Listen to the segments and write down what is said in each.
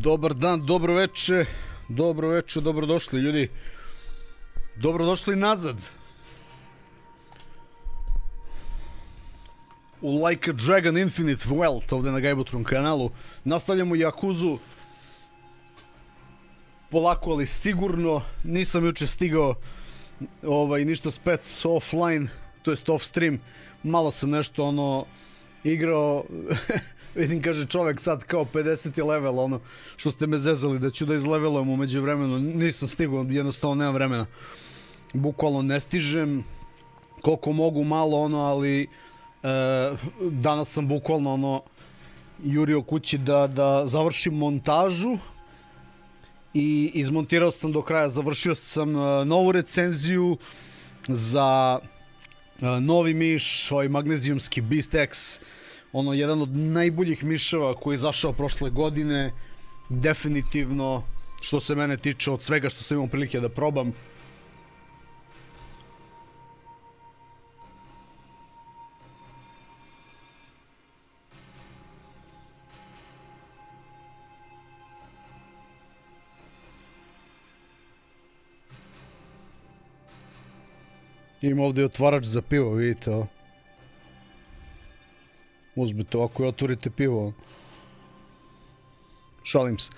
Dobar dan, dobro veče, dobrodošli ljudi. Dobrodošli nazad. U Like a Dragon Infinite Wealth ovde na Gajbotron kanalu. Nastavljamo Yakuzu. Polako, ali sigurno. Nisam juče stigao ništa spec offline, to jest off stream. Malo sam nešto igrao. Vidim, kaže čovek sad kao 50. level, što ste me zezali da ću da izlevelujem umeđu vremenu. Nisam stigao, jednostavno nemam vremena. Bukvalno ne stižem koliko mogu malo, ali danas sam bukvalno jurio kući da završim montažu i izmontirao sam do kraja. Završio sam novu recenziju za novi miš, ovaj magnezijumski Beast X, jedan od najboljih miševa koji je izašao prošle godine, definitivno, što se mene tiče, od svega što sam imao prilike da probam. Ima ovdje i otvarač za pivo, vidite ovo. Uzmite ovako i otvorite pivo. Šalim se.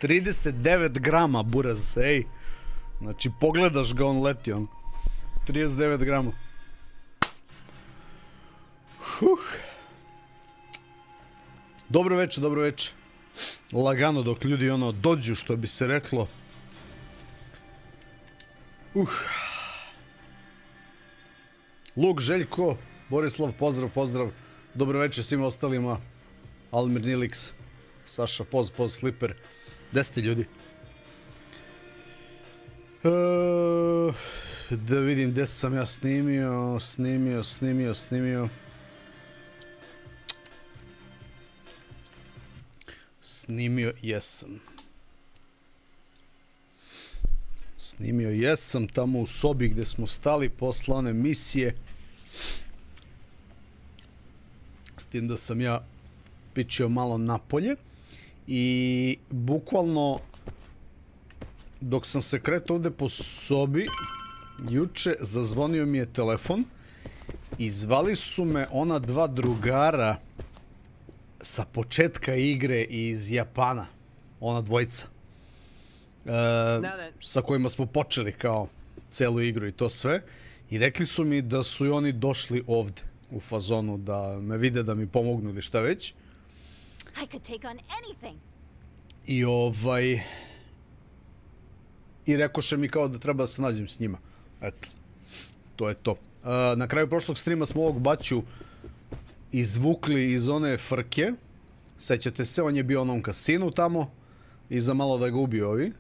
39 grama buraz, ej. Znači pogledaš ga, on leti, 39 grama. Dobro veče, dobro veče. Lagano dok ljudi dođu, što bi se reklo. Luk, Željko, Borislav, pozdrav, pozdrav. Dobro večer svima ostalima. Almir, Nilix, Saša, poz, Flipper. Gde ste ljudi? Da vidim gde sam ja snimio. Snimio jesam tamo u sobi gde smo stali posle one misije. S tim da sam ja pičio malo napolje i bukvalno dok sam se kretao ovde po sobi juče zazvonio mi je telefon i zvali su me ona dva drugara sa početka igre iz Japana, ona dvojica sa kojima smo počeli kao celu igru i to sve, i rekli su mi da su i oni došli ovde u fazonu da me vide, da mi pomognu ili šta već. I rekoše mi kao da treba da se nađem s njima. Eto, to je to. Na kraju prošlog streama smo ovog baću izvukli iz one frke. Sećate se, on je bio u onom kasinu tamo i za malo da ga ubiju ovi.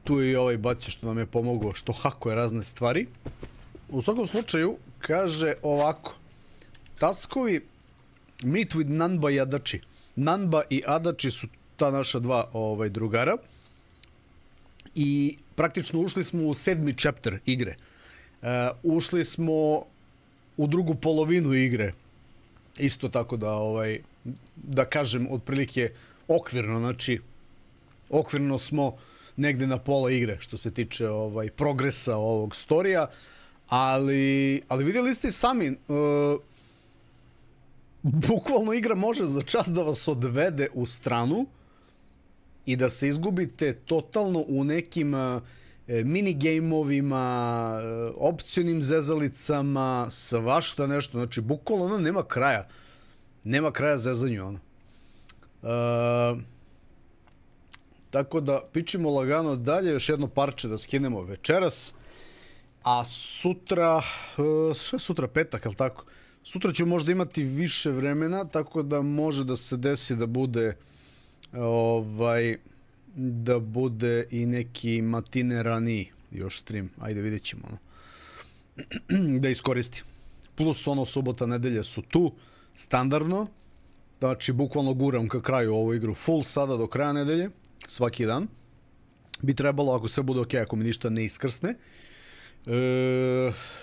Tu je i ovaj baća što nam je pomogao, što hakuje razne stvari. U svakom slučaju, kaže ovako. Taskovi Meet with Nanba i Adachi. Nanba i Adachi su ta naša dva drugara. I praktično ušli smo u 7. chapter igre. Ušli smo u drugu polovinu igre. Isto tako da kažem, otprilike okvirno, znači okvirno smo negde na pola igre što se tiče progresa ovog storija, ali vidjeli ste i sami, bukvalno igra može za čas da vas odvede u stranu i da se izgubite totalno u nekim minigejmovima, opcionim zezalicama, svašta nešto, znači bukvalno nema kraja zezanju Tako da pičimo lagano dalje, još jedno parče da skinemo večeras, a sutra, šta je sutra, petak, ali tako? Sutra ću možda imati više vremena, tako da može da se desi da bude i neki matine raniji još stream, ajde vidjet ćemo da iskoristim. Plus subota, nedelje su tu, standardno, znači bukvalno guram ka kraju ovu igru full sada do kraja nedelje, svaki dan. Bi trebalo, ako sve bude ok, ako mi ništa ne iskrsne.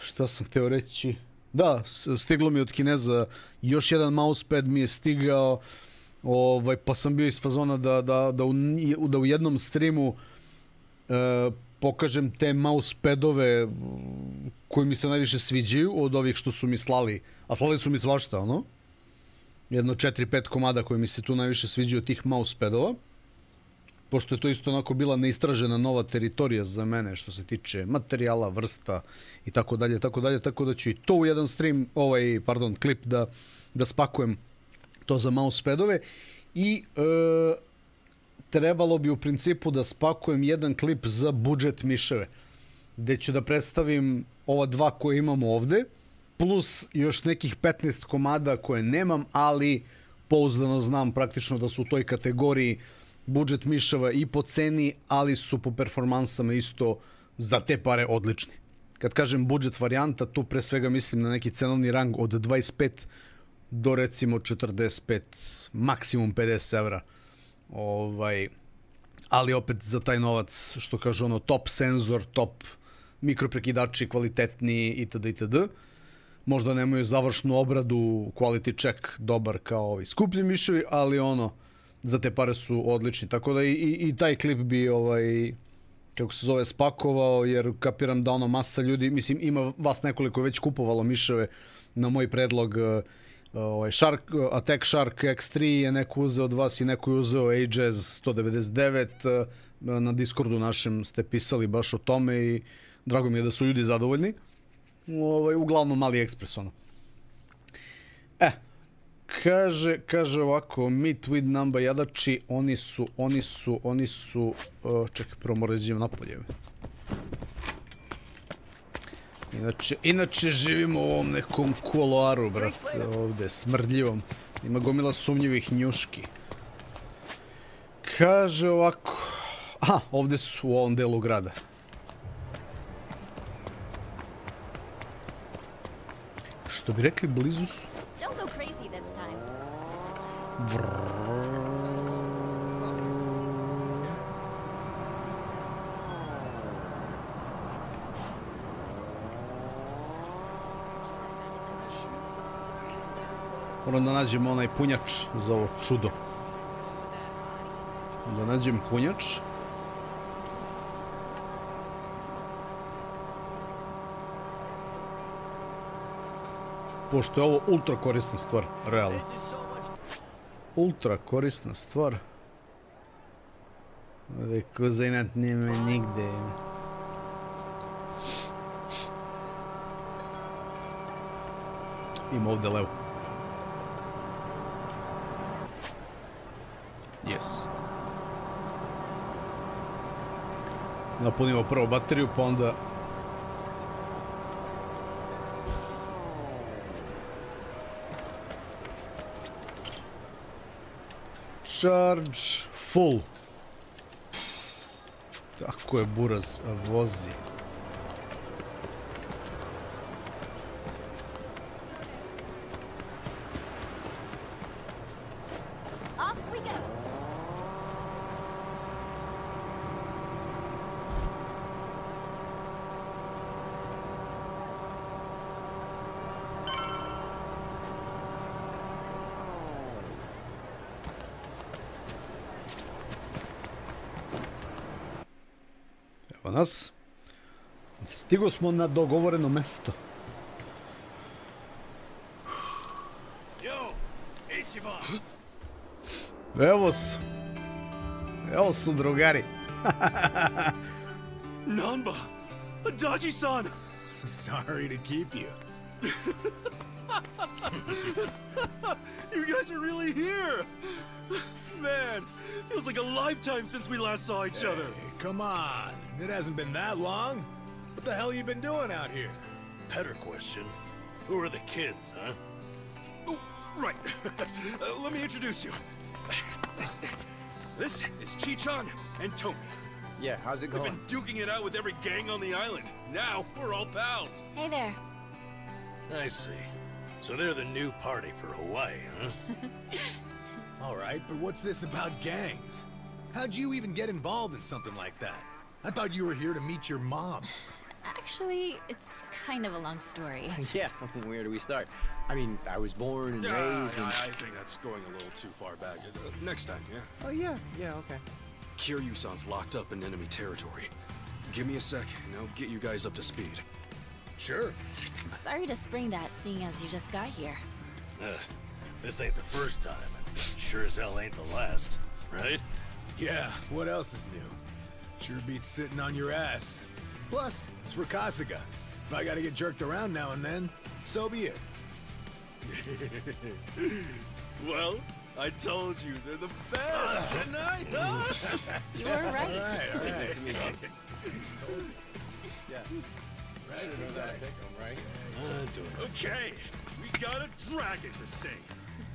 Šta sam hteo reći? Da, stiglo mi od Kineza, još jedan mousepad mi je stigao, pa sam bio iz fazona da u jednom streamu pokažem te mousepadove koji mi se najviše sviđaju od ovih što su mi slali, a slali su mi svašta, ono. Jedno 4-5 komada koji mi se tu najviše sviđaju od tih mousepadova. Pošto je to isto onako bila neistražena nova teritorija za mene što se tiče materijala, vrsta i tako dalje, tako da ću i to u jedan stream, klip da spakujem to za mousepadove i trebalo bi u principu da spakujem jedan klip za budžet miševe, gde ću da predstavim ova dva koje imamo ovde, plus još nekih 15 komada koje nemam, ali pouzdano znam praktično da su u toj kategoriji budžet miševa i po ceni, ali su po performansama isto za te pare odlični. Kad kažem budžet varijanta, tu pre svega mislim na neki cenovni rang od 25 do recimo 45, maksimum 50 evra. Ali opet za taj novac, što kaže ono, top senzor, top mikroprekidači, kvalitetni itd. Možda nemaju završnu obradu, quality check dobar kao ovi skuplji miševi, ali ono, za te pare su odlični. Tako da i taj klip bi, kako se zove, spakovao, jer kapiram da ono masa ljudi, mislim, ima vas nekoliko već kupovalo miševe na moj predlog. Attack Shark X3 je neko uzeo od vas i neko je uzeo Ages 199. Na Discordu našem ste pisali baš o tome i drago mi je da su ljudi zadovoljni. Uglavnom AliExpress, ono. Kaže ovako, Meet with Namba jadači, oni su, čekaj, prvo moram da izađem napolje. Inače živimo u ovom nekom kuloaru, brate, ovde, smrdljivom. Ima gomila sumnjivih njuški. Kaže ovako, aha, ovde su u ovom delu grada. Što bi rekli, blizu su. Moram da nađem onaj punjač za ovo čudo. Da nađem punjač. Pošto je ovo ultra korisna stvar, realno. Ultra korisna stvar. YAKUZA inat nema nigde. Ima ovde levo. Yes. Napunimo prvo bateriju, pa onda... Charge full. Tako je, buraz, vozi. Nas. Stigo smo na dogovoreno mesto. Evo su drugari. Namba, Adachi-san. Sorry to keep you. You guys are really here. Man, feels like a lifetime since we last saw each other. Hey, come on. It hasn't been that long. What the hell you been doing out here? Better question. Who are the kids, huh? Oh, right. Let me introduce you. This is Chi-chan and Tomi. Yeah, how's it going? We've been duking it out with every gang on the island. Now, we're all pals. Hey there. I see. So they're the new party for Hawaii, huh? All right, but what's this about gangs? How'd you even get involved in something like that? I thought you were here to meet your mom. Actually, it's kind of a long story. Yeah, where do we start? I mean, I was born and raised in... I think that's going a little too far back. Next time, yeah? Oh, yeah, okay. Kiryu-san's locked up in enemy territory. Give me a sec, and I'll get you guys up to speed. Sure. Sorry to spring that, seeing as you just got here. This ain't the first time, and sure as hell ain't the last, right? Yeah, what else is new? Sure beats sitting on your ass. Plus, it's for Kasuga. If I gotta get jerked around now and then, so be it. Well, I told you, they're the best, didn't I? You were right. All right. Nice to meet you. Told you. Yeah. Right, Should've known how to pick 'em, right? Okay, we got a dragon to sing.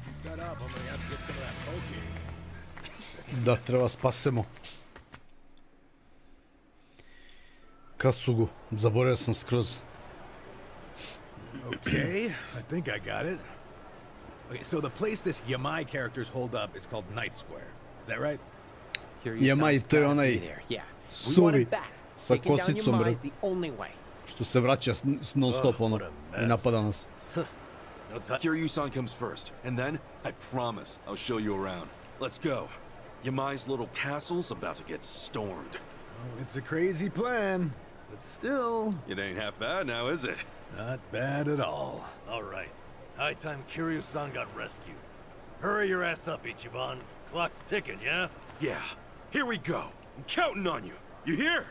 Keep that up, I'm gonna have to get some of that poke. Da, treba spasemo. Kasugu, zaboravio sam skroz. Okay, I think I got it. Okay, so the place this Yamai characters hold up is called Night Square. Is that right? Yamai, to je onaj suvi sa kosicom, bre, što se vraća non stop ono i napada nas. Kiryu-san comes first, and then, I promise, I'll show you around. Let's go. Yamai's little castle's about to get stormed. Oh, it's a crazy plan, but still... It ain't half bad now, is it? Not bad at all. All right. High time Kiryu-san got rescued. Hurry your ass up, Ichiban. Clock's ticking, yeah? Yeah. Here we go. I'm counting on you. You hear?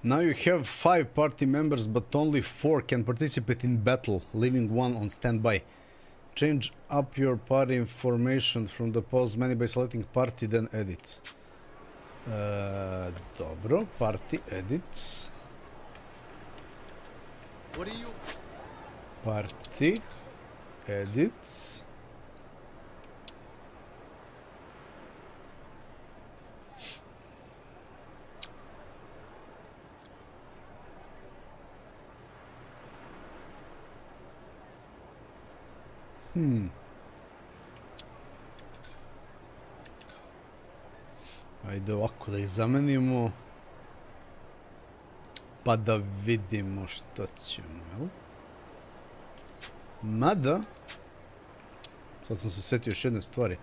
Now you have 5 party members, but only 4 can participate in battle, leaving 1 on standby. Change up your party information from the pause menu by selecting party, then edit. Dobro, party, edit. What do you... Party, edit. Ajde ovako da ih zamenimo. Pa da vidimo što ćemo, jel? Mada... Sad sam se sjetio još jedne stvari.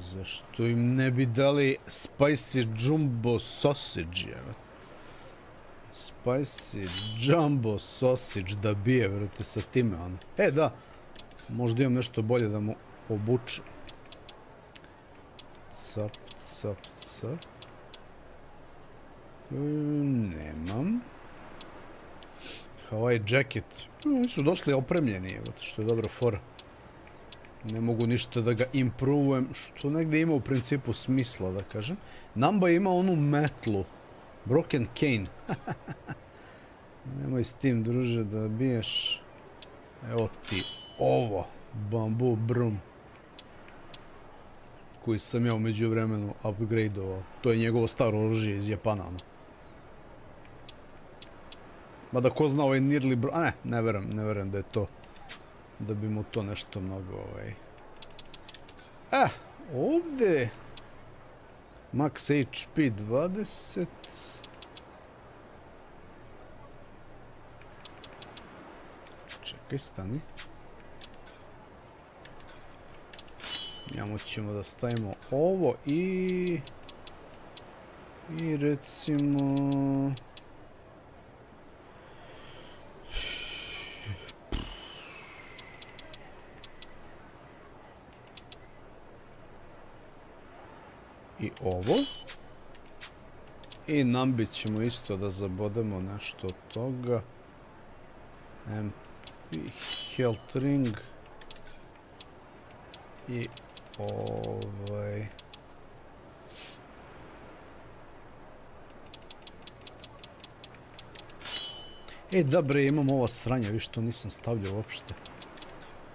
Zašto im ne bi dali spicy jumbo sausage, evo? Spicy jumbo sausage da bije, vjerujte, sa time, ono. E, da, možda imam nešto bolje da mu obučem. Cap, cap, cap. Nemam. Hawaii jacket. Oni su došli opremljeni, evo, što je dobra fora. Ne mogu ništa da ga improvujem, što negdje ima u principu smisla, da kažem. Namba ima onu metlu. Broken cane. Nemoj s tim, druže, da biješ. Evo ti ovo. Bamboo broom. Koji sam ja u međuvremenu upgradeovao. To je njegovo staro oružje iz Japana. Mada ko zna ovaj nearly bro... A ne verujem da je to. Da bi mu to nešto mnogo ovdje. Max HP 20. Čekaj, stani. Njemu ćemo da stavimo ovo i recimo... I ovo. I nambit ćemo isto da zabodemo nešto od toga. MP Health Ring. I ovaj... E da bre, imam ovo sranje, viš to nisam stavljao uopšte.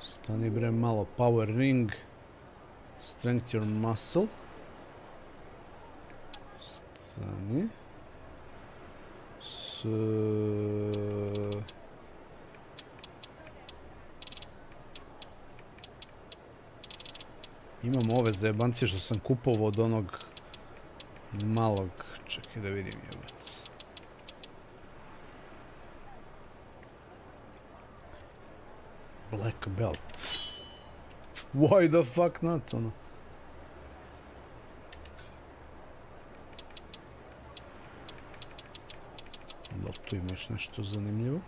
Stani bre malo, Power Ring. Strength your muscle. Stani. Imam ove zajebancije što sam kupovao od onog malog. Čekaj da vidim jebac. Black belt. Why the fuck not, ono? Da li tu imaš nešto zanimljivo?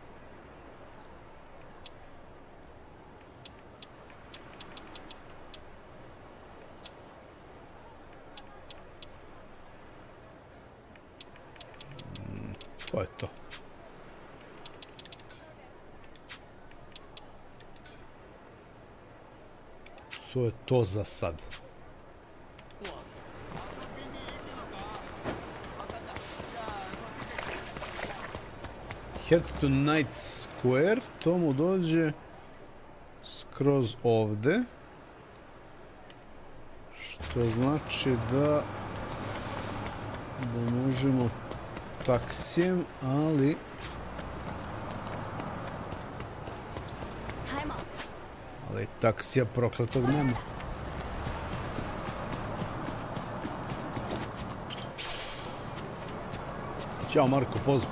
To je to. To je to za sad. Head to Night Square, to mu dođe skroz ovde. Što znači da možemo taksijem, ali taksija prokletog nema. Ćao Marko, poz.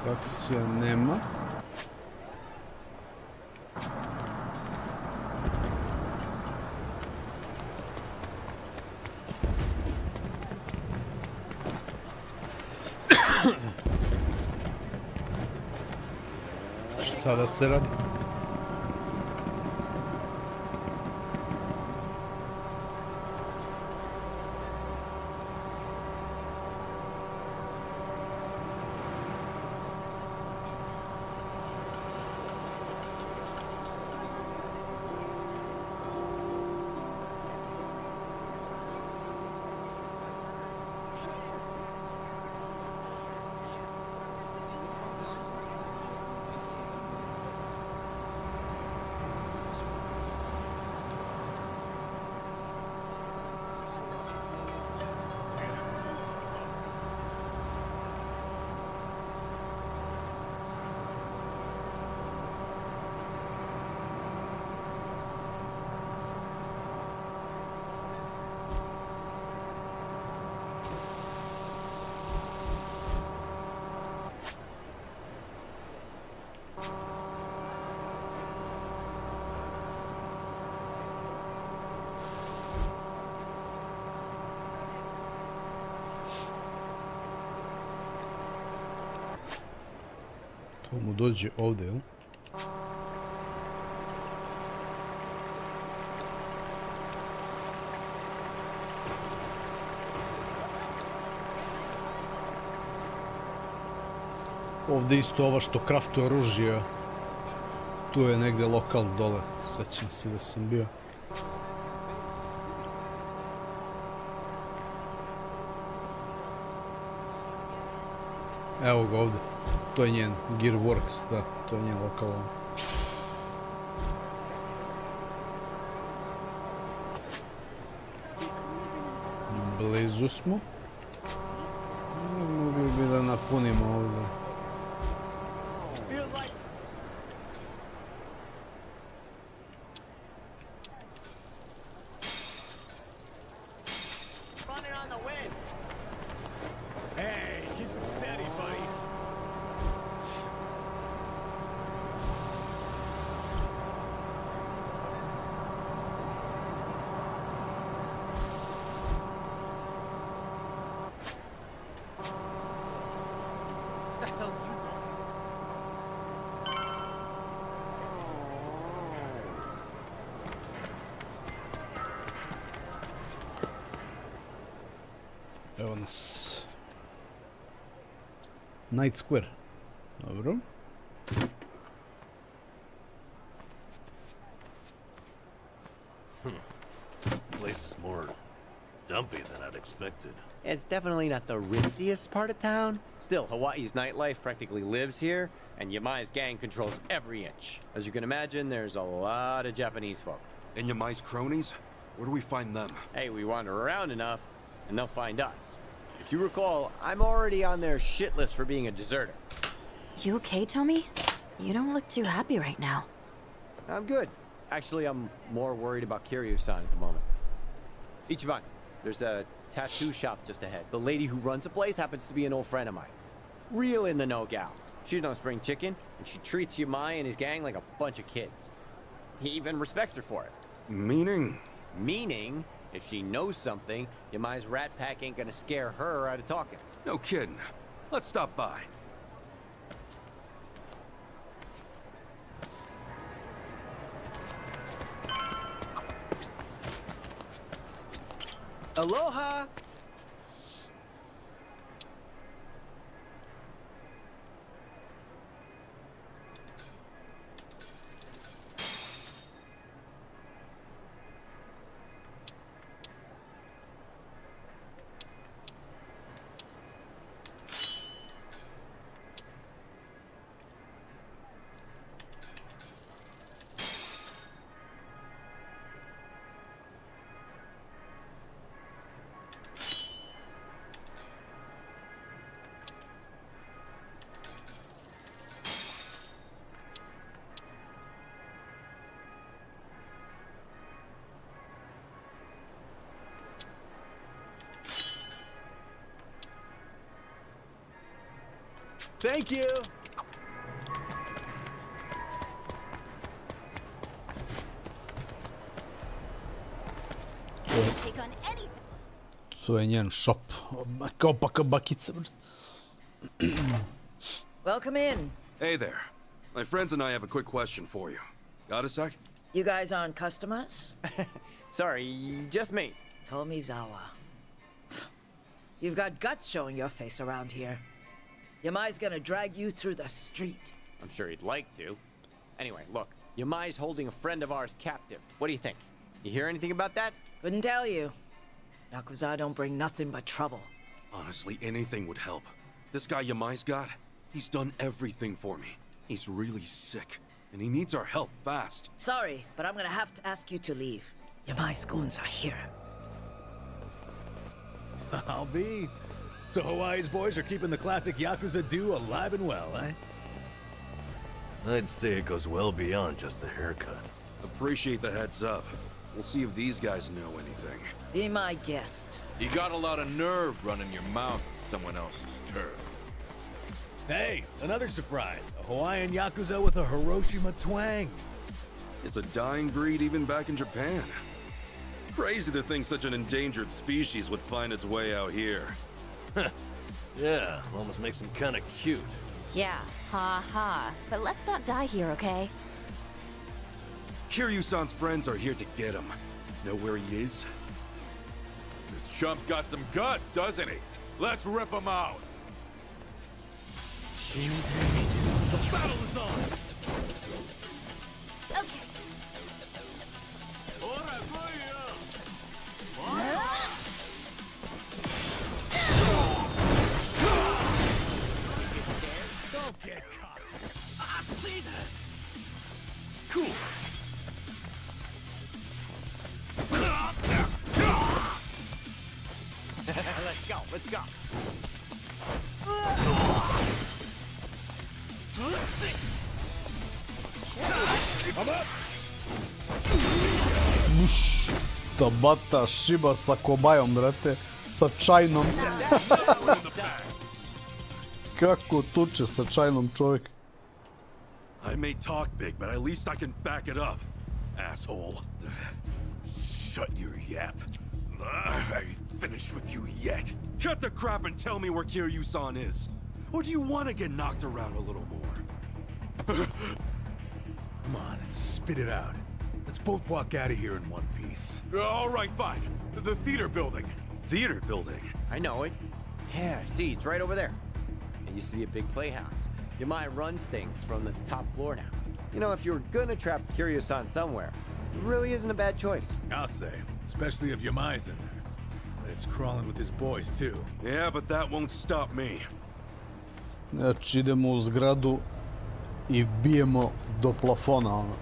Taksija nema. Šta da se radi? To mu dođe ovdje, jel? Ovdje isto ova što kraftuje oružje. Tu je negdje lokal dole. Sećam se da sam bio. Evo ga ovdje. To je njen Gearworks, da, to je njen lokal. Blizu smo. Mogli bi da napunimo ovdje. Evo nas. Night Square. Dobro. Place is more dumpy than I'd expected. It's definitely not the ritziest part of town. Still, Hawaii's nightlife practically lives here, and Yamai's gang controls every inch. As you can imagine, there's a lot of Japanese folk. And Yamai's cronies? Where do we find them? Hey, we wander around enough, and they'll find us. You If you recall, I'm already on their shit list for being a deserter. You okay, Tommy? You don't look too happy right now. I'm good. Actually, I'm more worried about Kiryu-san at the moment. Ichiban, there's a tattoo shop just ahead. The lady who runs the place happens to be an old friend of mine. Real in the know gal. She's no spring chicken, and she treats Yamai and his gang like a bunch of kids. He even respects her for it. Meaning? Meaning, if she knows something, Yamai's rat pack ain't gonna scare her out of talking. No kidding. Let's stop by. Aloha! Thank you! Take on anything. To je njen shop. Kao bakica. Welcome in. Hey there. My friends and I have a quick question for you. Got a sec? You guys aren't customers? Sorry, just me. Tomizawa. You've got guts showing your face around here. Yamai's gonna drag you through the street. I'm sure he'd like to. Anyway, look, Yamai's holding a friend of ours captive. What do you think? You hear anything about that? Couldn't tell you. Yakuza don't bring nothing but trouble. Honestly, anything would help. This guy Yamai's got, he's done everything for me. He's really sick, and he needs our help fast. Sorry, but I'm gonna have to ask you to leave. Yamai's goons are here. I'll be. So Hawaii's boys are keeping the classic Yakuza do alive and well, eh? I'd say it goes well beyond just the haircut. Appreciate the heads up. We'll see if these guys know anything. Be my guest. You got a lot of nerve running your mouth with someone else's turf. Hey, another surprise. A Hawaiian Yakuza with a Hiroshima twang. It's a dying breed even back in Japan. Crazy to think such an endangered species would find its way out here. Yeah, almost makes him kind of cute. Yeah, ha ha. But let's not die here, okay? Kiryu-san's friends are here to get him. Know where he is? This chump's got some guts, doesn't he? Let's rip him out. The battle is on! Okay. Don't get caught! I see that! Cool! Let's go, let's go. Come up! Buš. Tabata šiba sa kobajom, brate. Sa čajnom. Kako tuče sa čajnom čovjek. I may talk big, but at least I can back it up, asshole. Shut your yap. I ain't finished with you yet. Cut the crap and tell me where Kiryu-san is. Or do you want to get knocked around a little more? Come on, spit it out. Let's both walk out of here in one piece. All right, fine. The theater building. Theater building? I know it. Yeah, see, it's right over there. It used to be a big playhouse. Yamai runs things from the top floor now. You know, if you were gonna trap Kiryu-san somewhere, it really isn't a bad choice. I'll say, especially if Yamai's in there. But it's crawling with his boys, too. Yeah, but that won't stop me. Znači idemo u zgradu i bijemo do plafona, ono.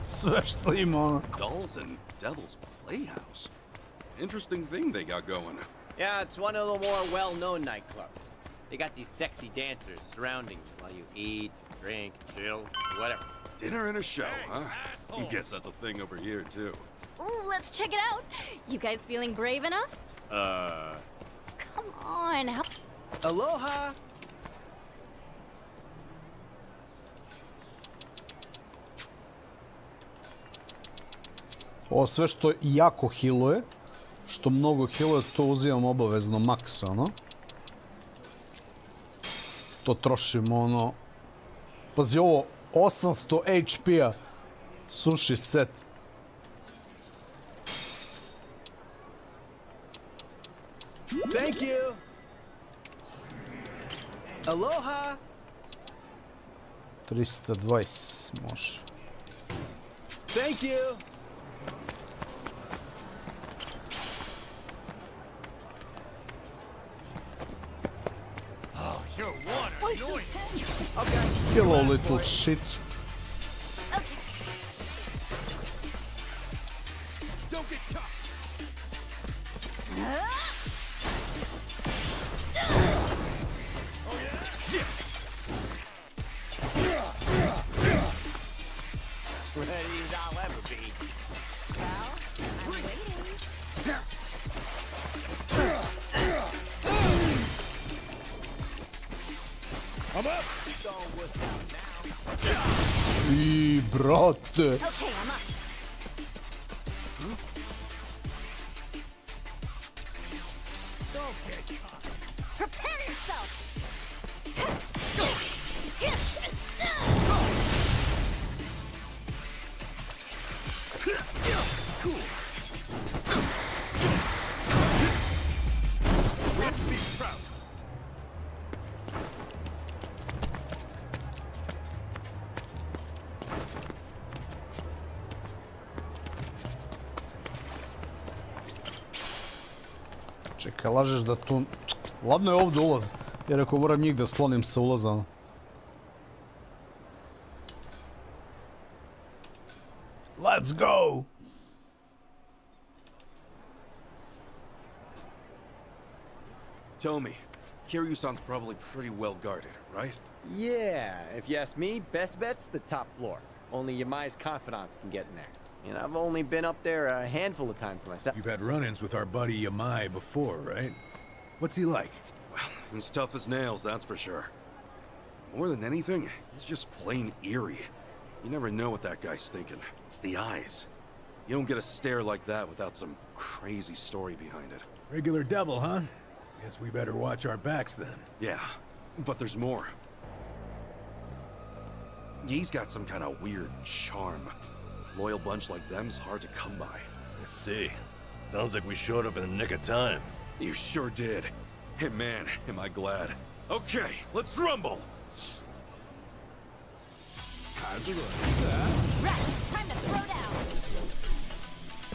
Sve što ima, ono. Dolls and Devil's Playhouse. Interesting thing they got going. Yeah, it's one of the more well-known nightclubs. They got these sexy dancers surrounding you while you eat, drink, chill, whatever. Dinner and a show, huh? I guess that's a thing over here, too. Ooh, let's check it out. You guys feeling brave enough? Come on, how... Aloha! Ovo sve što jako healuje, što mnogo healuje, to uzimam obavezno max, ono. To trošimo, ono... Pazi, ovo 800 HP-a sushi set. Thank you! Aloha! 320 može. Thank you! Oh, you're one annoying. Okay. Hello, little shit. Don't get caught. Ready as I'll ever be. Well, I'm waiting. I'm up. Don't wuss out now. I, brate. Okay, I'm up. Don't get caught. Prepare yourself! Let's be proud. Čekaj, lažeš da tu... Ladno je ovdje ulaz, jer ako moram njih da sklonim sa ulaza, ono. Let's go! Tell me, Kiryu-san's probably pretty well guarded, right? Yeah, if you ask me, best bet's the top floor. Only Yamai's confidants can get in there. And I've only been up there a handful of times myself. You've had run-ins with our buddy Yamai before, right? What's he like? Well, he's tough as nails, that's for sure. More than anything, he's just plain eerie. You never know what that guy's thinking. It's the eyes. You don't get a stare like that without some crazy story behind it. Regular devil, huh? Guess we better watch our backs then. Yeah, but there's more. He's got some kind of weird charm. Loyal bunch like them's hard to come by. I see. Sounds like we showed up in the nick of time. You sure did. Hey man, am I glad. Okay, let's rumble! Right, time to throw down.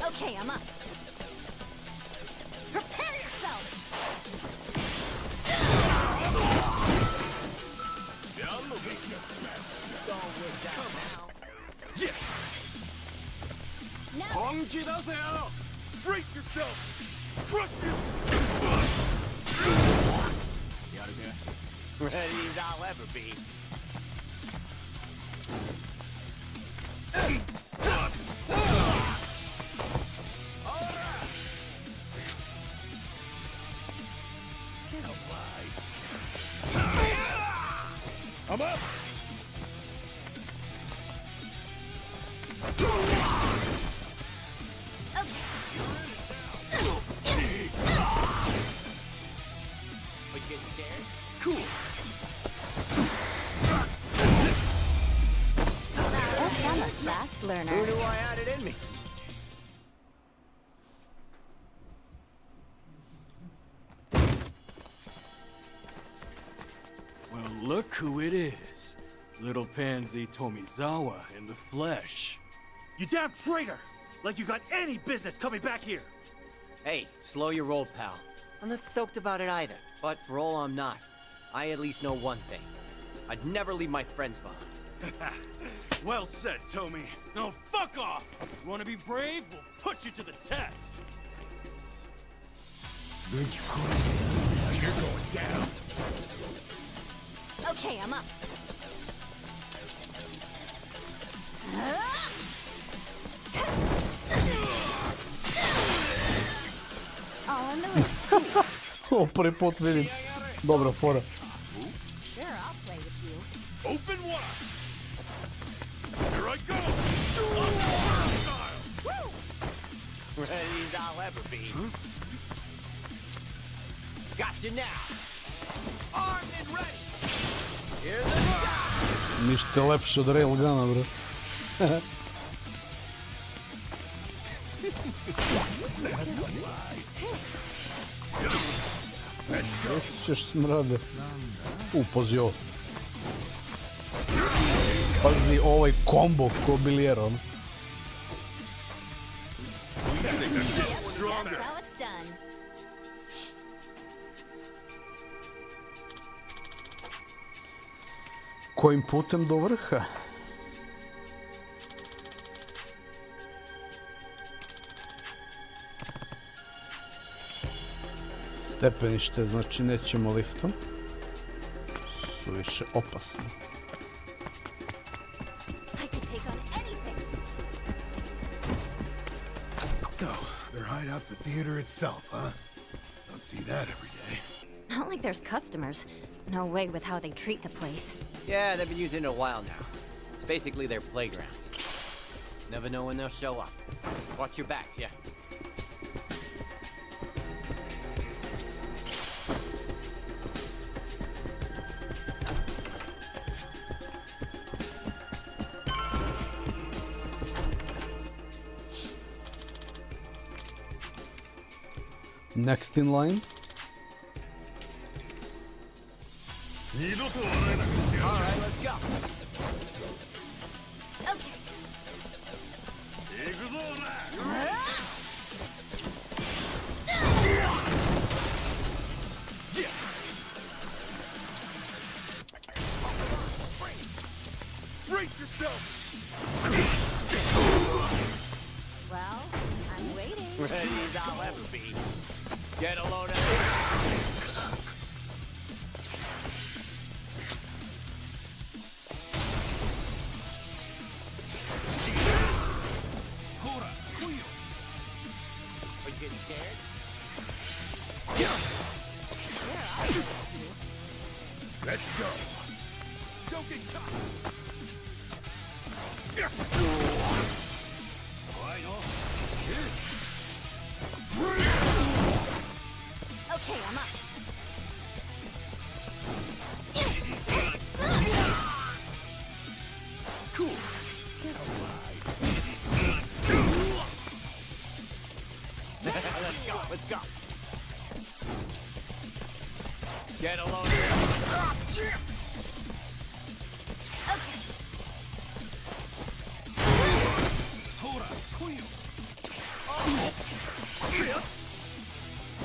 Okay, I'm up. Prepare yourself! Now. Brace yourself. Crush you. Ready as I'll ever be. I'm up. But you getting scared? Cool. I'm a fast learner. Who knew I had it in me? Well, look who it is. Little Pansy Tomizawa in the flesh. You damn traitor! Like you got any business coming back here. Hey, slow your roll, pal. I'm not stoked about it either, but for all I'm not, I at least know one thing. I'd never leave my friends behind. Well said, Tommy. No, fuck off! You wanna be brave? We'll put you to the test! You're going down. Okay, I'm up. All in the way. O, prvi put vidim. Dobra fora. Sure, I'll play with you. Open wide. Here I go. Ready as I'll ever be. Got you now. Armed and ready. Here's the shot. Ništa je lepše od railguna, bro. Ćeš smrade. Pazi ovo. Pazi ovaj kombo ko bilijer, ono. That's how it's done. Kojim putem do vrha? Stepenište, znači nećemo liftom. Su više opasni. I could take on anything. So, their hideout's the theater itself, huh? Don't see that every day. Not like there's customers. No way with how they treat the place. Yeah, they've been using it a while now. It's basically their playground. Never know when they'll show up. Watch your back, yeah. Next in line. All right, let's go. Okay. Brace yourself. Well, I'm waiting. Ready as I'll ever be. Get a load of this. Are you getting scared? Let's go. Don't get caught. Okay, I'm up. Cool. Let's go, let's go. Get a load of this. Okay.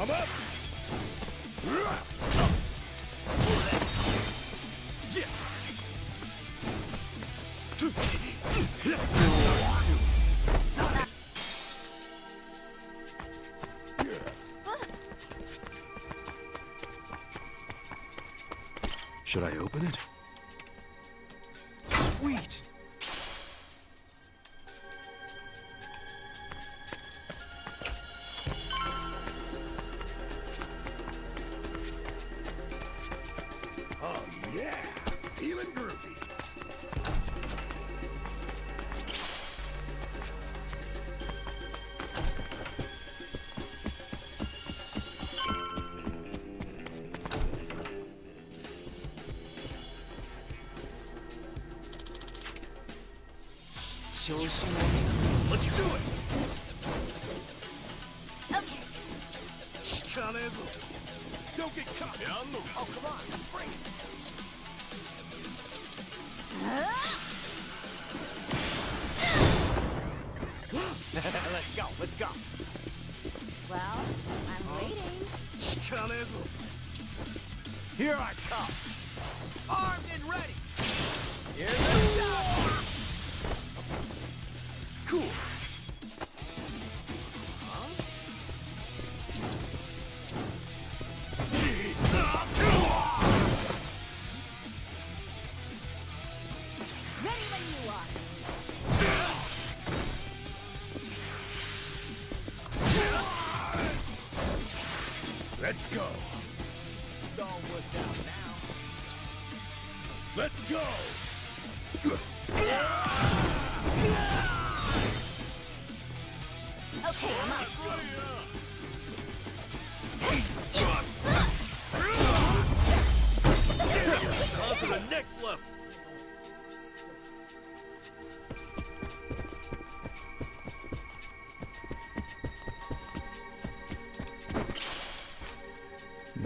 I'm up. Should I open it? Sweet! Oh yeah, feeling groovy. Let's do it. Okay. Don't get caught. Oh, come on, bring it. Let's go, let's go. Well, I'm waiting. Here I come. Armed and ready. Here's the shot. Cool. Let's go. It's all worked out now. Let's go. Okay, I'm up. On to the next level.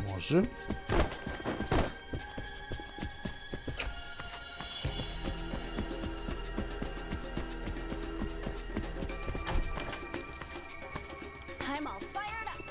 Može. I'm all fired up.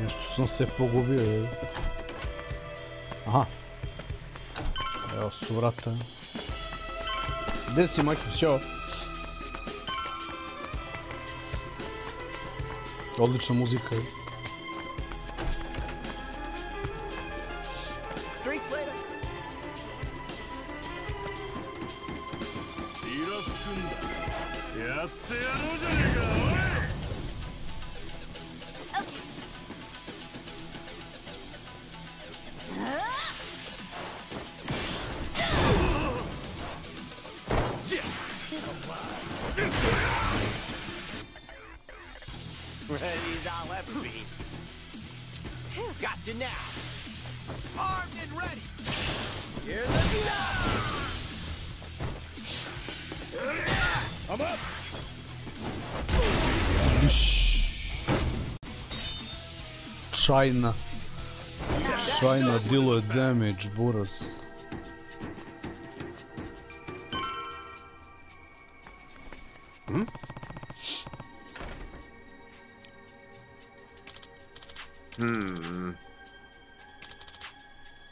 Nešto sam se pogubio. Aha. Evo su vrata. Gde si, Makir? Ćao. Odlična muzika. Drinks later. Ready as I'll ever be. Got you now. Armed and ready. Here's the I'm up. China dilo je damage, buraz.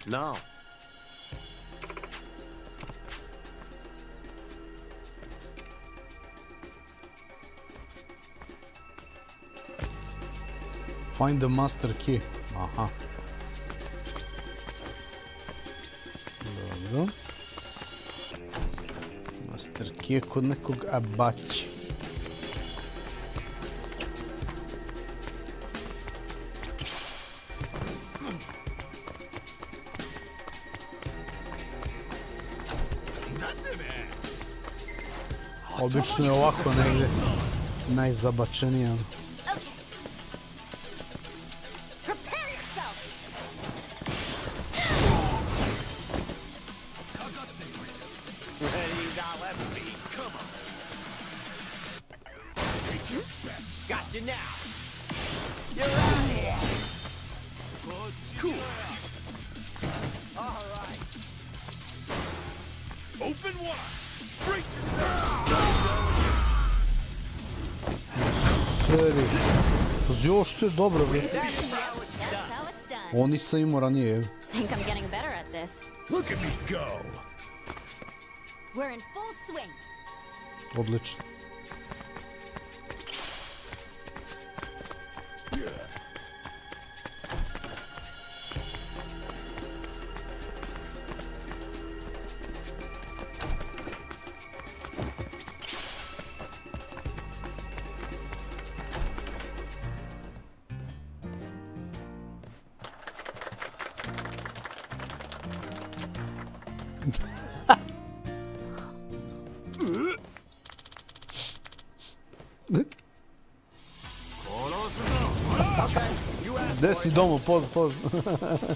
No. Find the master key. Aha. Dobro. Master key je kod nekog abaći. Obično je ovako negdje najzabačenija. Got you now. You're out here. Cool. All right. Open wide. Break. Seri. Pazi ovo što je dobro, bre. Ovo nisam imao ranije. Think I'm getting better at this. Look at me go. We're in full swing. Odlično.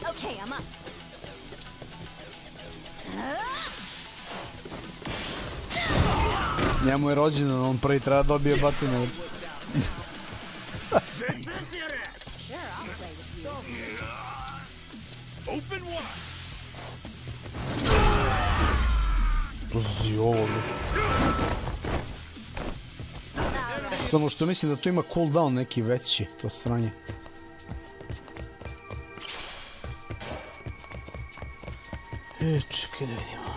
Okay, I'm up. Njemu je rođendan, on prvi treba dobije batine. Pazi ovo. Samo što mislim da tu ima cooldown neki veći, to sranje. Čekaj da vidimo.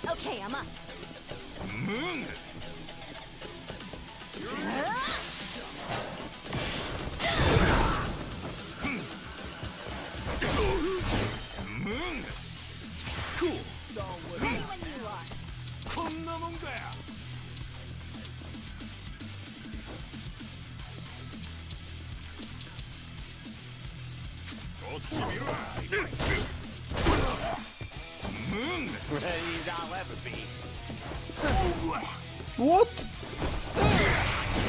Okay, I'm up. Cool. Ready when you are. Ready as I'll ever be. What?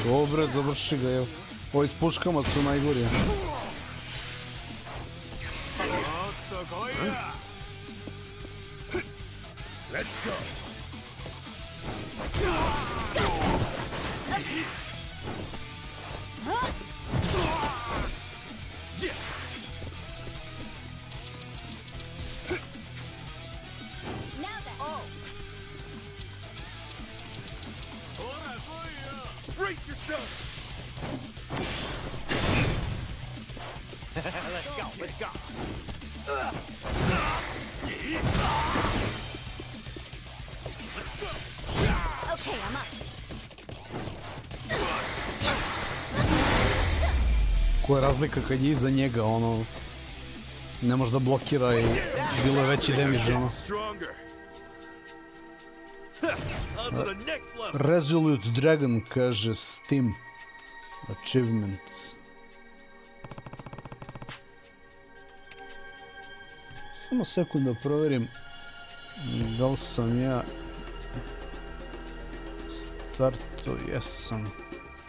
Dobre, završi ga, evo. Ovi s puškama su najgori. Let's go. Brace yourself. Let's go. Let's go. Okay, I'm up. Koja je razlika kad je iza njega, ono... Ne može da blokira i bilo je veći damage, ono. Resolute Dragon, kaže Steam Achievement. Samo sekund da proverim da li sam ja starto, jesam.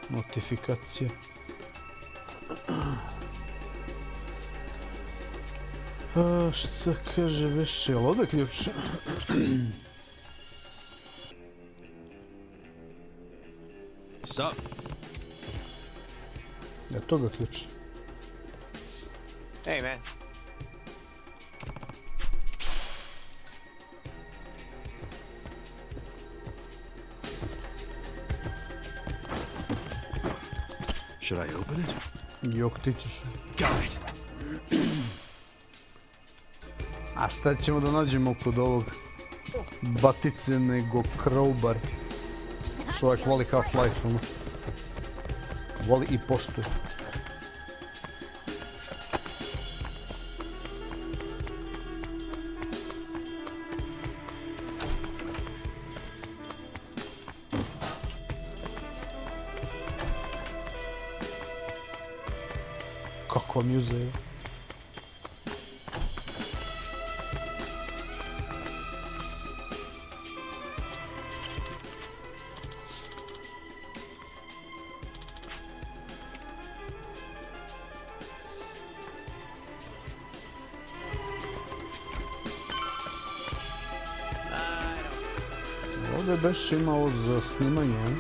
Notifikacija. Šta kaže više, jel ovdje ključ? Sup? Je toga ključ? Hey, man. Should I open it? Jok, ti ćeš. Got it. A šta ćemo da nađemo kod ovog batice nego crowbar? Čovjek voli Half-Life, ono. Voli i poštuje. Kakva mjuza je. Ovdje baš ima ovo za snimanje.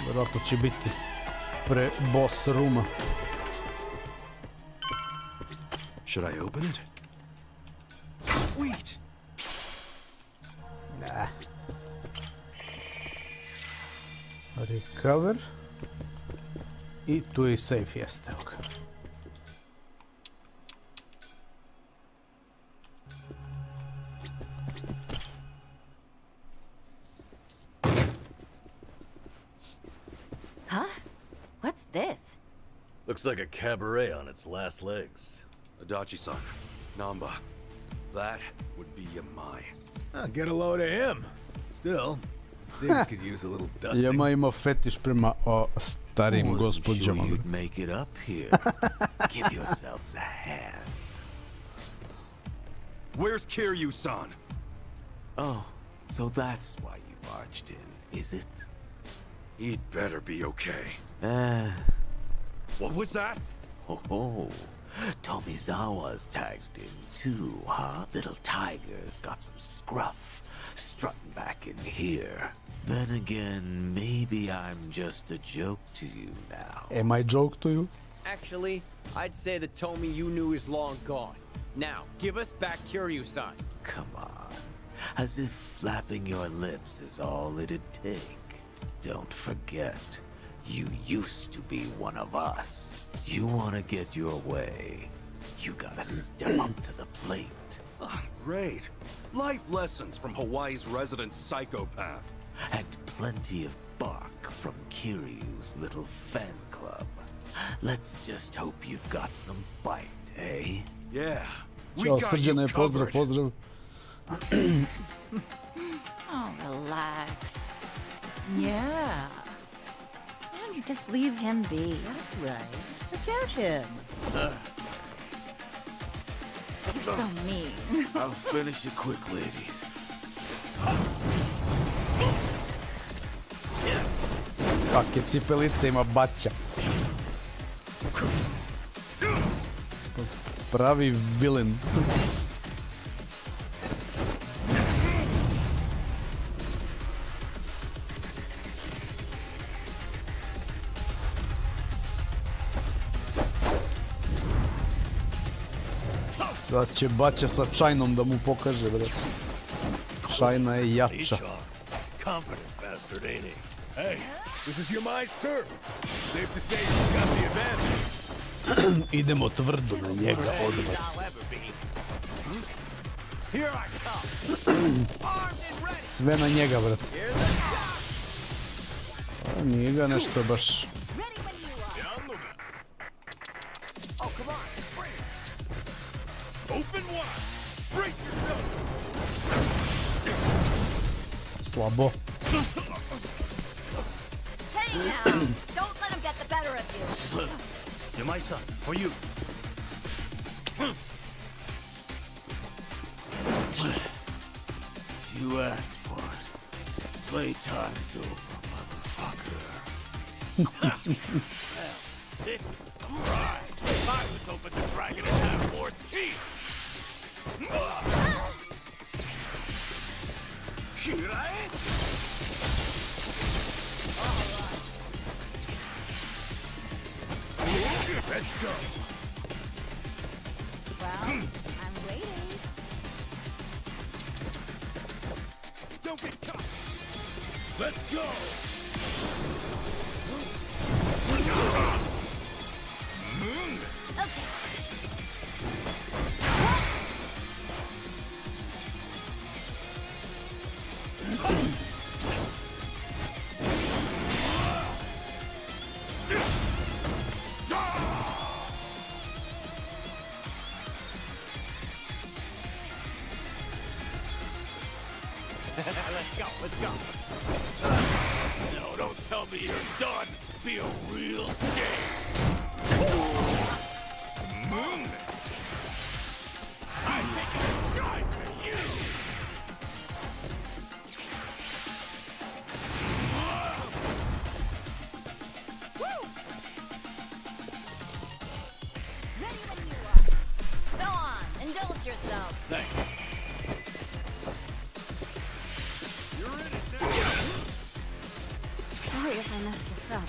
Vjerojatno će biti pre boss rooma. Should I open it? Sweet. Nah. Recover. I tu je safe, jeste, evo ga. Looks like a cabaret on its last legs. Adachi-san, Namba. That would be Yamai. Get a load of him. Still, Things could use a little dusting. Jema ima fetiš prema starim gospođama. You'd make it up here. Give yourselves a hand. Where's Kiryu-san? Oh, so that's why you barged in, is it? He'd better be okay. What was that? Oh, Tomizawa's tagged in too, huh? Little tiger's got some scruff, strutting back in here. Then again, maybe I'm just a joke to you now. Am I joke to you? Actually, I'd say the Tomy you knew is long gone. Now, give us back Kiryu-san. Come on, as if flapping your lips is all it'd take. Don't forget, you used to be one of us. You wanna get your way, you gotta step up to the plate. Oh, great. Life lessons from Hawaii's resident psychopath. And plenty of bark from Kiryu's little fan club. Let's just hope you've got some bite, eh? Yeah. Ćao Srđane, pozdrav, pozdrav. Oh, relax. Yeah. Why don't you just leave him be? That's right. Forget him. You're so mean. I'll finish it quick, ladies. Kakve cipelice ima baća. Pravi vilen. Sad će baća sa čajnom da mu pokaže, bre. Čajna je jača. Confident bastard, ain't he? Hey, this is your mind's turf. Safe to say he's got the advantage. Idemo tvrdo na njega odmah. Sve na njega, brat. A nije ga nešto baš... Slabo. Hey now! Don't let him get the better of you. Yamai-san, for you. You asked for it. Playtime's over, motherfucker. This is a surprise. I was hoping the dragon would have more teeth. Let's go. Well, I'm waiting. Don't get caught. Let's go. Let's go. No, don't tell me you're done. Be a real shame. I think it's time for you. Ready when you are. Go on, indulge yourself. Thanks. Sorry if I messed this up.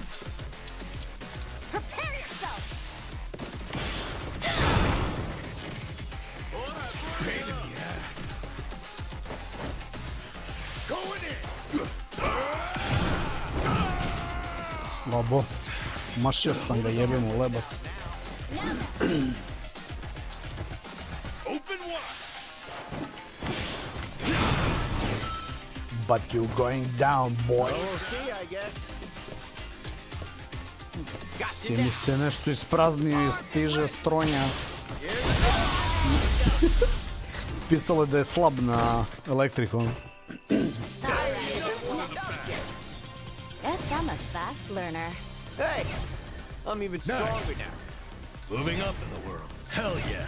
Prepare yourself! Pain in the ass. Going in. Slabo. Mašio sam ga, jebem u lebac. Open wide. But you're going down, boy. Si mi se nešto ispraznio i stiže stronja. Pisalo je da je slab na elektriku. I'm a fast learner. Hey! I'm even stronger now. Moving up in the world. Hell yeah.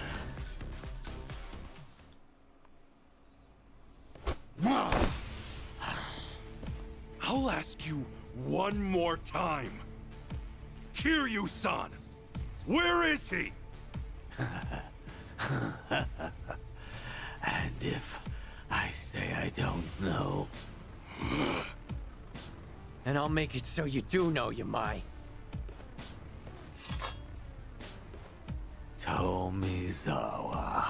I'll ask you one more time. Kiryu-san! Where is he? And if I say I don't know... And I'll make it so you do know, Yamai. Tomizawa.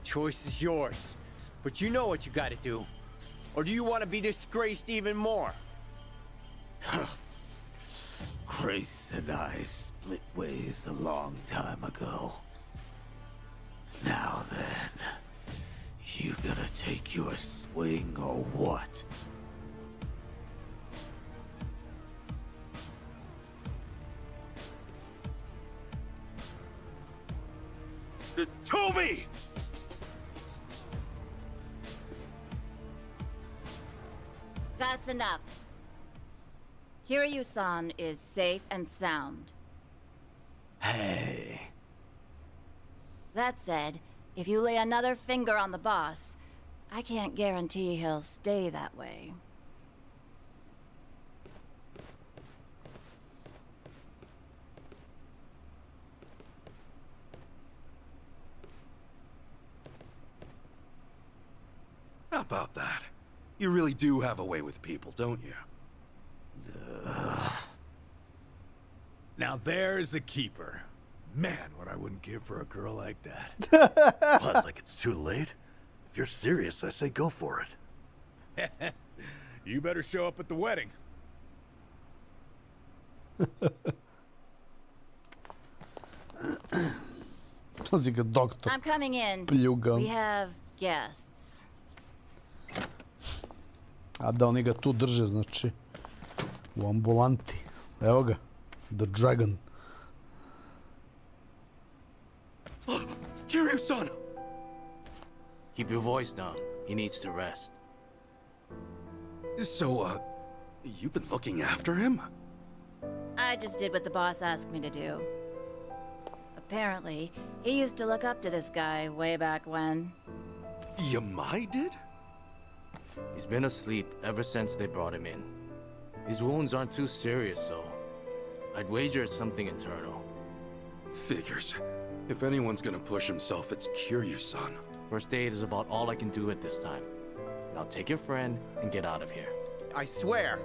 Choice is yours. But you know what you gotta do. Or do you want to be disgraced even more? Grace and I split ways a long time ago. Now then, you gonna take your swing or what? Tomi! That's enough. Kiryu-san is safe and sound. Hey. That said, if you lay another finger on the boss, I can't guarantee he'll stay that way. How about that? You really do have a way with people, don't you? Now there's a keeper. Man, what I wouldn't give for a girl like that. What, like it's too late? If you're serious, I say go for it. You better show up at the wedding. Doktor. I'm coming in. Pljugan. We have guests. A da oni ga tu drže, znači, u ambulanti. Evo ga, The Dragon. Kiryu-san! Keep your voice down. He needs to rest. So, you've been looking after him? I just did what the boss asked me to do. Apparently, he used to look up to this guy way back when. Yamai did? He's been asleep ever since they brought him in. His wounds aren't too serious, so I'd wager it's something internal. Figures. If anyone's gonna push himself, it's Kiryu-san. First aid is about all I can do at this time. Now take your friend and get out of here. I swear,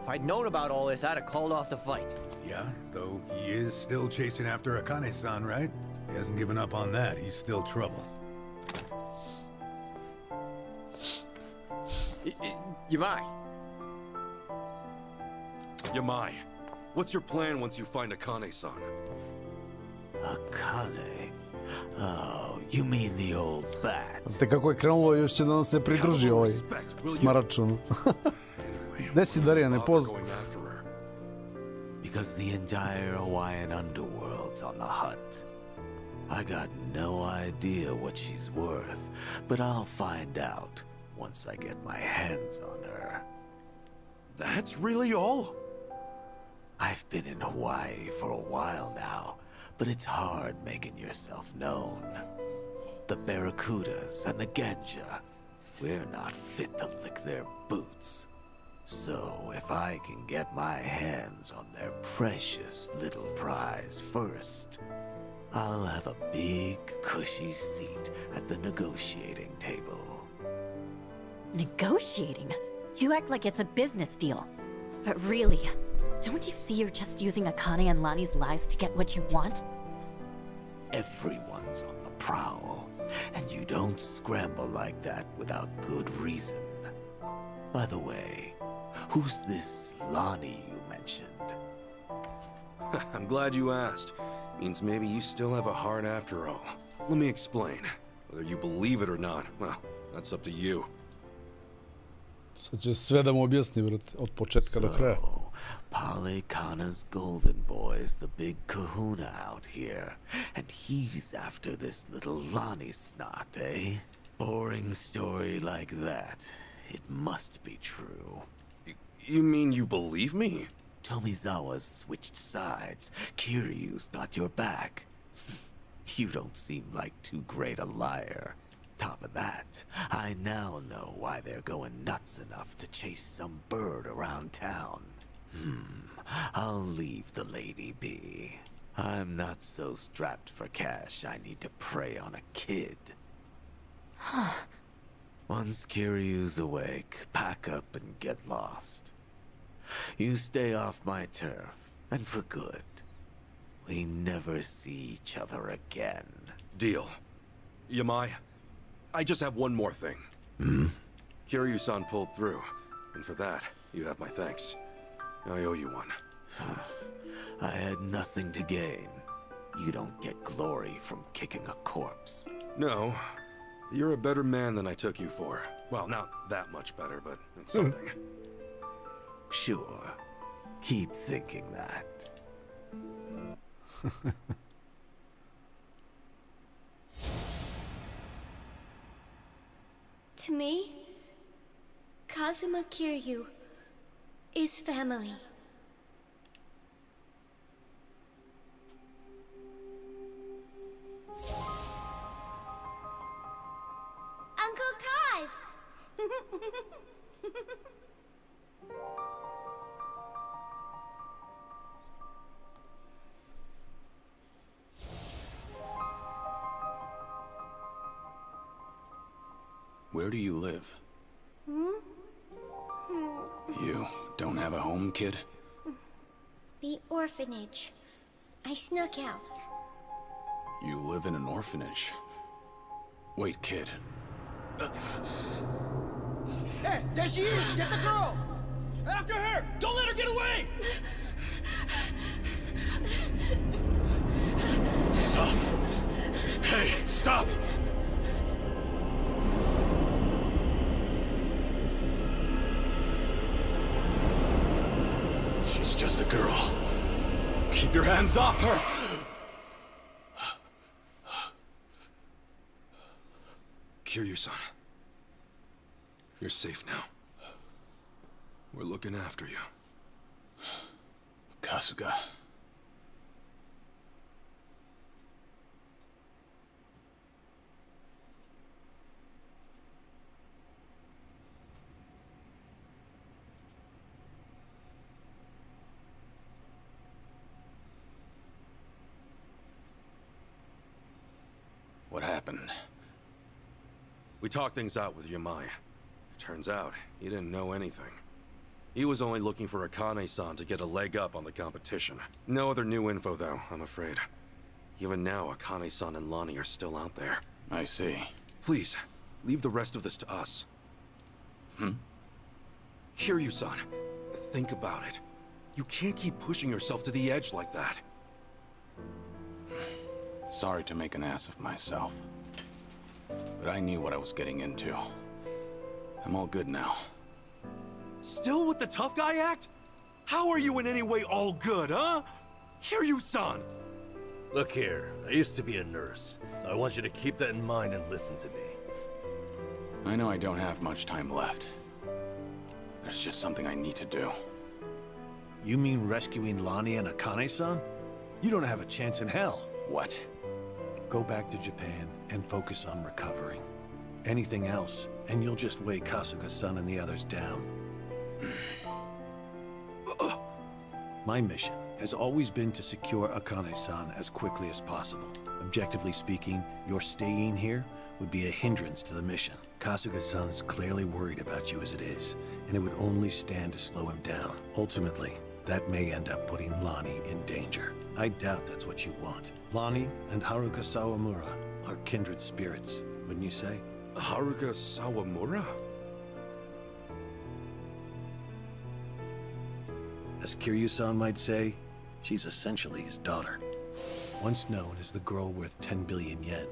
if I'd known about all this, I'd have called off the fight. Yeah, though he is still chasing after Akane-san, right? He hasn't given up on that. He's still trouble. Yamai. Yamai, what's your plan once you find Akane-san? Akane? Oh, you mean the old bat? Znate kako je krenulo, još će da nam se pridruži ovaj smaračun. Gde si, Darijane, poznat? Because the entire Hawaiian underworld's on the hunt. I got no idea what she's worth, but I'll find out once I get my hands on her. That's really all? I've been in Hawaii for a while now, but it's hard making yourself known. The Barracudas and the Ganja, we're not fit to lick their boots. So if I can get my hands on their precious little prize first, I'll have a big, cushy seat at the negotiating table. Negotiating? You act like it's a business deal. But really, don't you see you're just using Akane and Lonnie's lives to get what you want? Everyone's on the prowl, and you don't scramble like that without good reason. By the way, who's this Lonnie you mentioned? I'm glad you asked. Means maybe you still have a heart after all. Let me explain. Whether you believe it or not, well, that's up to you. Sad će sve da mu objasni, brate, od početka do kraja. Polly Kana's golden boy is the big kahuna out here, and he's after this little Lonnie snot, eh? Boring story like that. It must be true. You mean you believe me? Tomizawa's switched sides. Kiryu's got your back. You don't seem like too great a liar. Top of that, I now know why they're going nuts enough to chase some bird around town. I'll leave the lady be. I'm not so strapped for cash I need to prey on a kid. Once Kiryu's awake, pack up and get lost. You stay off my turf, and for good. We never see each other again. Deal. Yamai, I just have one more thing. Kiryu-san pulled through, and for that, you have my thanks. I owe you one. I had nothing to gain. You don't get glory from kicking a corpse. No, you're a better man than I took you for. Well, not that much better, but it's something. Sure. Keep thinking that. To me, Kazuma Kiryu is family. Uncle Kaz! Where do you live? You don't have a home, kid? The orphanage. I snuck out. You live in an orphanage? Wait, kid. Hey, there she is! Get the girl! After her! Don't let her get away! Stop! Hey, stop! She's just a girl. Keep your hands off her! Kiryu-san, you're safe now. We're looking after you. Kasuga. What happened? We talked things out with Yamai. Turns out, he didn't know anything. He was only looking for Akane-san to get a leg up on the competition. No other new info, though, I'm afraid. Even now, Akane-san and Lonnie are still out there. I see. Please, leave the rest of this to us. Kiryu-san, think about it. You can't keep pushing yourself to the edge like that. Sorry to make an ass of myself. But I knew what I was getting into. I'm all good now. Still with the tough guy act? How are you in any way all good, huh? Kiryu-san! Look here, I used to be a nurse, so I want you to keep that in mind and listen to me. I know I don't have much time left. There's just something I need to do. You mean rescuing Lonnie and Akane-san? You don't have a chance in hell. What? Go back to Japan and focus on recovering. Anything else, and you'll just weigh Kasuga-san and the others down. My mission has always been to secure Akane-san as quickly as possible. Objectively speaking, your staying here would be a hindrance to the mission. Kasuga-san's clearly worried about you as it is, and it would only stand to slow him down. Ultimately, that may end up putting Lonnie in danger. I doubt that's what you want. Lonnie and Haruka Sawamura are kindred spirits, wouldn't you say? Haruka Sawamura? As Kiryu-san might say, she's essentially his daughter. Once known as the girl worth 10 billion yen,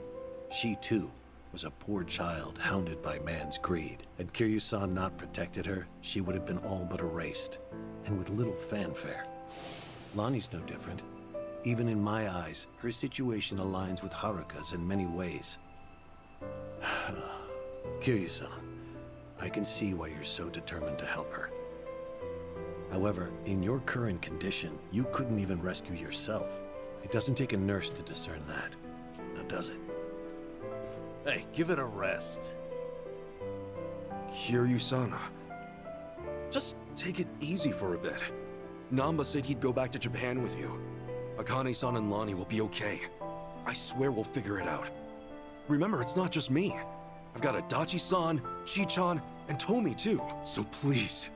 she too was a poor child hounded by man's greed. Had Kiryu-san not protected her, she would have been all but erased, and with little fanfare. Lonnie's no different. Even in my eyes, her situation aligns with Haruka's in many ways. Kiryu-san, I can see why you're so determined to help her. However, in your current condition, you couldn't even rescue yourself. It doesn't take a nurse to discern that. Now, does it? Hey, give it a rest. Kiryu-san, just take it easy for a bit. Namba said he'd go back to Japan with you. Akane-san and Lonnie will be okay. I swear we'll figure it out. Remember, it's not just me. I've got Adachi-san, Chi-chan, and Tomi too. So please,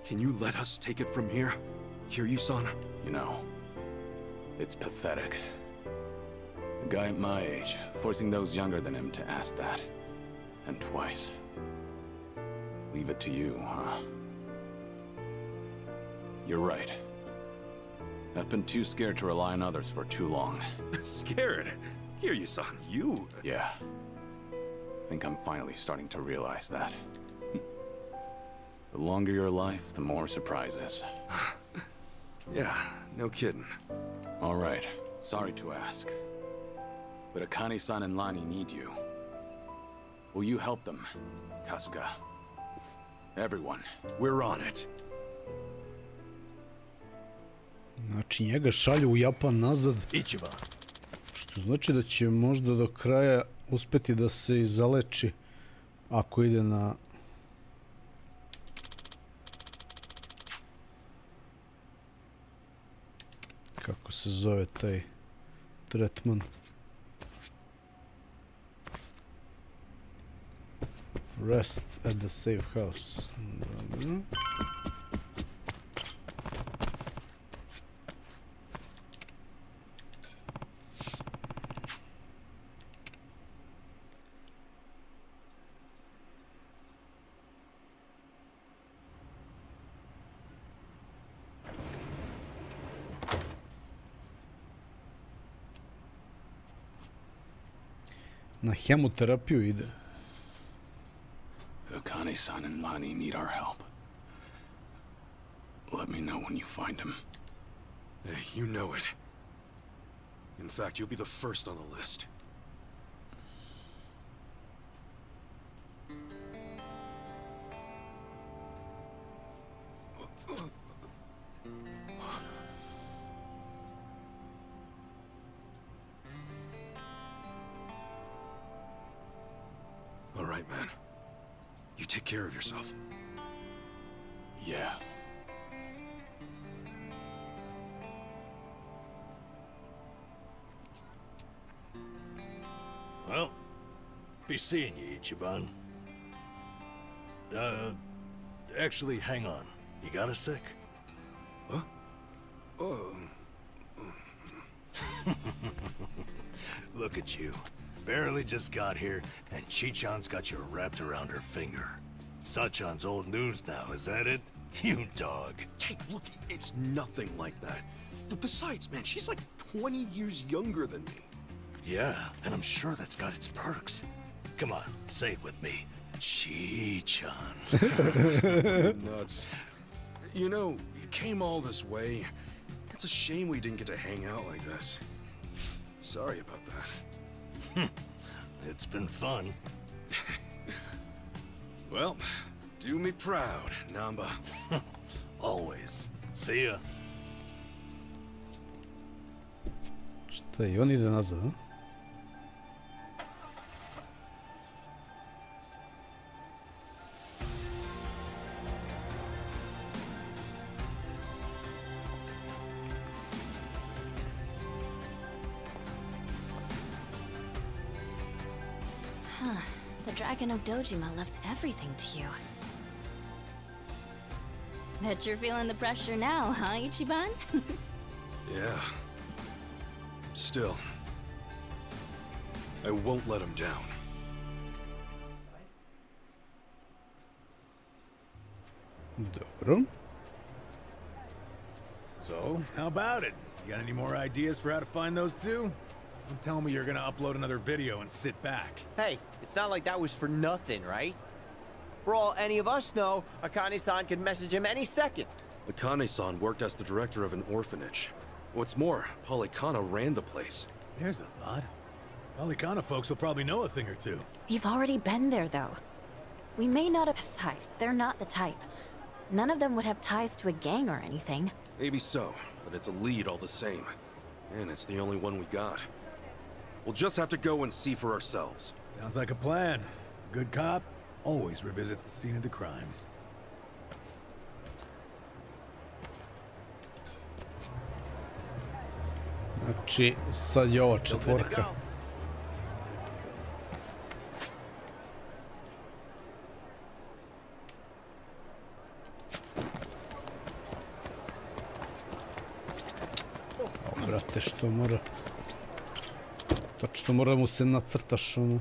can you let us take it from here? Kiryu-san? You know, it's pathetic. A guy at my age, forcing those younger than him to ask that. And twice. Leave it to you, huh? You're right. I've been too scared to rely on others for too long. Scared? Kiryu-san, you... Yeah. I think I'm finally starting to realize that. The longer your life, the more surprises. Yeah, no kidding. All right. Sorry to ask. But Akane-san and Lonnie need you. Will you help them, Kasuga? Everyone. We're on it. Znači njega šalju u Japan nazad. Što znači da će možda do kraja uspeti da se i zaleči ako ide na... Kako se zove taj tretman? Rest at the safe house. Dobro. Na hemoterapiju ide. Akane-san and Lonnie need our help. Let me know when you find him. Hey, you know it. In fact, you'll be the first on the list. All right, man. You take care of yourself. Yeah. Well, be seeing you, Ichiban. Actually, hang on. You got a sec? Huh? Oh. Look at you. Barely just got here, and Chi-chan's got you wrapped around her finger. Sachan's old news now, is that it? You dog. Hey, look, it's nothing like that. Besides, man, she's like 20 years younger than me. Yeah, and I'm sure that's got its perks. Come on, say it with me. Chi-chan. Nuts. You know, you came all this way. It's a shame we didn't get to hang out like this. Sorry about that. It's been fun. Well, do me proud, Namba. Always. See ya. Šta i on ide nazad, a? The Dragon of Dojima left everything to you. Bet you're feeling the pressure now, huh, Ichiban? Yeah. Still, I won't let him down. Dobro. So, how about it? You got any more ideas for how to find those two? Don't tell me you're gonna upload another video and sit back. Hey, it's not like that was for nothing, right? For all any of us know, Akane-san could message him any second. Akane-san worked as the director of an orphanage. What's more, Polycana ran the place. Here's a thought. Polycana folks will probably know a thing or two. We've already been there, though. We may not have... Besides, they're not the type. None of them would have ties to a gang or anything. Maybe so, but it's a lead all the same. And it's the only one we got. We'll just have to go and see for ourselves. Sounds like a plan. A good cop always revisits the scene of the crime. Znači, sad je ova četvorka. O, brate, što mora... Tačno mora mu se nacrtaš, ono...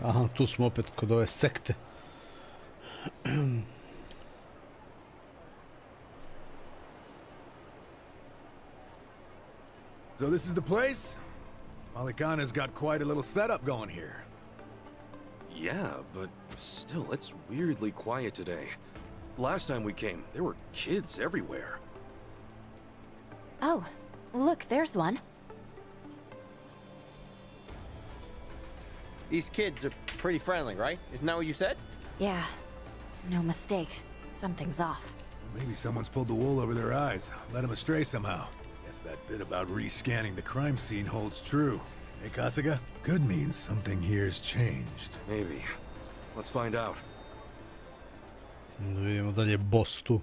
Aha, tu smo opet kod ove sekte. So this is the place? Malikana's got quite a little setup going here. Yeah, but still, it's weirdly quiet today. Last time we came, there were kids everywhere. Oh, look, there's one. These kids are pretty friendly, right? Isn't that what you said? Yeah, no mistake. Something's off. Maybe someone's pulled the wool over their eyes, led them astray somehow. Guess that bit about re-scanning the crime scene holds true. Hey, Kasuga? Could mean something here's changed. Maybe. Let's find out. Da vidimo dalje boss tu.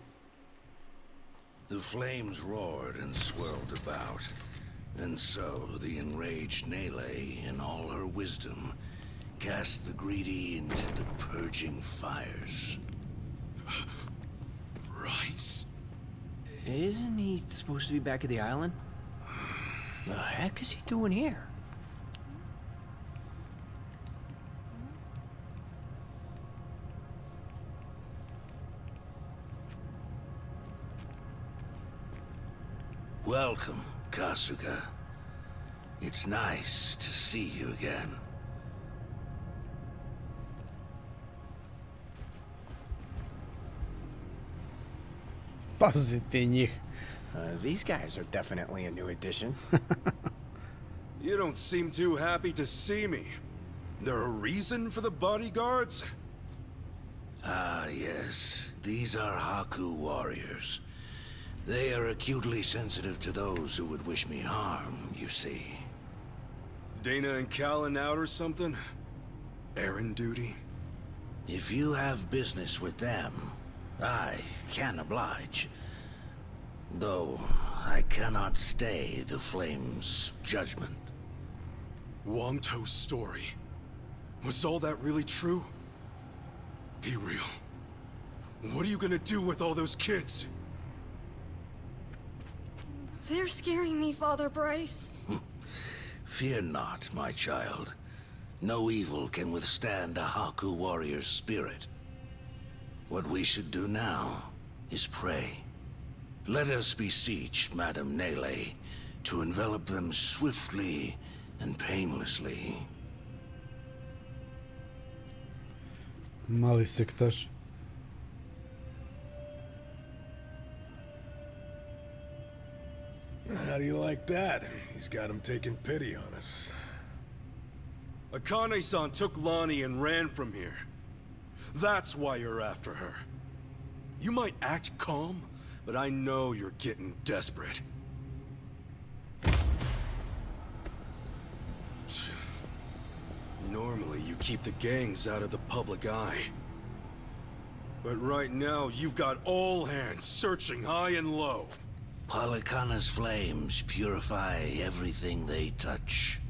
The flames roared and swirled about. And so the enraged Nele, in all her wisdom, cast the greedy into the purging fires. Rice. Isn't he supposed to be back at the island? The heck is he doing here? Welcome, Kasuga. It's nice to see you again. Pazite njih. These guys are definitely a new addition. You don't seem too happy to see me. There a reason for the bodyguards? Ah, yes. These are Haku warriors. They are acutely sensitive to those who would wish me harm, you see. Dana and Callan out or something? Errand duty? If you have business with them, I can oblige. Though, I cannot stay the Flame's judgment. Wangto's story. Was all that really true? Be real. What are you gonna do with all those kids? They're scaring me, Father Bryce. Fear not, my child. No evil can withstand a Haku warrior's spirit. What we should do now is pray. Let us beseech Madame Nele to envelop them swiftly and painlessly. Mali sektaš. How do you like that? He's got him taking pity on us. Akane-san took Lonnie and ran from here. That's why you're after her. You might act calm, but I know you're getting desperate. Normally, you keep the gangs out of the public eye. But right now, you've got all hands searching high and low. Palikana's flames purify everything they touch.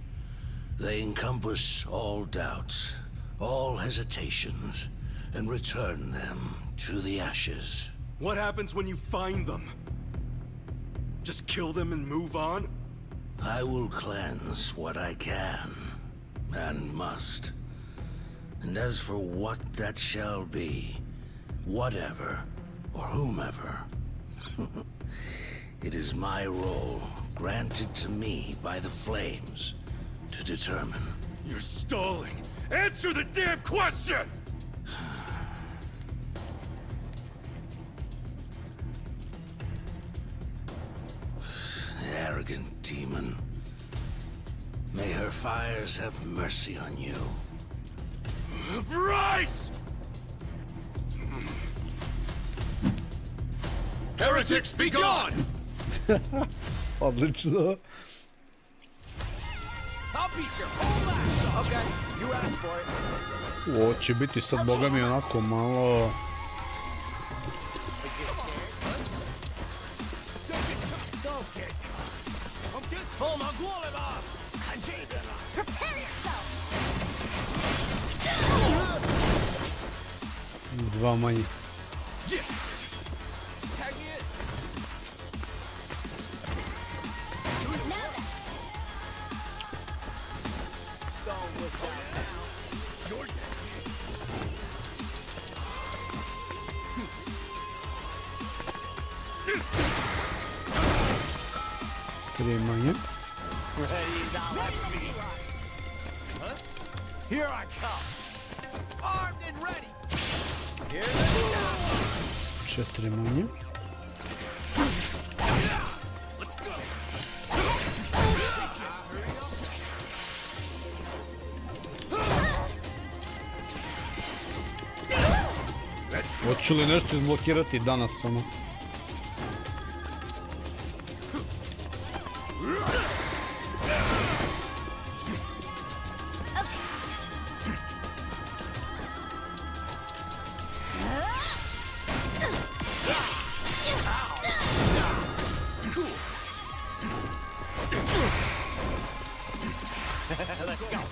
They encompass all doubts, all hesitations, and return them to the ashes. What happens when you find them? Just kill them and move on? I will cleanse what I can and must. And as for what that shall be, whatever or whomever, it is my role, granted to me by the flames, to determine. You're stalling! Answer the damn question! Arrogant demon. May her fires have mercy on you. Bryce! Heretics, be gone! Odlično. I'll beat your whole ass! Okay, you asked for it. Ovo će biti sad, boga mi, onako malo... Dva manje. Tri manje. Here I come. Armed and ready. Četiri manje. Hoću li nešto izblokirati danas, ono?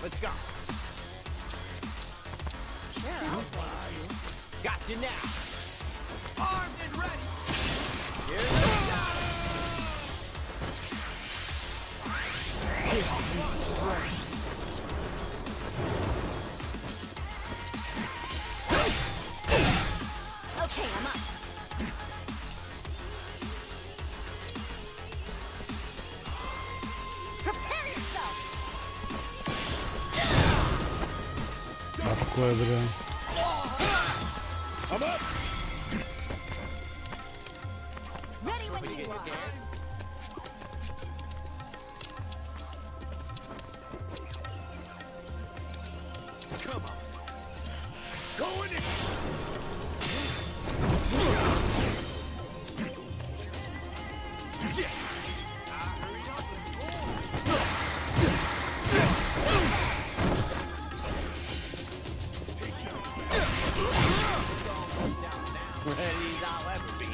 Let's go. Got you now. Armed and ready. Here they go. Okay, I'm up. Prepare yourself. Tako je, bre. I'm up. Ready when you are. Come on. Go in it. Ready as I'll ever be.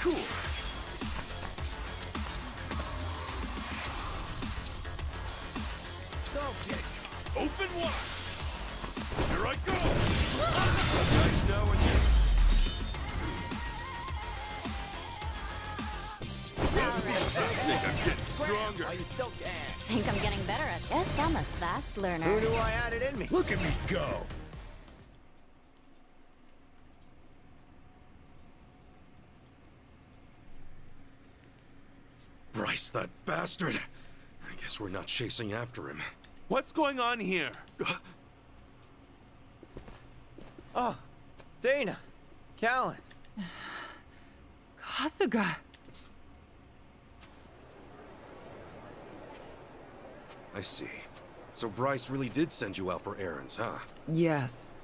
Cool. Okay. Open wide. Here I go. Nice knowing you. I think I'm getting stronger. Oh, you still can. Think I'm getting better at this. Guess I'm a fast learner. Who do I add it in me? Look at me go. Bryce, that bastard. I guess we're not chasing after him. What's going on here? Oh, Dana. Callan. Kasuga. I see. So Bryce really did send you out for errands, huh? Yes.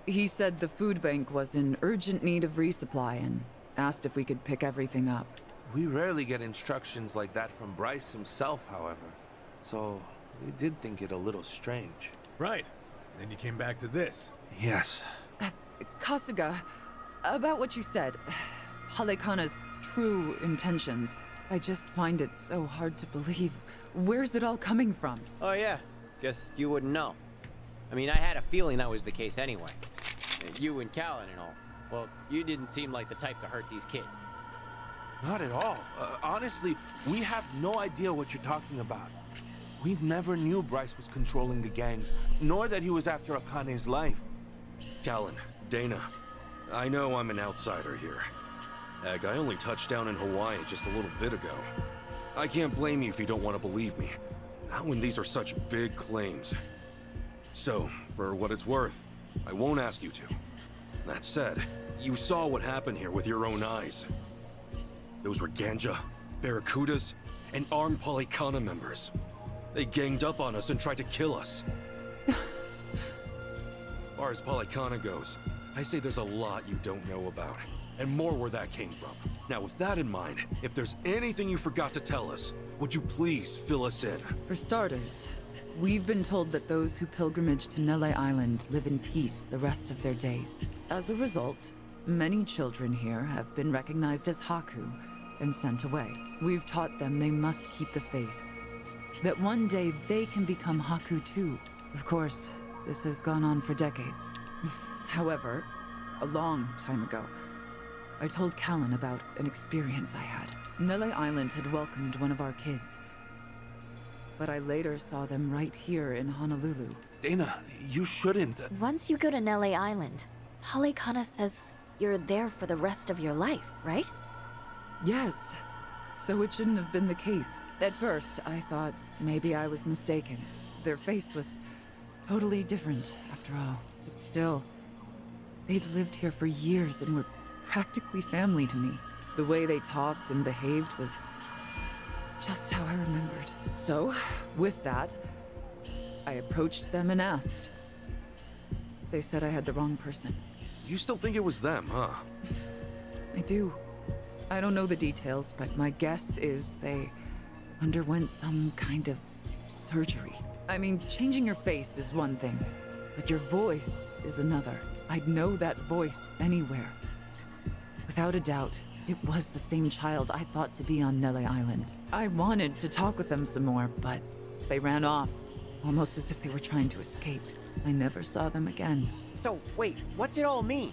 He said the food bank was in urgent need of resupply and asked if we could pick everything up. We rarely get instructions like that from Bryce himself, however. So, we did think it a little strange. Right. Then you came back to this. Yes. Kasuga, about what you said. Halekana's true intentions. I just find it so hard to believe. Where's it all coming from? Oh yeah, just you wouldn't know. I mean, I had a feeling that was the case anyway. You and Callan and all. Well, you didn't seem like the type to hurt these kids. Not at all. Honestly, we have no idea what you're talking about. We never knew Bryce was controlling the gangs, nor that he was after Akane's life. Callan, Dana, I know I'm an outsider here. Egg, I only touched down in Hawaii just a little bit ago. I can't blame you if you don't want to believe me. Not when these are such big claims. So, for what it's worth, I won't ask you to. That said, you saw what happened here with your own eyes. Those were Ganja, Barracudas, and armed Polycana members. They ganged up on us and tried to kill us. As far as Polycana goes, I say there's a lot you don't know about, and more where that came from. Now, with that in mind, if there's anything you forgot to tell us, would you please fill us in? For starters, we've been told that those who pilgrimage to Nele Island live in peace the rest of their days. As a result, many children here have been recognized as Haku and sent away. We've taught them they must keep the faith, that one day they can become Haku too. Of course, this has gone on for decades. However, a long time ago, I told Callan about an experience I had. Nele Island had welcomed one of our kids, but I later saw them right here in Honolulu. Dana, you shouldn't. Once you go to Nele Island, Polycana says you're there for the rest of your life, right? Yes. So it shouldn't have been the case. At first, I thought maybe I was mistaken. Their face was totally different, after all. But still, they'd lived here for years and were practically family to me. The way they talked and behaved was just how I remembered. So, with that, I approached them and asked. They said I had the wrong person. You still think it was them, huh? I do. I don't know the details, but my guess is they underwent some kind of surgery. I mean, changing your face is one thing, but your voice is another. I'd know that voice anywhere. Without a doubt, it was the same child I thought to be on Nele Island. I wanted to talk with them some more, but they ran off, almost as if they were trying to escape. I never saw them again. So, wait, what's it all mean?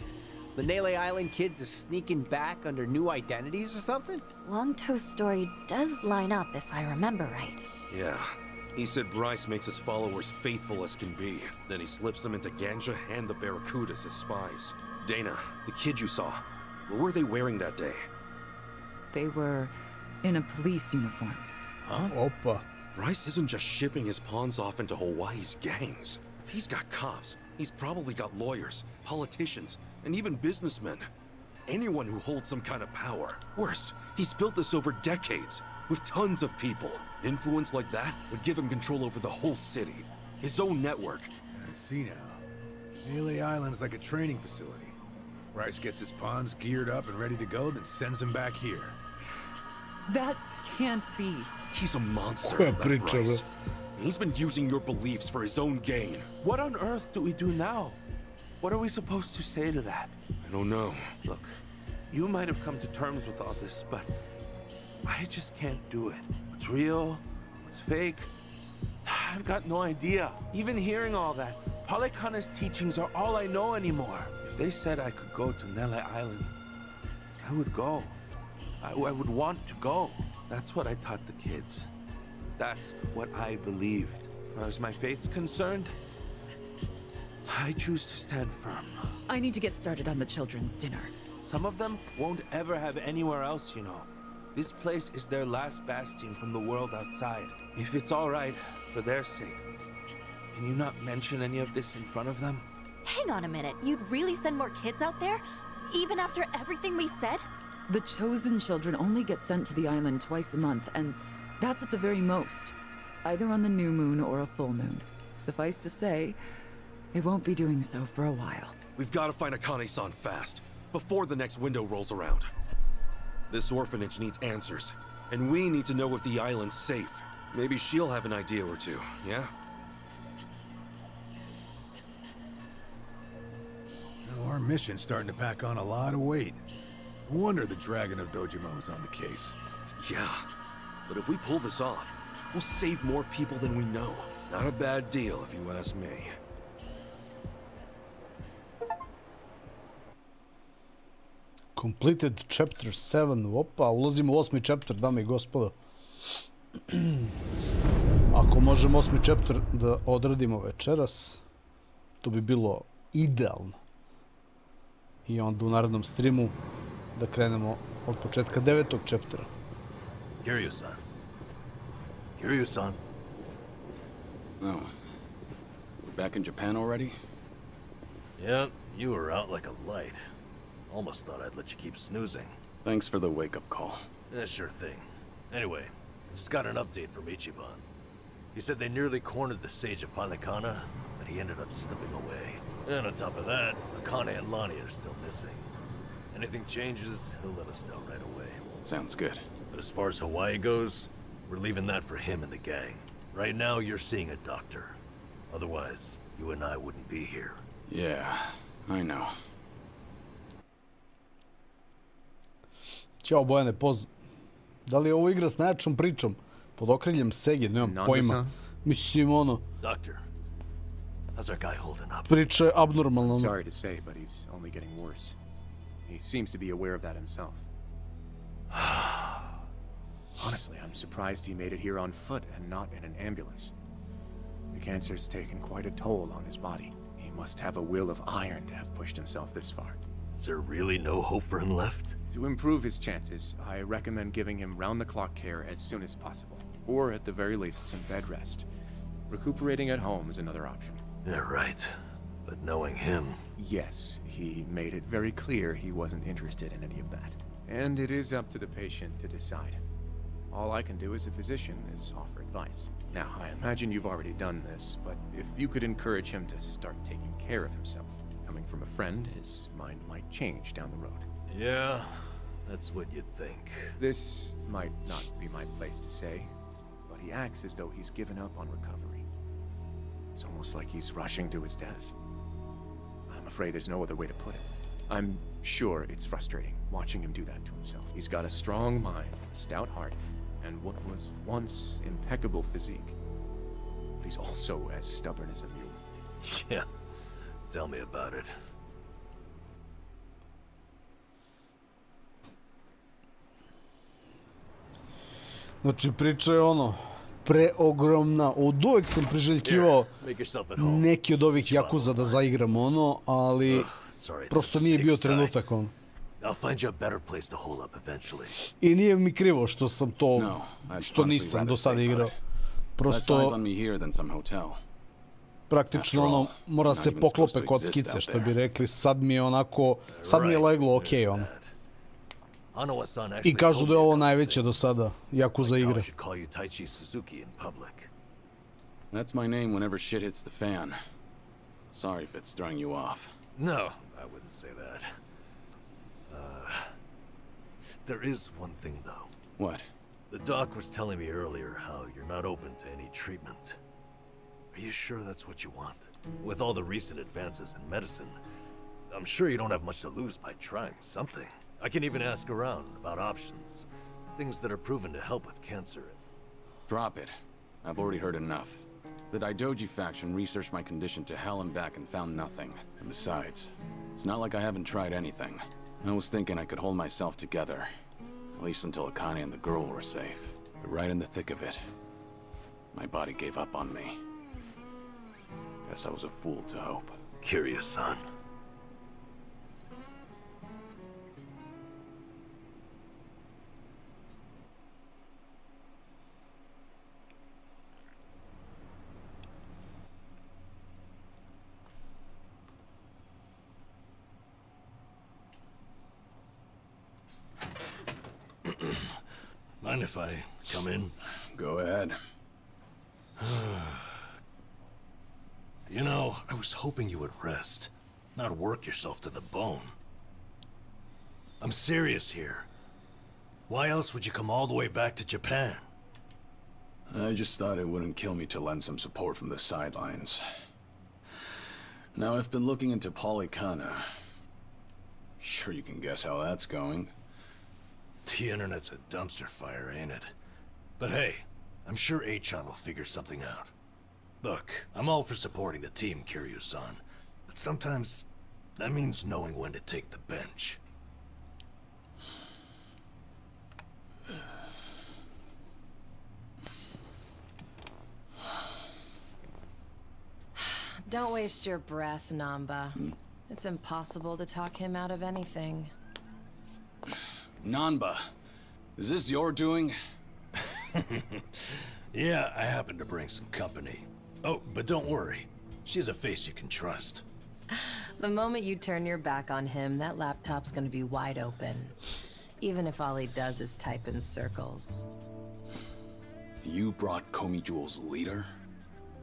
The Nele Island kids are sneaking back under new identities or something? Longtoe's story does line up, if I remember right. Yeah. He said Bryce makes his followers faithful as can be. Then he slips them into Ganja and the Barracudas as spies. Dana, the kid you saw, what were they wearing that day? They were in a police uniform. Huh? Opa. Bryce isn't just shipping his pawns off into Hawaii's gangs. If he's got cops, he's probably got lawyers, politicians, and even businessmen. Anyone who holds some kind of power. Worse, he's built this over decades, with tons of people. Influence like that would give him control over the whole city. His own network. I see now. Nele Island's like a training facility. Bryce gets his pawns geared up and ready to go, then sends them back here. That can't be. He's a monster, that Bryce. He's been using your beliefs for his own gain. What on earth do we do now? What are we supposed to say to that? I don't know. Look, you might have come to terms with all this, but I just can't do it. What's real? What's fake? I've got no idea. Even hearing all that, Polycana's teachings are all I know anymore. If they said I could go to Nele Island, I would go. I would want to go. That's what I taught the kids. That's what I believed. As far as my faith's concerned, I choose to stand firm. I need to get started on the children's dinner. Some of them won't ever have anywhere else, you know. This place is their last bastion from the world outside. If it's all right, for their sake, can you not mention any of this in front of them? Hang on a minute, you'd really send more kids out there? Even after everything we said? The chosen children only get sent to the island twice a month, and that's at the very most. Either on the new moon or a full moon. Suffice to say, it won't be doing so for a while. We've got to find Akane-san fast, before the next window rolls around. This orphanage needs answers, and we need to know if the island's safe. Maybe she'll have an idea or two, yeah? Well, our mission's starting to pack on a lot of weight. No wonder the Dragon of Dojima was on the case. Yeah, but if we pull this off, we'll save more people than we know. Not a bad deal, if you ask me. Completed chapter 7. Opa, ulazimo u 8. chapter, dame i gospodo. Ako možemo 8. chapter da odradimo večeras, to bi bilo idealno. I onda u narednom streamu da krenemo od početka 9. chaptera. Kiryu-san. Kiryu-san. Oh. We're back in Japan already? Yeah, you were out like a light. Almost thought I'd let you keep snoozing. Thanks for the wake-up call. Yeah, sure thing. Anyway, just got an update from Ichiban. He said they nearly cornered the sage of Palikana, but he ended up slipping away. And on top of that, Akane and Lonnie are still missing. Anything changes, he'll let us know right away. Sounds good. But as far as Hawaii goes, we're leaving that for him and the gang. Right now, you're seeing a doctor. Otherwise, you and I wouldn't be here. Yeah, I know. Ćao Bojane, poz. Da li je ovo igra s najjačom pričom? Pod okriljem Sege, nemam pojma. Mislim, ono... Doctor, how's our guy holding up? Priča je abnormalno. Sorry to say, but he's only getting worse. He seems to be aware of that himself. Honestly, I'm surprised he made it here on foot and not in an ambulance. The cancer's taken quite a toll on his body. He must have a will of iron to have pushed himself this far. Is there really no hope for him left? To improve his chances, I recommend giving him round-the-clock care as soon as possible. Or at the very least, some bed rest. Recuperating at home is another option. Yeah, right. But knowing him... Yes, he made it very clear he wasn't interested in any of that. And it is up to the patient to decide. All I can do as a physician is offer advice. Now, I imagine you've already done this, but if you could encourage him to start taking care of himself. Coming from a friend, his mind might change down the road. Yeah, that's what you'd think. This might not be my place to say, but he acts as though he's given up on recovery. It's almost like he's rushing to his death. I'm afraid there's no other way to put it. I'm sure it's frustrating watching him do that to himself. He's got a strong mind, a stout heart, and what was once impeccable physique. But he's also as stubborn as a mule. Yeah, tell me about it. Znači, priča je ono, preogromna. Od uvek sam priželjkivao neki od ovih Yakuza da zaigram ono, ali prosto nije bio trenutak ono. I nije mi krivo što sam to, što nisam do sada igrao. Prosto, praktično ono, mora se poklope kockice, što bi rekli, sad mi je onako, sad mi je leglo okej ono. I kažu da je ovo najveće do sada Yakuza igre. That's my name whenever shit hits the fan. Sorry if it's throwing you off. No, I wouldn't say that. There is one thing though. What? The doc was telling me earlier how you're not open to any treatment. Are you sure that's what you want? With all the recent advances in medicine, I'm sure you don't have much to lose by trying something. I can even ask around about options. Things that are proven to help with cancer. Drop it. I've already heard enough. The Daidoji faction researched my condition to hell and back and found nothing. And besides, it's not like I haven't tried anything. I was thinking I could hold myself together. At least until Akane and the girl were safe. But right in the thick of it, my body gave up on me. Guess I was a fool to hope. Curious, son. Mind if I come in? Go ahead. You know, I was hoping you would rest, not work yourself to the bone. I'm serious here. Why else would you come all the way back to Japan? I just thought it wouldn't kill me to lend some support from the sidelines. Now, I've been looking into Palikana. Sure you can guess how that's going. The internet's a dumpster fire, ain't it? But hey, I'm sure Achan will figure something out. Look, I'm all for supporting the team, Kiryu-san, but sometimes that means knowing when to take the bench. Don't waste your breath, Namba. It's impossible to talk him out of anything. Nanba, is this your doing? Yeah, I happen to bring some company. Oh, but don't worry. She's a face you can trust. The moment you turn your back on him, that laptop's gonna be wide open. Even if all he does is type in circles. You brought Komi Jewel's leader?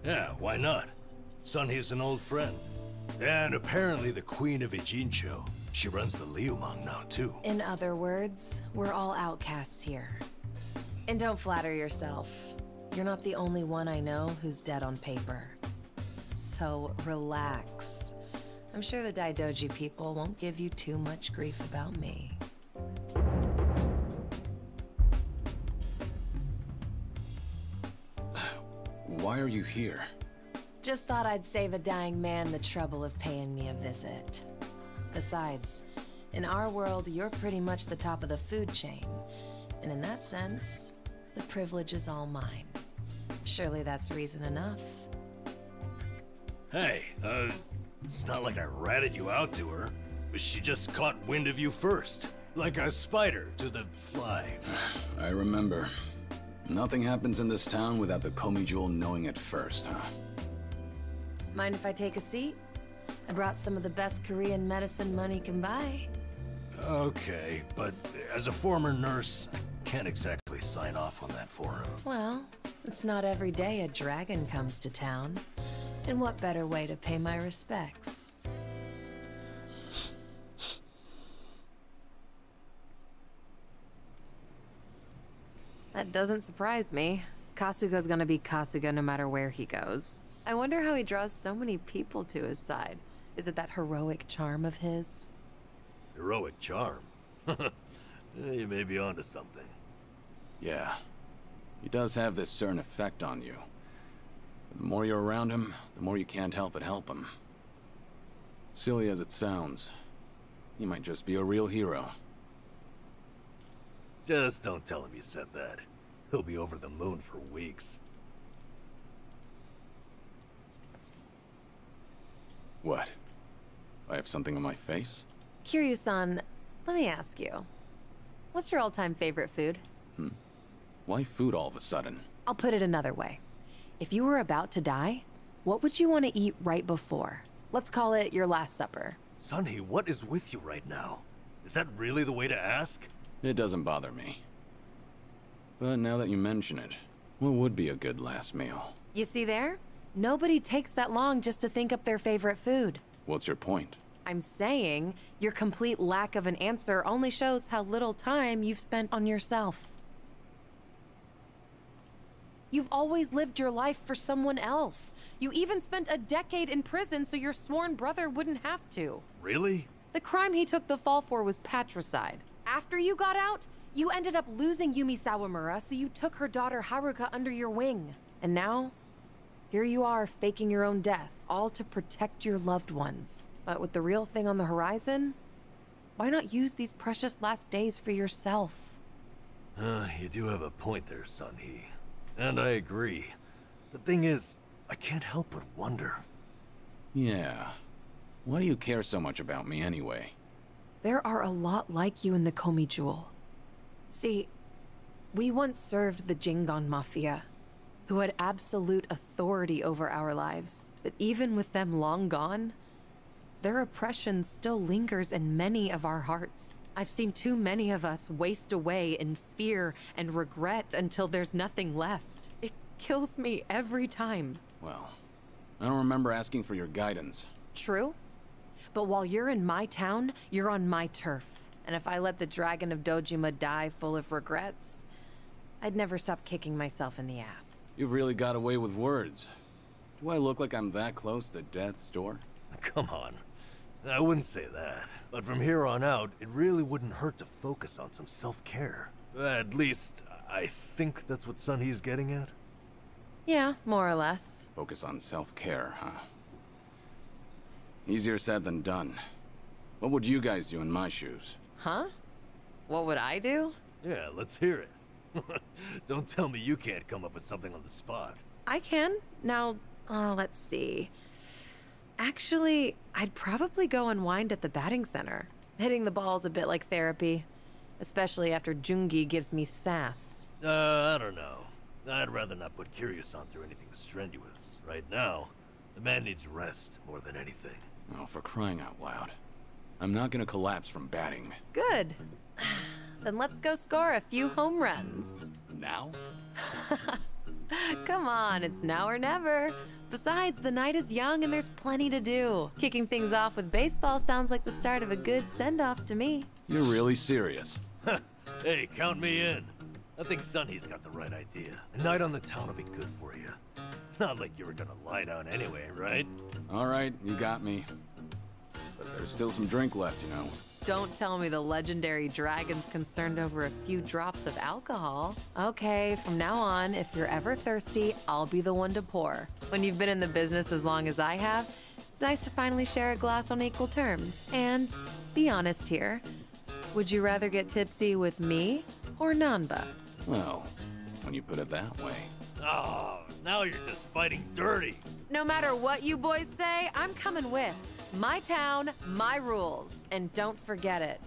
Yeah, why not? Sunhee's an old friend. And apparently the Queen of Ijincho. She runs the Liumang now, too. In other words, we're all outcasts here. And don't flatter yourself. You're not the only one I know who's dead on paper. So relax. I'm sure the Daidoji people won't give you too much grief about me. Why are you here? Just thought I'd save a dying man the trouble of paying me a visit. Besides, in our world, you're pretty much the top of the food chain. And in that sense, the privilege is all mine. Surely that's reason enough. Hey, it's not like I ratted you out to her. She just caught wind of you first. Like a spider to the fly. I remember. Nothing happens in this town without the Komi Jewel knowing it first, huh? Mind if I take a seat? I brought some of the best Korean medicine money can buy. Okay, but as a former nurse, I can't exactly sign off on that for him. Well, it's not every day a dragon comes to town. And what better way to pay my respects? That doesn't surprise me. Kasuga's gonna be Kasuga no matter where he goes. I wonder how he draws so many people to his side. Is it that heroic charm of his? Heroic charm? You may be onto something. Yeah. He does have this certain effect on you. The more you're around him, the more you can't help but help him. Silly as it sounds, he might just be a real hero. Just don't tell him you said that. He'll be over the moon for weeks. What? I have something on my face? Kiryu-san, let me ask you. What's your all-time favorite food? Why food all of a sudden? I'll put it another way. If you were about to die, what would you want to eat right before? Let's call it your last supper. Sunhee, what is with you right now? Is that really the way to ask? It doesn't bother me. But now that you mention it, what would be a good last meal? You see there? Nobody takes that long just to think up their favorite food. What's your point? I'm saying your complete lack of an answer only shows how little time you've spent on yourself. You've always lived your life for someone else. You even spent a decade in prison so your sworn brother wouldn't have to. Really? The crime he took the fall for was patricide. After you got out, you ended up losing Yumi Sawamura, so you took her daughter Haruka under your wing. And now, here you are faking your own death, all to protect your loved ones. But with the real thing on the horizon, why not use these precious last days for yourself? You do have a point there, Sunhee. And I agree. The thing is, I can't help but wonder. Yeah. Why do you care so much about me anyway? There are a lot like you in the Komi Jewel. See, we once served the Jingon Mafia, who had absolute authority over our lives. But even with them long gone, their oppression still lingers in many of our hearts. I've seen too many of us waste away in fear and regret until there's nothing left. It kills me every time. Well, I don't remember asking for your guidance. True. But while you're in my town, you're on my turf. And if I let the Dragon of Dojima die full of regrets, I'd never stop kicking myself in the ass. You've really got away with words. Do I look like I'm that close to death's door? Come on. I wouldn't say that. But from here on out, it really wouldn't hurt to focus on some self-care. At least, I think that's what Sunhee's getting at. Yeah, more or less. Focus on self-care, huh? Easier said than done. What would you guys do in my shoes? Huh? What would I do? Yeah, let's hear it. Don't tell me you can't come up with something on the spot. I can. Now, let's see. Actually, I'd probably go unwind at the batting center. Hitting the ball's a bit like therapy. Especially after Jungi gives me sass. I don't know. I'd rather not put Kiryu-san through anything strenuous. Right now, the man needs rest more than anything. Oh, for crying out loud. I'm not gonna collapse from batting. Good. Then let's go score a few home runs. Now? Come on, it's now or never. Besides, the night is young and there's plenty to do. Kicking things off with baseball sounds like the start of a good send-off to me. You're really serious? Hey, count me in. I think Sunhee's got the right idea. A night on the town will be good for you. Not like you were gonna lie down anyway, right? All right, you got me. But there's still some drink left, you know. Don't tell me the legendary dragon's concerned over a few drops of alcohol. Okay, from now on, if you're ever thirsty, I'll be the one to pour. When you've been in the business as long as I have, it's nice to finally share a glass on equal terms. And be honest here, would you rather get tipsy with me or Nanba? Well, when you put it that way. Oh, now you're just fighting dirty. No matter what you boys say, I'm coming with. My town, my rules, and don't forget it.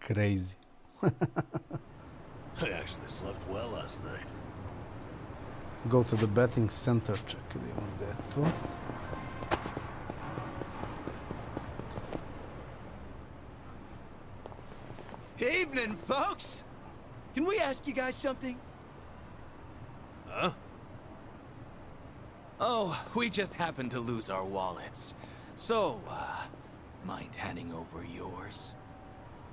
Crazy. I actually slept well last night. Go to the betting center, čekaj da imamo gde je to. Evening, folks! Can we ask you guys something? Huh? Oh, we just happened to lose our wallets. So, mind handing over yours?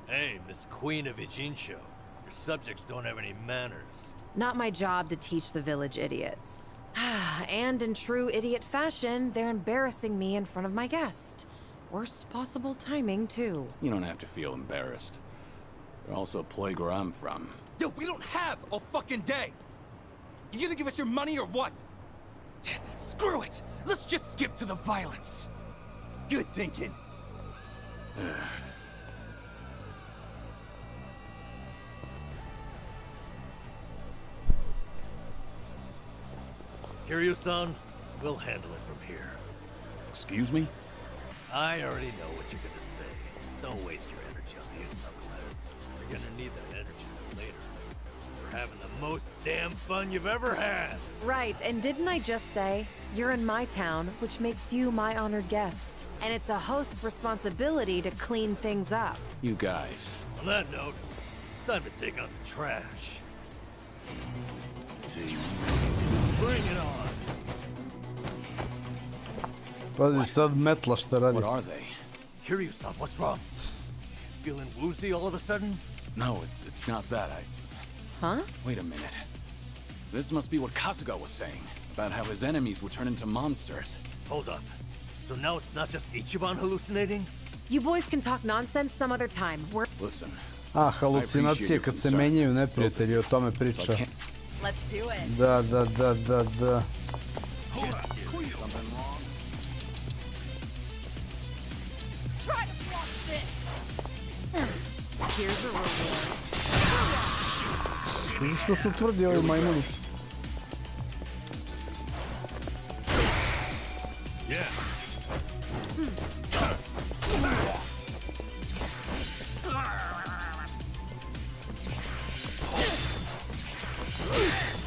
Hey, Miss Queen of Ijincho. Your subjects don't have any manners. Not my job to teach the village idiots. And in true idiot fashion, they're embarrassing me in front of my guest. Worst possible timing, too. You don't have to feel embarrassed. They're also a place where I'm from. Yo, we don't have a fucking day! You gonna give us your money or what? Screw it! Let's just skip to the violence. Good thinking. Kiryu-san, we'll handle it from here. Excuse me? I already know what you're gonna say. Don't waste your energy on these knuckleheads. You're gonna need that energy later. We're having the most damn fun you've ever had! Right, and didn't I just say, you're in my town, which makes you my honored guest. And it's a host's responsibility to clean things up. You guys. On that note, time to take out the trash. Bring it on! Pazi sad metla šta radi. What are they? Kiryu-san, what's wrong? Feeling woozy all of a sudden? No, it's not that. Huh? Wait a minute. This must be what Kasuga was saying, about how his enemies would turn into monsters. Hold up. So now it's not just Ichiban hallucinating? You boys can talk nonsense some other time. Listen. Halucinacije kad se menjaju neprijatelji, o tome priča. Let's do it. Da. Something wrong? Try to block this. Here's a reward. Vidim što su tvrdi ovi majmuni.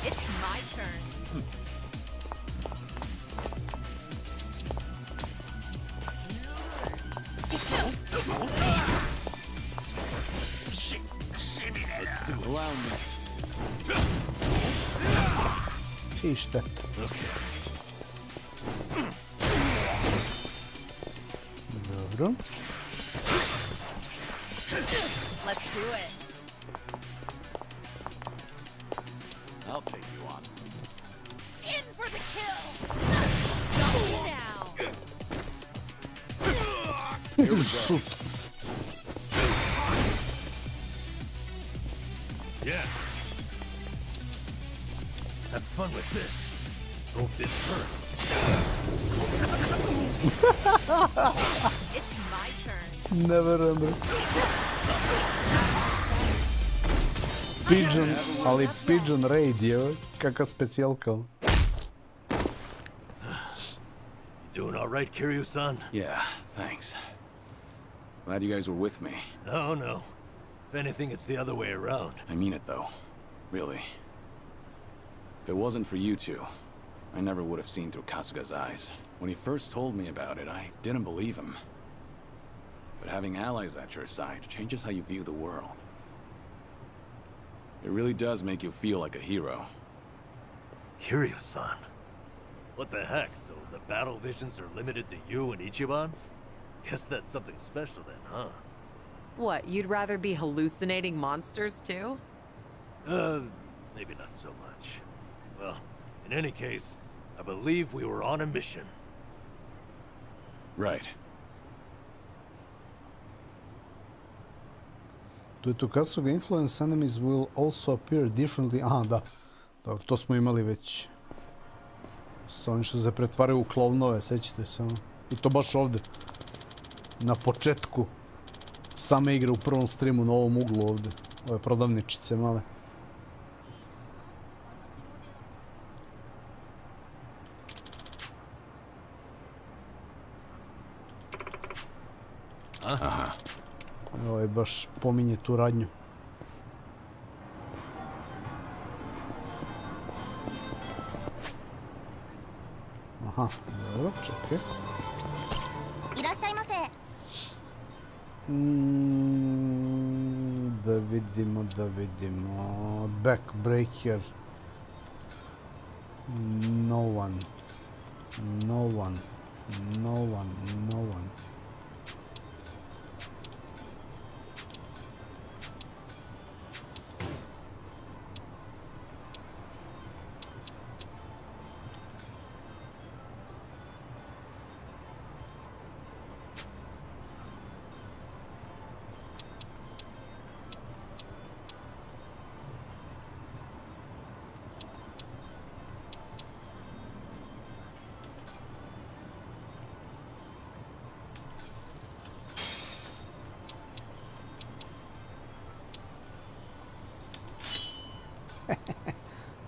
It's my turn. Allow me. Ti šteta. Dobro. Let's do it. I'll take you on. In for the kill! Stop me now! Shoot. Yeah. Have fun with this. Hope this hurts. It's my turn. Never remember. Pigeon, ali Pigeon Raid je kakva specijalka. You doing all right, Kiryu-san? Yeah, thanks. Glad you guys were with me. No, no. If anything, it's the other way around. I mean it, though. Really. If it wasn't for you two, I never would have seen through Kasuga's eyes. When he first told me about it, I didn't believe him. But having allies at your side changes how you view the world. It really does make you feel like a hero. Kiryu-san? What the heck? So the battle visions are limited to you and Ichiban? Guess that's something special then, huh? What, you'd rather be hallucinating monsters too? Maybe not so much. Well, in any case, I believe we were on a mission. Right. Due to Kasuga influence, enemies will also appear differently. Aha, da. Dobro, to smo imali već. Sa oni što se pretvaraju u klovnove, sećate se ono. I to baš ovdje. Na početku same igre u prvom streamu na ovom uglu ovdje. Ove prodavničice male. Aha. Evo je baš pominje tu radnju. Aha, dobro, čekaj. Da vidimo, da vidimo. Backbreaker. No one. No one. No one. No one.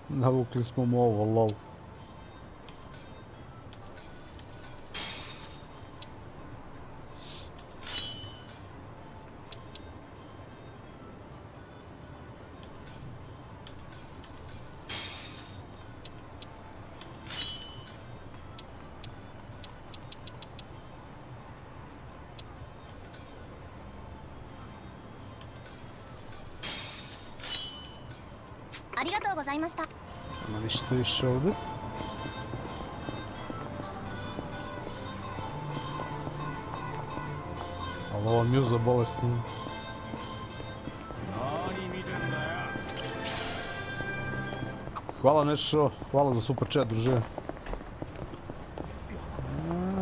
Navukli smo mu ovo, lol. Nema ništa više ovdje. Ali ova mjuza bolesna. Hvala Nešo, hvala za super chat, druže.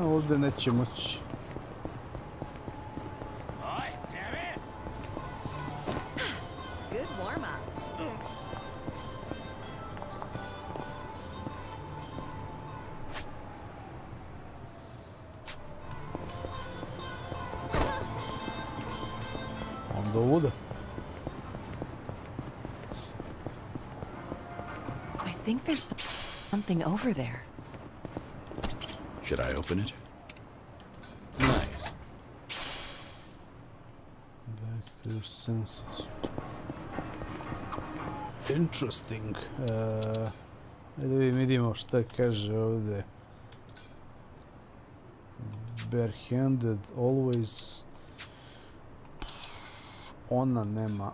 Ovdje neće moći. Something over there. Should I open it? Nice. Back to your senses. Interesting. Ajde vidimo šta kaže ovdje. Barehanded, always. Ona nema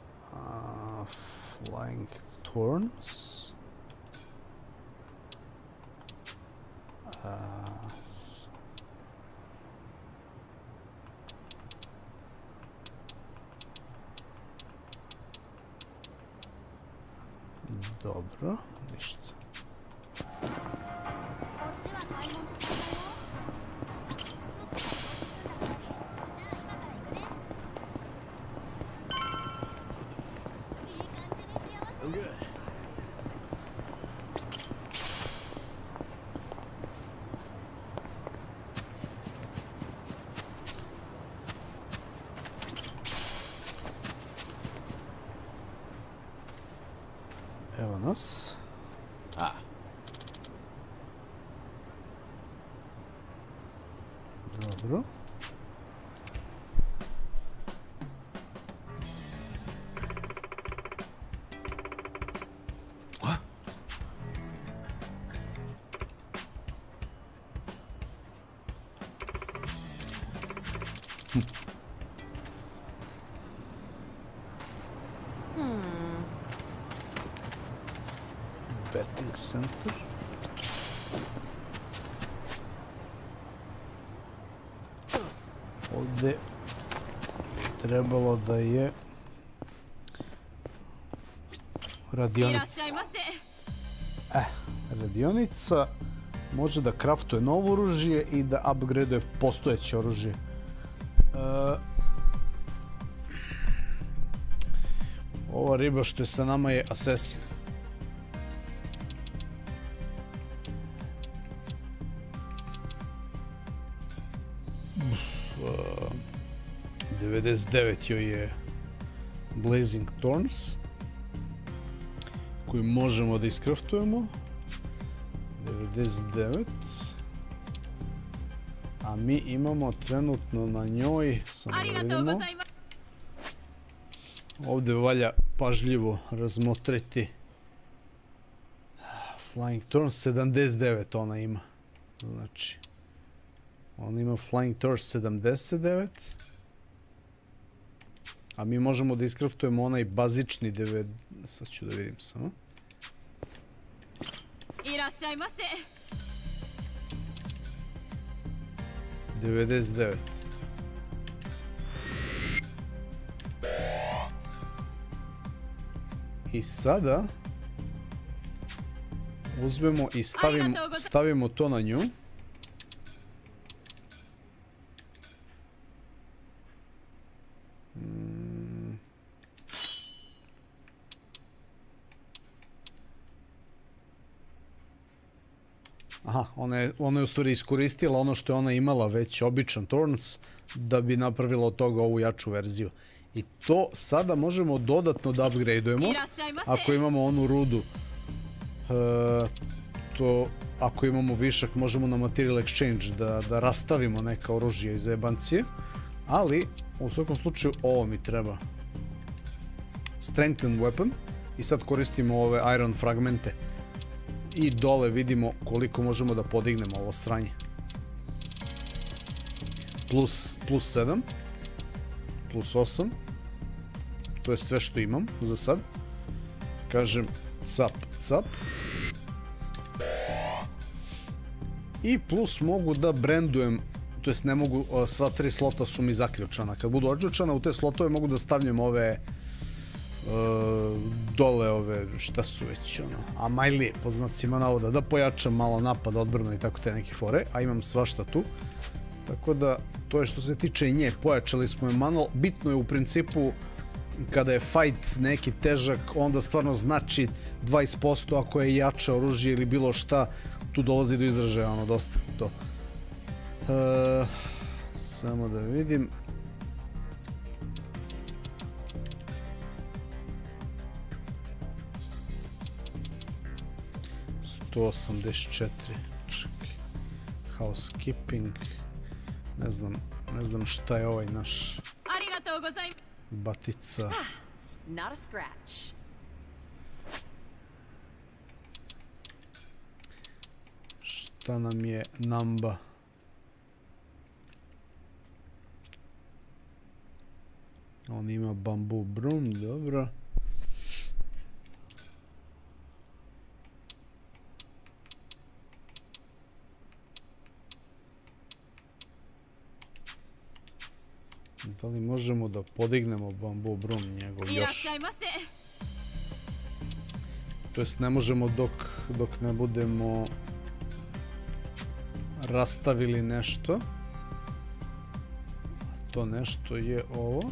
flying thorns. Dobro, ništa. Evo nas. Dobro. Betting center. Ovdje trebalo da je radionica. Radionica može da kraftuje novo oružje i da upgradeuje postojeće oružje. Ova riba što je sa nama je assassin. Uh, 99 joj je Blazing Thorns koju možemo da iskraftujemo. 99. A mi imamo trenutno na njoj, samo da vidimo. Ovdje valja pažljivo razmotriti. Flying Thorns 79 ona ima. Znači, ona ima Flying Thorns 79. A mi možemo da iskraftujemo onaj bazični 9. Sad ću da vidim samo. 99. I sada uzmemo i stavimo to na nju. Aha, ona je u stvari iskoristila ono što je ona imala već običan Thorns da bi napravila od toga ovu jaču verziju. I to sada možemo dodatno da upgradeujemo ako imamo onu rudu. To ako imamo višak možemo na Material Exchange da rastavimo neka oružja iz jebancije. Ali u svakom slučaju ovo mi treba. Strengthened weapon. I sad koristimo ove iron fragmente. I dole vidimo koliko možemo da podignemo ovo sranje. Plus 7. Plus 8. To je sve što imam za sad. Kažem cap, cap. I plus mogu da brandujem, to jest ne mogu, sva 3 slota su mi zaključana. Kad budu odključana u te slotove mogu da stavljam ove dole ove, šta su već ono, amajlije po znacima navoda, da pojačam malo napad, odbranu i tako te neke fore, a imam svašta tu. Tako da, to je što se tiče nje, pojačali smo je malo. Bitno je u principu, kada je fight neki težak, onda stvarno znači 20% ako je jače oružje ili bilo šta, tu dolazi do izražaja, ono, dosta to. Samo da vidim. $184. Čekaj. Housekeeping. Ne znam šta je ovaj naš batica. Not a scratch. Šta nam je namba? On ima bamboo broom, dobro. Da li možemo da podignemo bamboo broom njegov još? To jest ne možemo dok ne budemo rastavili nešto. To nešto je ovo.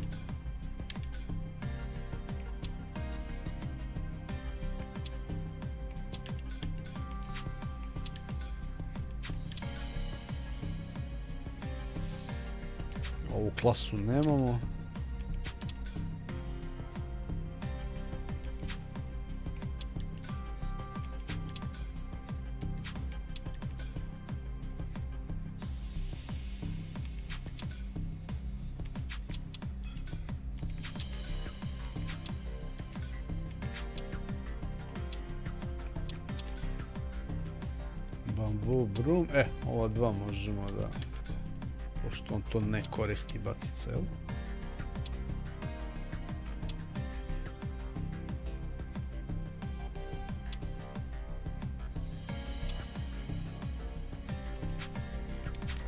Ovu klasu nemamo. Bambu, brum. Ova dva možemo da... Pošto on to ne koristi, batica, jel?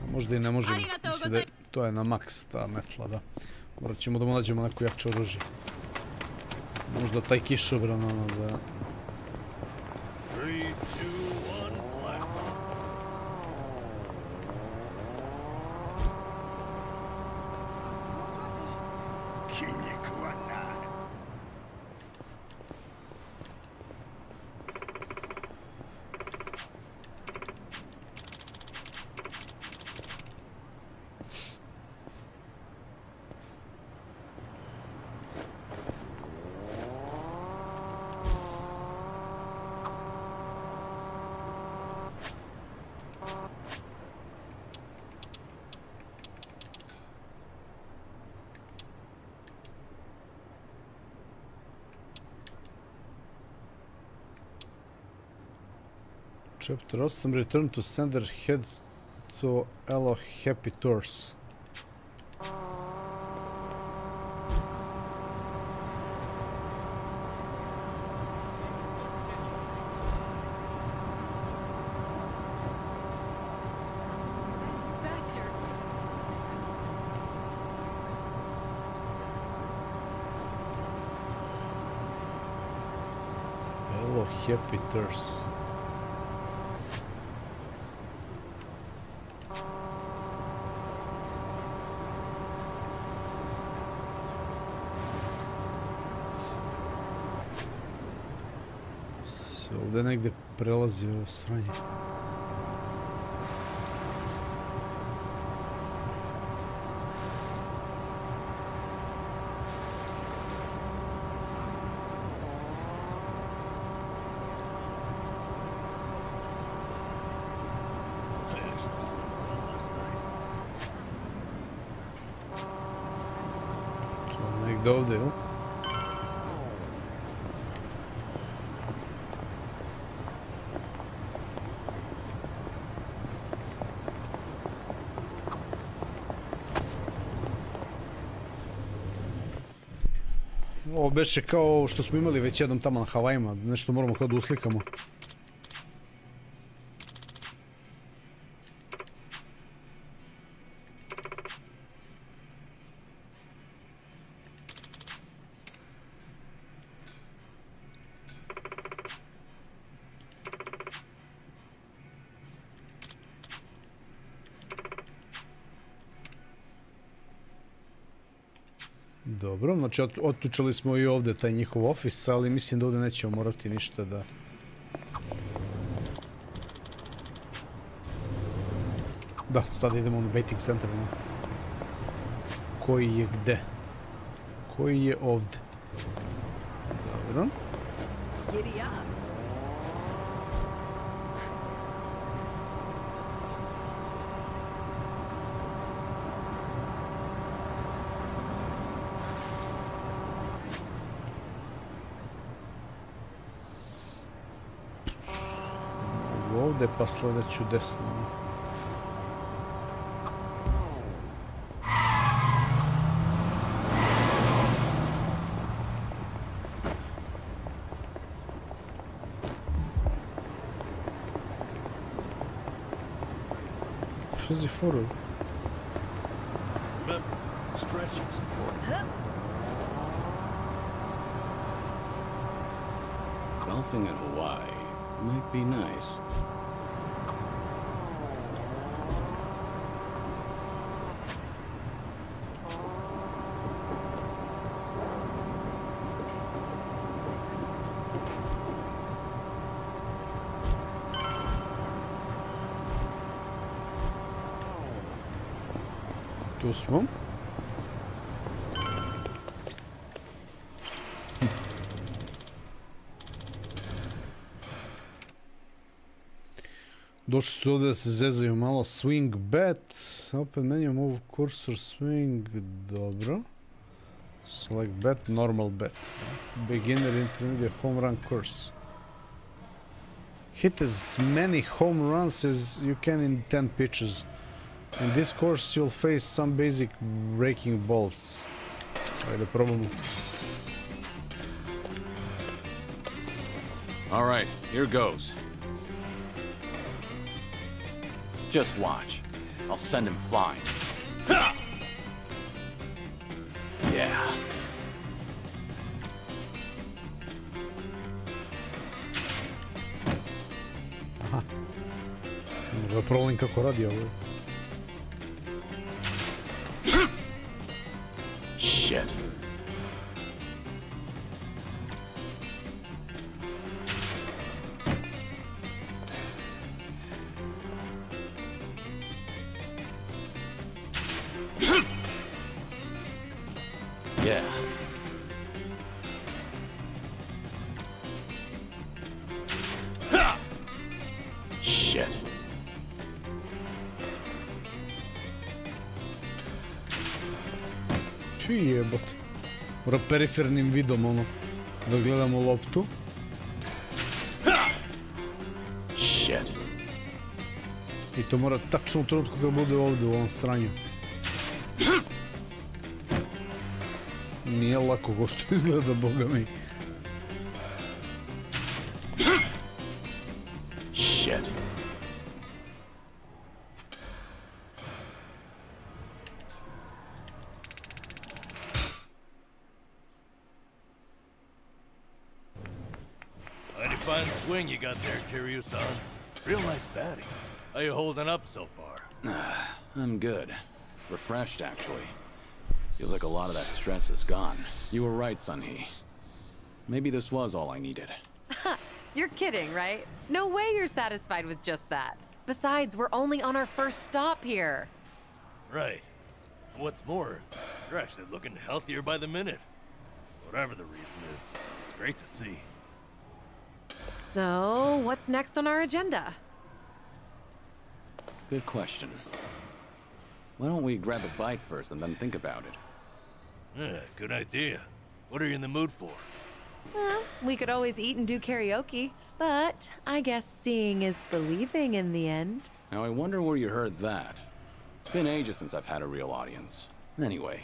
A možda i ne možemo. Mislim da to je na maks ta metla, da. Morat ćemo da mu nađemo neko jače oružje. Možda taj kišobran, ono da... 3, 2, 1, blast off. Chapter 8, return to sender, head to Elo Happy Tours. Elo Happy Tours. Ovdje negdje prelazi ovo sranje. To je negdje ovdje, jel? Ovo beše kao što smo imali već jednom tamo na Havajima, nešto moramo kao da uslikamo. Dobro, znači otključali smo i ovdje taj njihov ofis, ali mislim da ovdje nećemo morati ništa da... Da, sad idemo na waiting center. Koji je gde? Koji je ovdje? Dobro. Ovdje pa sljedeću desno. Što je foru? Golfing in Hawaii might be nice. Tu smo. Došli su ovdje da se zezaju malo. Swing bet. Opet menu move cursor swing. Dobro. Select bet, normal bet. Beginner, intermediate, home run course. Hit as many home runs as you can in 10 pitches. In this course you'll face some basic breaking balls. Ajde, probamo. All right, here goes. Just watch. I'll send him flying. Ha! Yeah. Aha. Mogu problem kako radi ovo. Shit. Yeah. Shit. Ču jebot. Mora perifernim vidom ono da gledamo loptu. Shit. I to mora tačno u trenutku kad bude ovdje u ovom sranju. Nije lako ko što izgleda, boga mi. Shit. Mighty fine swing you got there, Kiryu-san. Real nice batting. How you holding up so far? I'm good. Refreshed, actually. Feels like a lot of that stress is gone. You were right, Sun-hee. Maybe this was all I needed. You're kidding, right? No way you're satisfied with just that. Besides, we're only on our first stop here. Right. What's more, you're actually looking healthier by the minute. Whatever the reason is, it's great to see. So, what's next on our agenda? Good question. Why don't we grab a bite first and then think about it? Yeah, good idea. What are you in the mood for? Well, we could always eat and do karaoke, but I guess seeing is believing in the end. Now I wonder where you heard that. It's been ages since I've had a real audience. Anyway,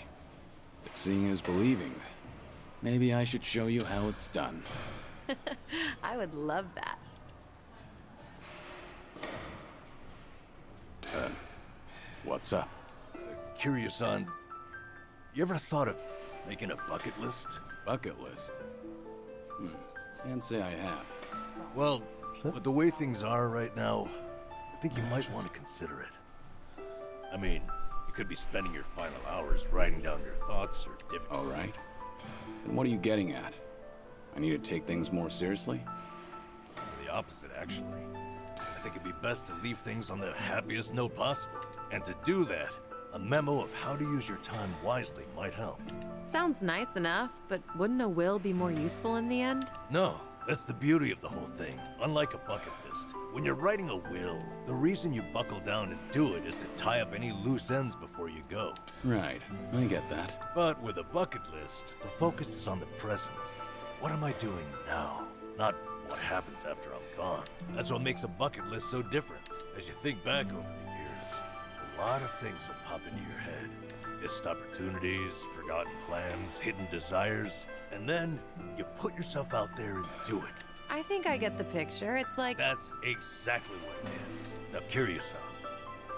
if seeing is believing, maybe I should show you how it's done. I would love that. What's up? Kiryu-san, you ever thought of making a bucket list? Bucket list? Can't say I have. Well, with the way things are right now, I think you might want to consider it. I mean, you could be spending your final hours writing down your thoughts or different... All right. Then what are you getting at? I need to take things more seriously? The opposite, actually. I think it'd be best to leave things on the happiest note possible. And to do that, a memo of how to use your time wisely might help. Sounds nice enough, but wouldn't a will be more useful in the end? No, that's the beauty of the whole thing. Unlike a bucket list, when you're writing a will, the reason you buckle down and do it is to tie up any loose ends before you go. Right, I get that. But with a bucket list, the focus is on the present. What am I doing now? Not what happens after I'm gone. That's what makes a bucket list so different. As you think back over the years, a lot of things will pop into your head. Missed opportunities, forgotten plans, hidden desires, and then you put yourself out there and do it. I think I get the picture. It's like... That's exactly what it is. Now, Kiryu-san,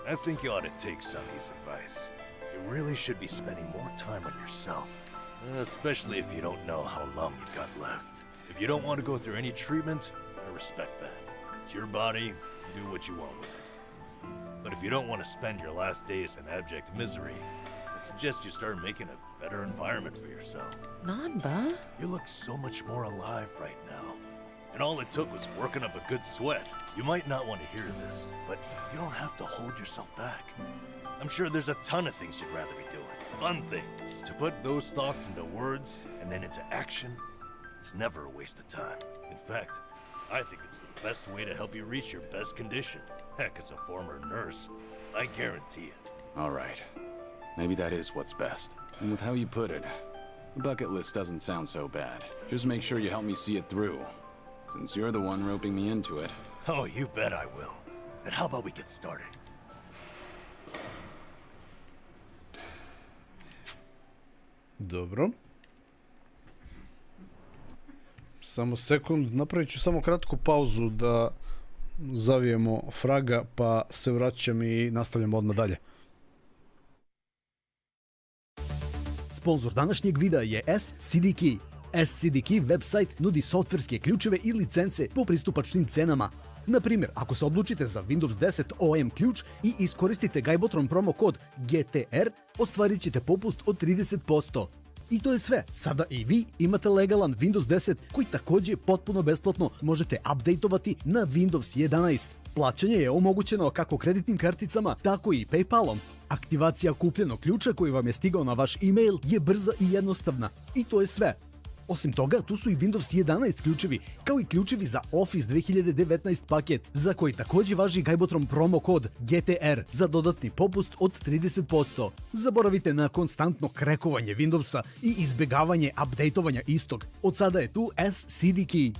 I think you ought to take Sunny's advice. You really should be spending more time on yourself. Especially if you don't know how long you've got left. If you don't want to go through any treatment, I respect that. It's your body, do what you want with it. But if you don't want to spend your last days in abject misery, I suggest you start making a better environment for yourself. Nanba? You look so much more alive right now. And all it took was working up a good sweat. You might not want to hear this, but you don't have to hold yourself back. I'm sure there's a ton of things you'd rather be doing. Fun things. To put those thoughts into words and then into action, it's never a waste of time. In fact, I think it's the best way to help you reach your best condition. Heck, as a former nurse, I guarantee it. All right. Maybe that is what's best. And with how you put it, the bucket list doesn't sound so bad. Just make sure you help me see it through, since you're the one roping me into it. Oh, you bet I will. Then how about we get started? Dobro. Samo sekund, napravit ću samo kratku pauzu da zavijemo fraga, pa se vraćam i nastavljamo odmah dalje. Sponzor današnjeg videa je SCDKEY. SCDKEY website nudi softverske ključeve i licence po pristupačnim cenama. Na primjer, ako se odlučite za Windows 10 OEM ključ i iskoristite Gajbotron promo kod GTR, ostvarit ćete popust od 30%. I to je sve. Sada i vi imate legalan Windows 10 koji također potpuno besplatno možete updateovati na Windows 11. Plaćanje je omogućeno kako kreditnim karticama, tako i PayPalom. Aktivacija kupljenog ključa koji vam je stigao na vaš e-mail je brza i jednostavna. I to je sve. Osim toga, tu su i Windows 11 ključevi, kao i ključevi za Office 2019 paket, za koji također važi Gajbotron promo kod GTR za dodatni popust od 30%. Zaboravite na konstantno krekovanje Windowsa i izbjegavanje updateovanja istog. Od sada je tu SCDKEY.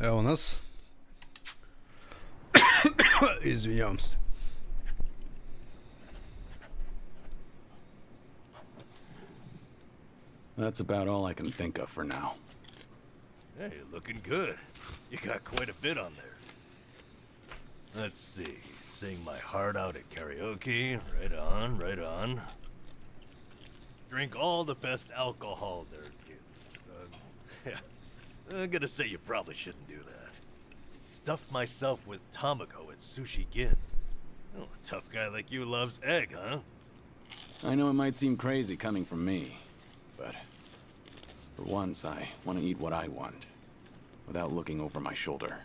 Evo nas. Izvinjavam se. That's about all I can think of for now. Hey, looking good. You got quite a bit on there. Let's see. Sing my heart out at karaoke. Right on, right on. Drink all the best alcohol there is. Yeah. I'm gonna say you probably shouldn't do that. Stuffed myself with tamago at Sushi Gin. Oh, a tough guy like you loves egg, huh? I know it might seem crazy coming from me, but for once I want to eat what I want, without looking over my shoulder.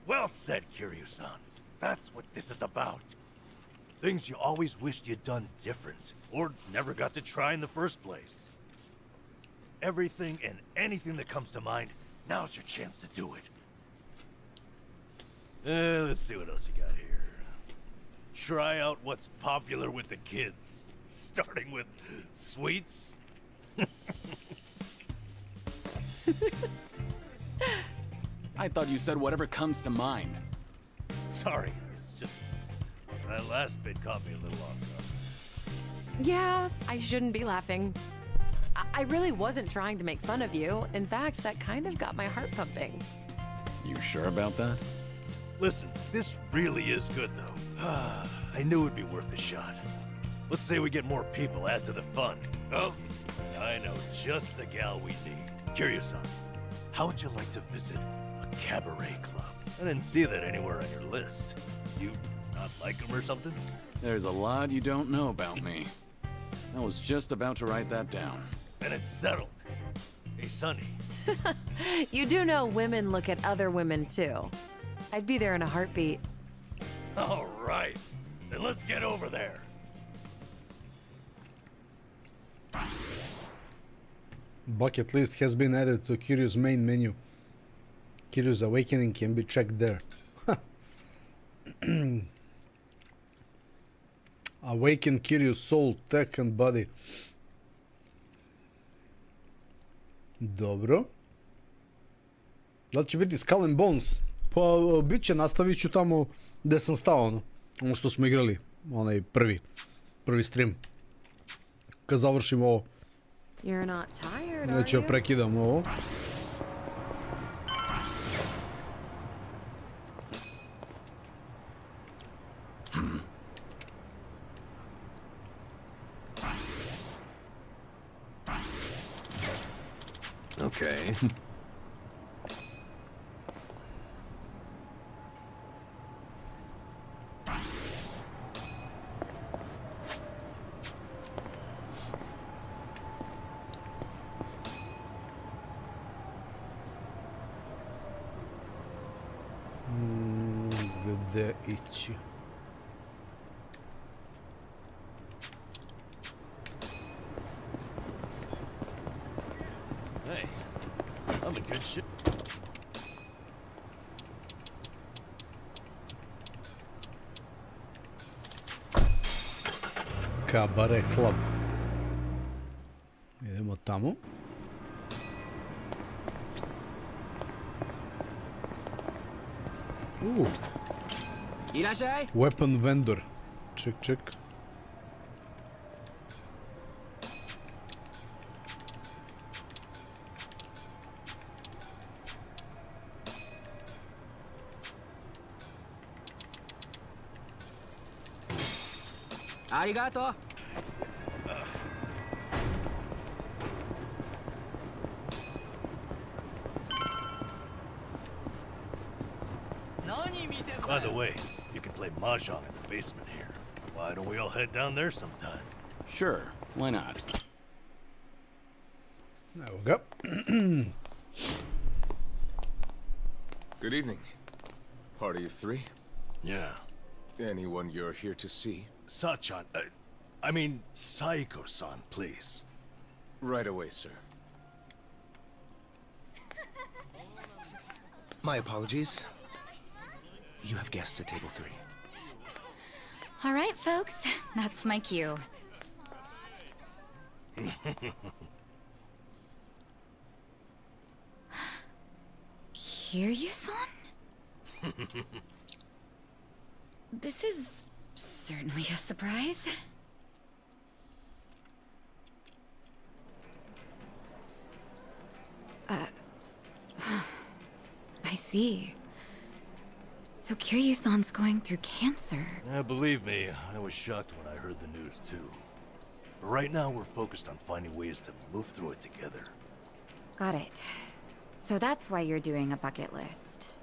Well said, Kiryu-san. That's what this is about. Things you always wished you'd done different, or never got to try in the first place. Everything and anything that comes to mind, now's your chance to do it. Let's see what else you got here. Try out what's popular with the kids, starting with sweets. I thought you said whatever comes to mind. Sorry, it's just that last bit caught me a little off guard. Yeah, I shouldn't be laughing. I really wasn't trying to make fun of you. In fact, that kind of got my heart pumping. You sure about that? Listen, this really is good, though. I knew it'd be worth a shot. Let's say we get more people, add to the fun. Oh, I know just the gal we need. Kiryu-san, how would you like to visit a cabaret club? I didn't see that anywhere on your list. You not like them or something? There's a lot you don't know about me. I was just about to write that down. And it's settled. Hey, Sonny. You do know women look at other women, too. I'd be there in a heartbeat. All right. Then let's get over there. Bucket list has been added to Kiryu's main menu. Kiryu's awakening can be checked there. Awaken Kiryu's soul, tech and body. Dobro. Da li će biti Skull and Bones? Pa bit će, nastavit ću tamo gde sam stao, ono što smo igrali, onaj prvi stream. Kad završim ovo. You're not tired, are Neću you? prekidam ovo. Okay. Gde ići? Hey, I'm a good shit. Cabaret Club. Idemo tamo. Weapon vendor. Check. Arigato. By the way, you can play mahjong in the basement here. Why don't we all head down there sometime? Sure, why not? There we go. Good evening. Party of three? Yeah. Anyone you're here to see? Sachan, I mean Saiko-san, please. Right away, sir. My apologies. You have guests at table 3. All right, folks. That's my cue. Kiryu-san? This is certainly a surprise. I see. So Kiryu-san's going through cancer. Yeah, believe me, I was shocked when I heard the news too. But right now we're focused on finding ways to move through it together. Got it. So that's why you're doing a bucket list.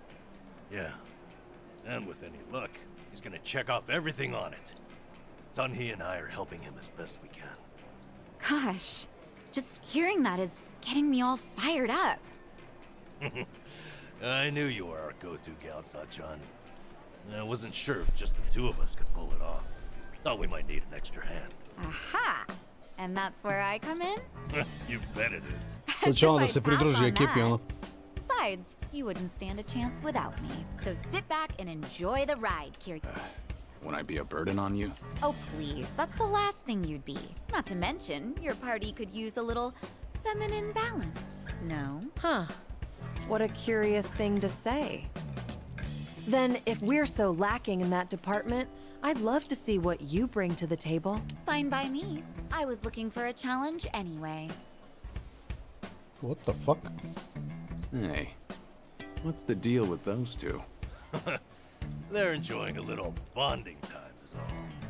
Yeah. And with any luck, he's gonna check off everything on it. Sunhee and I are helping him as best we can. Gosh, just hearing that is getting me all fired up. I knew you were our go-to gal, Sachan. I wasn't sure if just the two of us could pull it off. Thought we might need an extra hand. Aha! And that's where I come in? You bet it is. Случайно да се придружи екипи, ono. Besides, you wouldn't stand a chance without me. So sit back and enjoy the ride, Kiryu. Won't I be a burden on you? Oh, please. That's the last thing you'd be. Not to mention, your party could use a little feminine balance. No? Huh. What a curious thing to say. Then, if we're so lacking in that department, I'd love to see what you bring to the table. Fine by me. I was looking for a challenge anyway. What the fuck? Hey, what's the deal with those two? They're enjoying a little bonding time is all.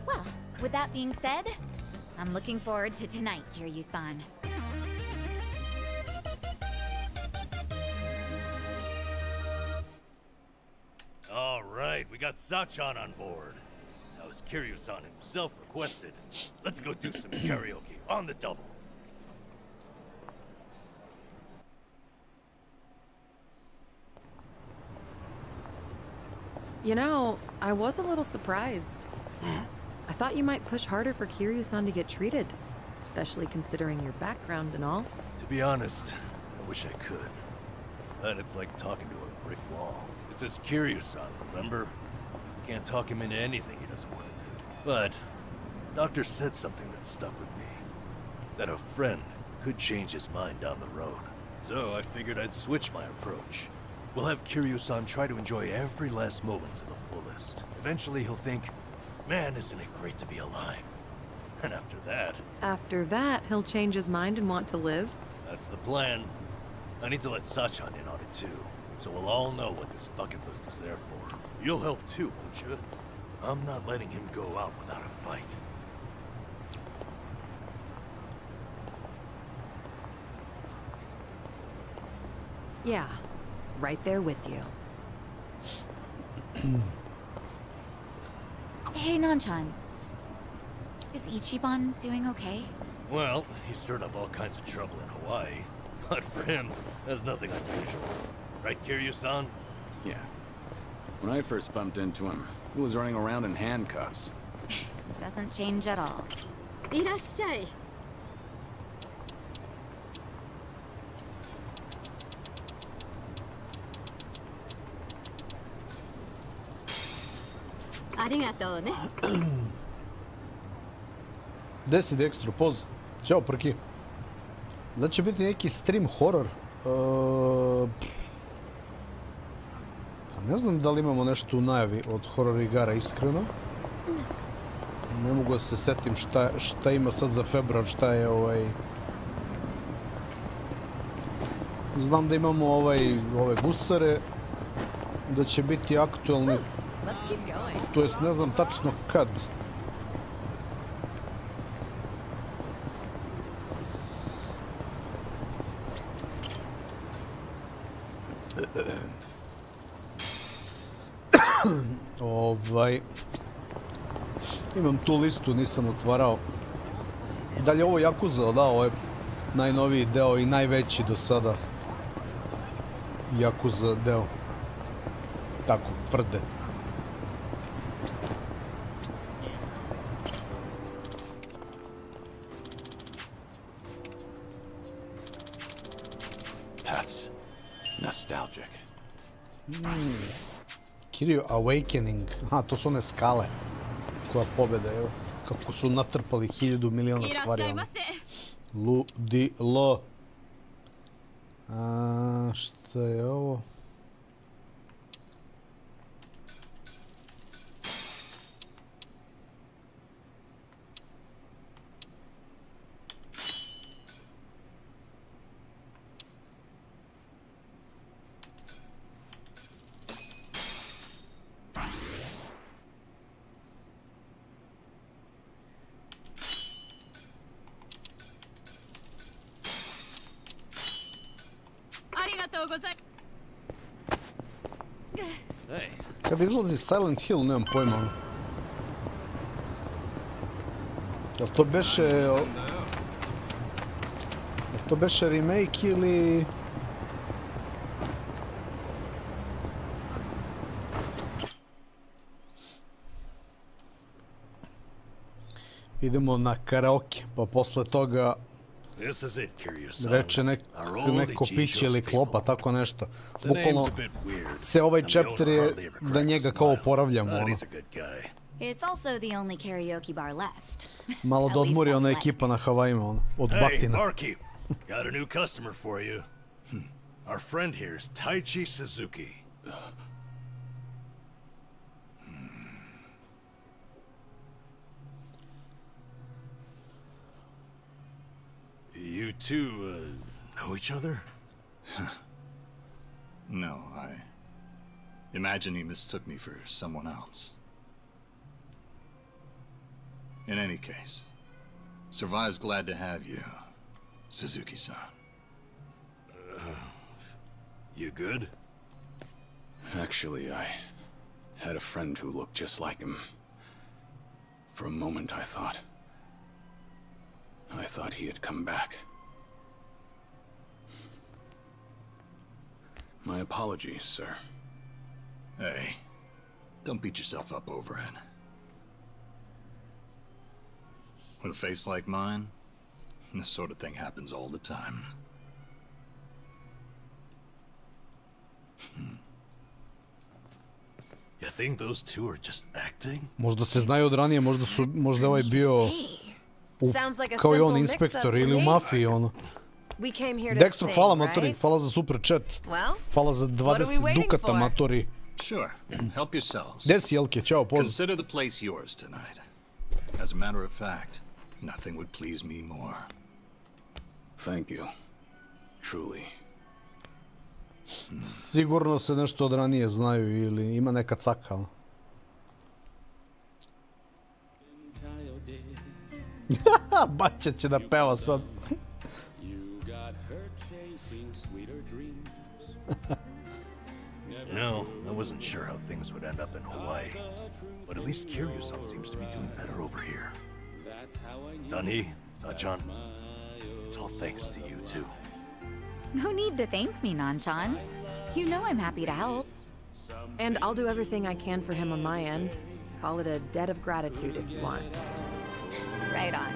Well, with that being said, I'm looking forward to tonight, Kiryu-san. All right, we got Sachan on board. Now, as Kiryu-san himself requested, let's go do some karaoke on the double. You know, I was a little surprised. I thought you might push harder for Kiryu-san to get treated, especially considering your background and all. To be honest, I wish I could. But it's like talking to a brick wall. It's this Kiryu-san, remember? Can't talk him into anything he doesn't want to do. But, Doctor said something that stuck with me. That a friend could change his mind down the road. So I figured I'd switch my approach. We'll have Kiryu-san try to enjoy every last moment to the fullest. Eventually he'll think, man, isn't it great to be alive? And after that... After that, he'll change his mind and want to live? That's the plan. I need to let Sachan in on it too, so we'll all know what this bucket list is there for. You'll help too, won't you? I'm not letting him go out without a fight. Yeah, right there with you. Hey, Nanchan. Is Ichiban doing okay? Well, he stirred up all kinds of trouble in Hawaii. But for him, that's nothing unusual. Right, Kiryu-san? Yeah. When I first bumped into him, he was running around in handcuffs. Doesn't change at all. いらっしゃい。ありがとうね。 Gde si Dextru, poz? Ćao, prki. Da će biti neki stream horror. Pa ne znam da li imamo nešto u najavi od horror igara, iskreno. Ne mogu da se setim šta ima sad za februar, šta je ovaj... Znam da imamo ove gusare, da će biti aktualni, to jest ne znam tačno kad. Imam tu listu, nisam otvarao. Da li je ovo YAKUZA? Da, ovo je najnoviji deo i najveći do sada YAKUZA deo. Tako, tvrde. That's nostalgic. Kiryu Awakening. Aha, to su one skale. Koja pobjeda, evo. Kako su natrpali 1000 miliona stvari. Ludilo. Šta je ovo? Kad izlazi Silent Hill, nemam pojma. Jel to beše remake ili... Idemo na karaoke, pa posle toga reče neko piće ili klopa, tako nešto. Bukvalno, ceo ovaj chapter je da njega kao oporavljamo. Malo da odmori ona ekipa na Havajima, od batina. Hey, got a new customer for you. Our friend here is Taichi Suzuki. You two, know each other? No, I imagine he mistook me for someone else. In any case, Survive's glad to have you, Suzuki-san. You good? Actually, I had a friend who looked just like him. For a moment, I thought he had come back. My apologies, sir. Hey, don't beat yourself up over it. With a face like mine, this sort of thing happens all the time. You think those two are just acting? Možda se znaju od ranije, možda ovaj bio kao i on inspektor ili u mafiji, ono. Dexter, hvala matori, hvala za super chat. Hvala za 20 dukata matori. Sure, help yourselves. Gde si, Jelke? Ćao, pozdrav. Consider the place yours tonight. As a matter of fact, nothing would please me more. Thank you. Truly. Sigurno se nešto od ranije znaju ili ima neka caka. Baća će da peva sad. You know, I wasn't sure how things would end up in Hawaii, but at least Kiryu-san seems to be doing better over here. Sunny, Sachan, it's all thanks to you two. No need to thank me, Nanchan. You know I'm happy to help. And I'll do everything I can for him on my end. Call it a debt of gratitude if you want. Right on.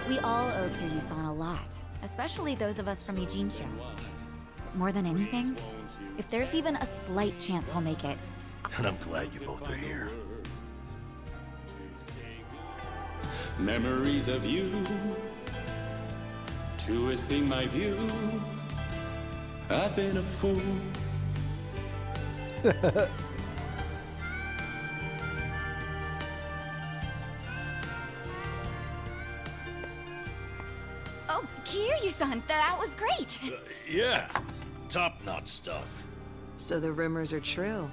We all owe Kiryu-san a lot, especially those of us from Ijincho. But more than anything, if there's even a slight chance he'll make it... And I'm glad you both are here. Memories of you, twisting my view. I've been a fool. Oh, Kiryu-san, that was great. Yeah, top-notch stuff. So the rumors are true.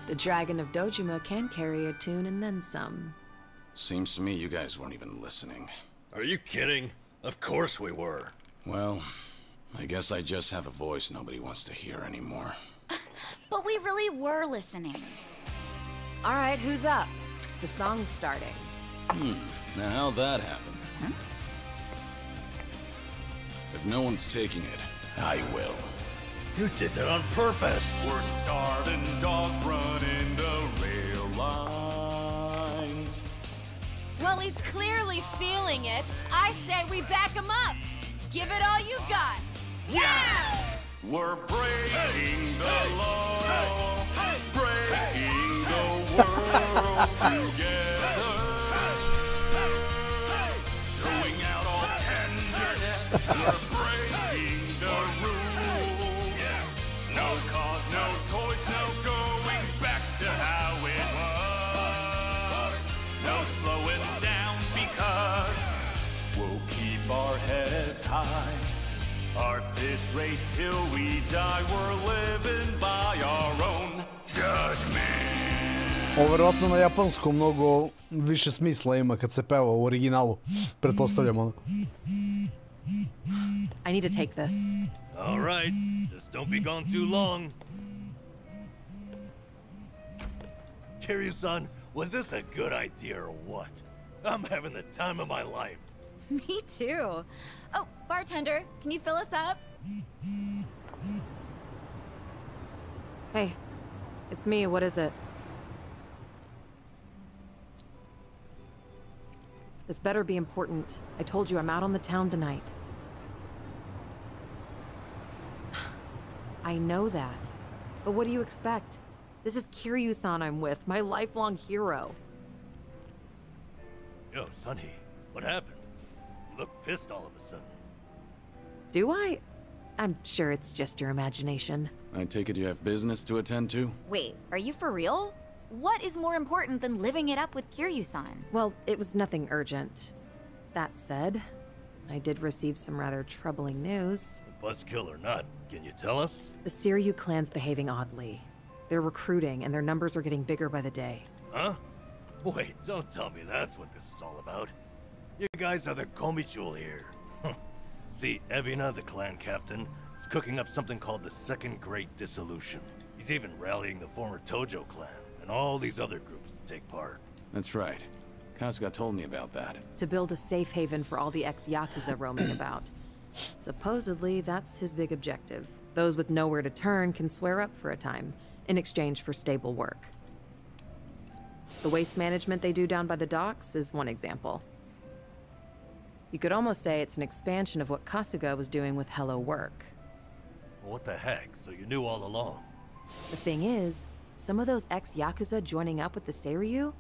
The Dragon of Dojima can carry a tune and then some. Seems to me you guys weren't even listening. Are you kidding? Of course we were. Well, I guess I just have a voice nobody wants to hear anymore. But we really were listening. All right, who's up? The song's starting. Now how'd that happen? Huh? If no one's taking it, I will. You did that on purpose. We're starving dogs running the rail lines. Well, he's clearly feeling it. I said we back him up. Give it all you got. Yeah! We're breaking the law, breaking the world together, throwing out all tenderness. We're breaking the rules. No cause, no choice, no going back to how it was. No slowing down because we'll keep our heads high. Our fist raised till we die. We're living by our own judgment. Ovo verovatno na japanskom mnogo više smisla ima kad se peva u originalu, pretpostavljam ono. I need to take this. All right, just don't be gone too long. Kiryu-san, was this a good idea or what? I'm having the time of my life. Me too. Oh, bartender, can you fill us up? Hey, it's me. What is it? This better be important. I told you I'm out on the town tonight. I know that. But what do you expect? This is Kiryu-san I'm with, my lifelong hero. Yo, Sonny, what happened? You look pissed all of a sudden. Do I? I'm sure it's just your imagination. I take it you have business to attend to? Wait, are you for real? What is more important than living it up with Kiryu-san? Well, it was nothing urgent. That said, I did receive some rather troubling news. Buzzkill or not, can you tell us? The Seiryu clan's behaving oddly. They're recruiting, and their numbers are getting bigger by the day. Huh? Wait, don't tell me that's what this is all about. You guys are the Komi here. See, Ebina, the clan captain, is cooking up something called the Second Great Dissolution. He's even rallying the former Tojo clan and all these other groups to take part. That's right. Kasuga told me about that. To build a safe haven for all the ex-YAKUZA roaming about. Supposedly, that's his big objective. Those with nowhere to turn can swear up for a time, in exchange for stable work. The waste management they do down by the docks is one example. You could almost say it's an expansion of what Kasuga was doing with Hello Work. What the heck? So you knew all along? The thing is, some of those ex-YAKUZA joining up with the Seiryu,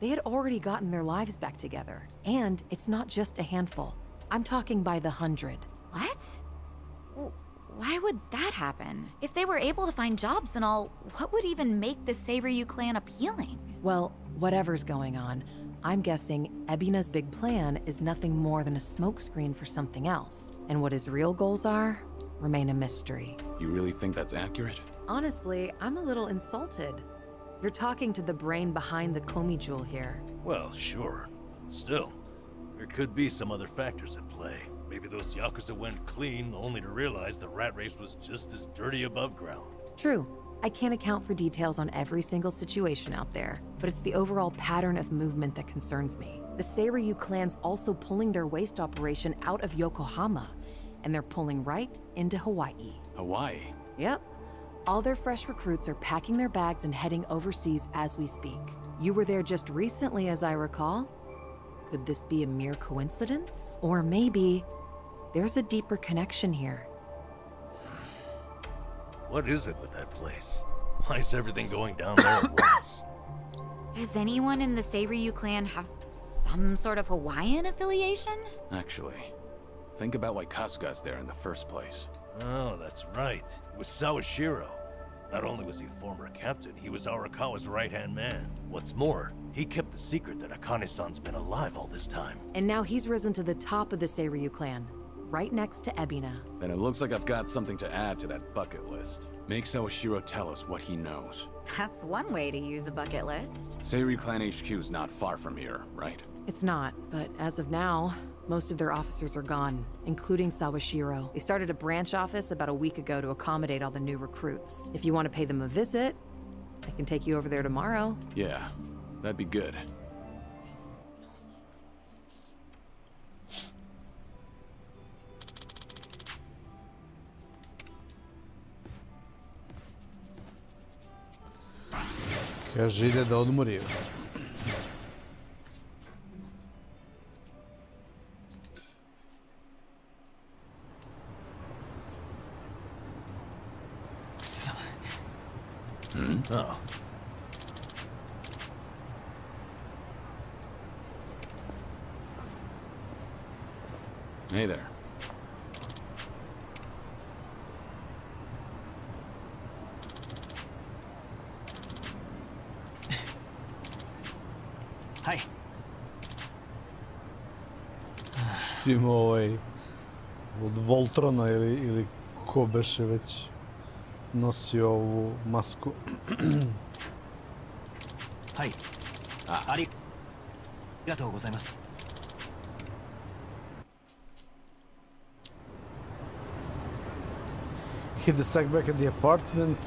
they had already gotten their lives back together. And it's not just a handful. I'm talking by the 100. What? Why would that happen? If they were able to find jobs and all, what would even make the Seiryu clan appealing? Well, whatever's going on, I'm guessing Ebina's big plan is nothing more than a smokescreen for something else. And what his real goals are, remain a mystery. You really think that's accurate? Honestly, I'm a little insulted. You're talking to the brain behind the Komi jewel here. Well, sure. But still, there could be some other factors at play. Maybe those Yakuza went clean, only to realize the rat race was just as dirty above ground. True. I can't account for details on every single situation out there, but it's the overall pattern of movement that concerns me. The Seiryu clan's also pulling their waste operation out of Yokohama, and they're pulling right into Hawaii. Hawaii? Yep. All their fresh recruits are packing their bags and heading overseas as we speak. You were there just recently, as I recall. Could this be a mere coincidence? Or maybe there's a deeper connection here. What is it with that place? Why is everything going down there at once? Does anyone in the Seiryu clan have some sort of Hawaiian affiliation? Actually, think about why Kasuga's there in the first place. Oh, that's right. It was Sawashiro. Not only was he a former captain, he was Arakawa's right-hand man. What's more, he kept the secret that Akane-san's been alive all this time. And now he's risen to the top of the Seiryu clan, right next to Ebina. Then it looks like I've got something to add to that bucket list. Make Sawashiro tell us what he knows. That's one way to use a bucket list. Seiryu Clan HQ's not far from here, right? It's not, but as of now, most of their officers are gone, including Sawashiro. They started a branch office about a week ago to accommodate all the new recruits. If you want to pay them a visit, I can take you over there tomorrow. Yeah, that'd be good. Kaže, ide da odmori. Oh. Hey there. Hi. Što ima od Voltrona ili ko beše već nosio ovu masku. Hi. Arigatou gozaimasu. Hit the sack back at the apartment.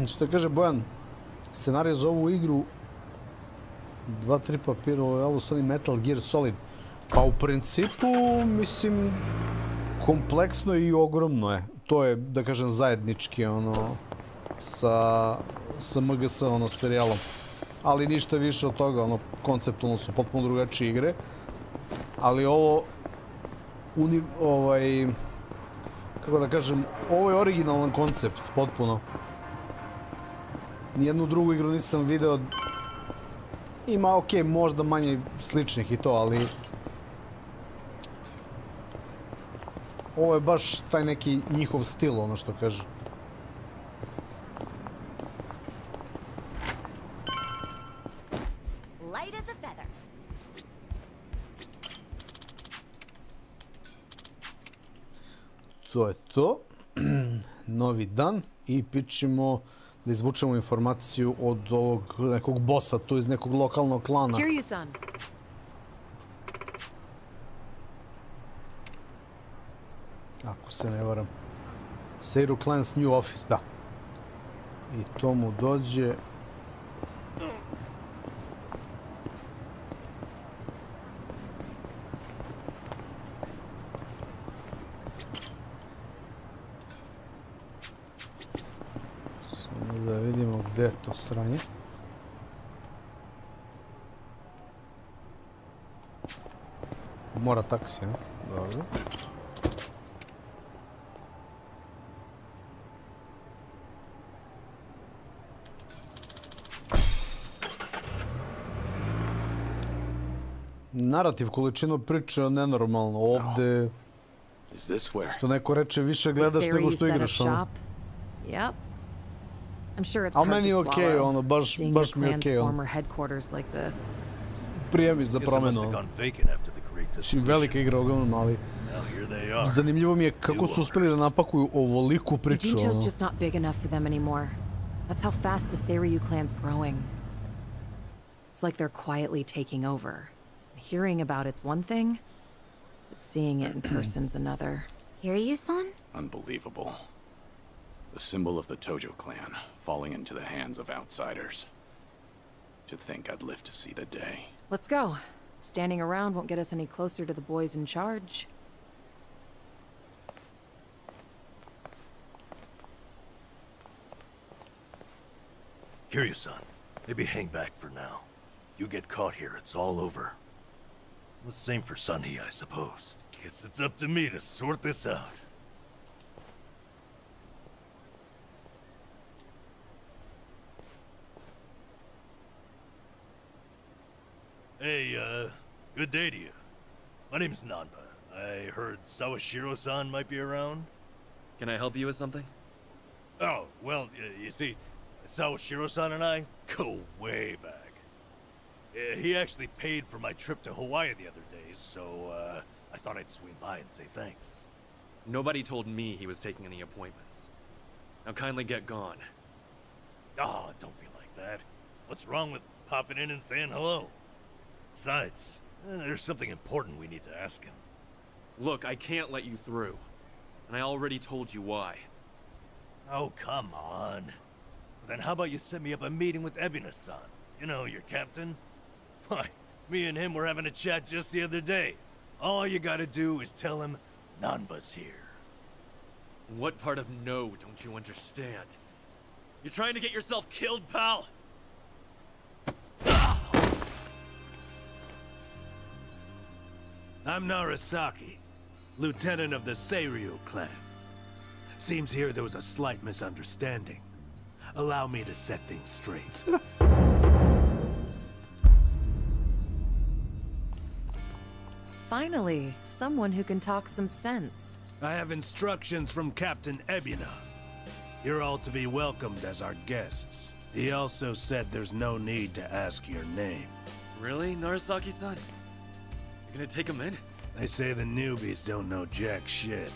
Što kaže Bojan, scenarij za ovu igru 2-3 papira, ovo su oni Metal Gear Solid. Pa u principu, mislim, kompleksno i ogromno je. To je, da kažem, zajednički, ono, sa MGS, ono, serijalom. Ali ništa više od toga, ono, konceptualno su potpuno drugačije igre. Ali ovo, kako da kažem, ovo je originalan koncept, potpuno. Nijednu drugu igru nisam video. Ima, okej, možda manje sličnih i to, ali ovo je baš taj neki njihov stil, ono što kaže. To je to. Novi dan i pićemo da izvučemo informaciju od ovog nekog bossa tu iz nekog lokalnog klana. Ako se ne varam. Seiru Clan's new office, da. I to mu dođe... Samo da vidimo gde je to sranje. Mora taksi, ne? Dobro. Narativ, količinu priče je nenormalno. Ovde, što neko reče, više gledaš nego što igraš. Ali meni je okej, ono, baš mi je okej. Prije mi za promenu. Mislim, velika igra ogromna, ali zanimljivo mi je kako su uspeli da napakuju ovoliku priču. That's how fast the Seiryu clan's growing. It's like they're quietly taking over. Hearing about it's one thing, but seeing it in person's another. Kiryu-san? Unbelievable. The symbol of the Tojo clan, falling into the hands of outsiders. To think I'd live to see the day. Let's go. Standing around won't get us any closer to the boys in charge. Kiryu-san, maybe hang back for now. You get caught here, it's all over. The same for Sunny, I suppose. Guess it's up to me to sort this out. Hey, good day to you. My name's Nanba. I heard Sawashiro-san might be around. Can I help you with something? Oh, well, you see, Sawashiro-san and I go way back. He actually paid for my trip to Hawaii the other day, so I thought I'd swing by and say thanks. Nobody told me he was taking any appointments. Now kindly get gone. Oh, don't be like that. What's wrong with popping in and saying hello? Besides, there's something important we need to ask him. Look, I can't let you through. And I already told you why. Oh, come on. Then how about you set me up a meeting with Ebina-san? You know, your captain? Why, me and him were having a chat just the other day. All you gotta do is tell him Nanba's here. What part of no don't you understand? You're trying to get yourself killed, pal? I'm Narasaki, lieutenant of the Seiryu clan. Seems here there was a slight misunderstanding. Allow me to set things straight. Finally, someone who can talk some sense. I have instructions from Captain Ebina. You're all to be welcomed as our guests. He also said there's no need to ask your name. Really, Narasaki-san? You gonna take him in? They say the newbies don't know jack shit.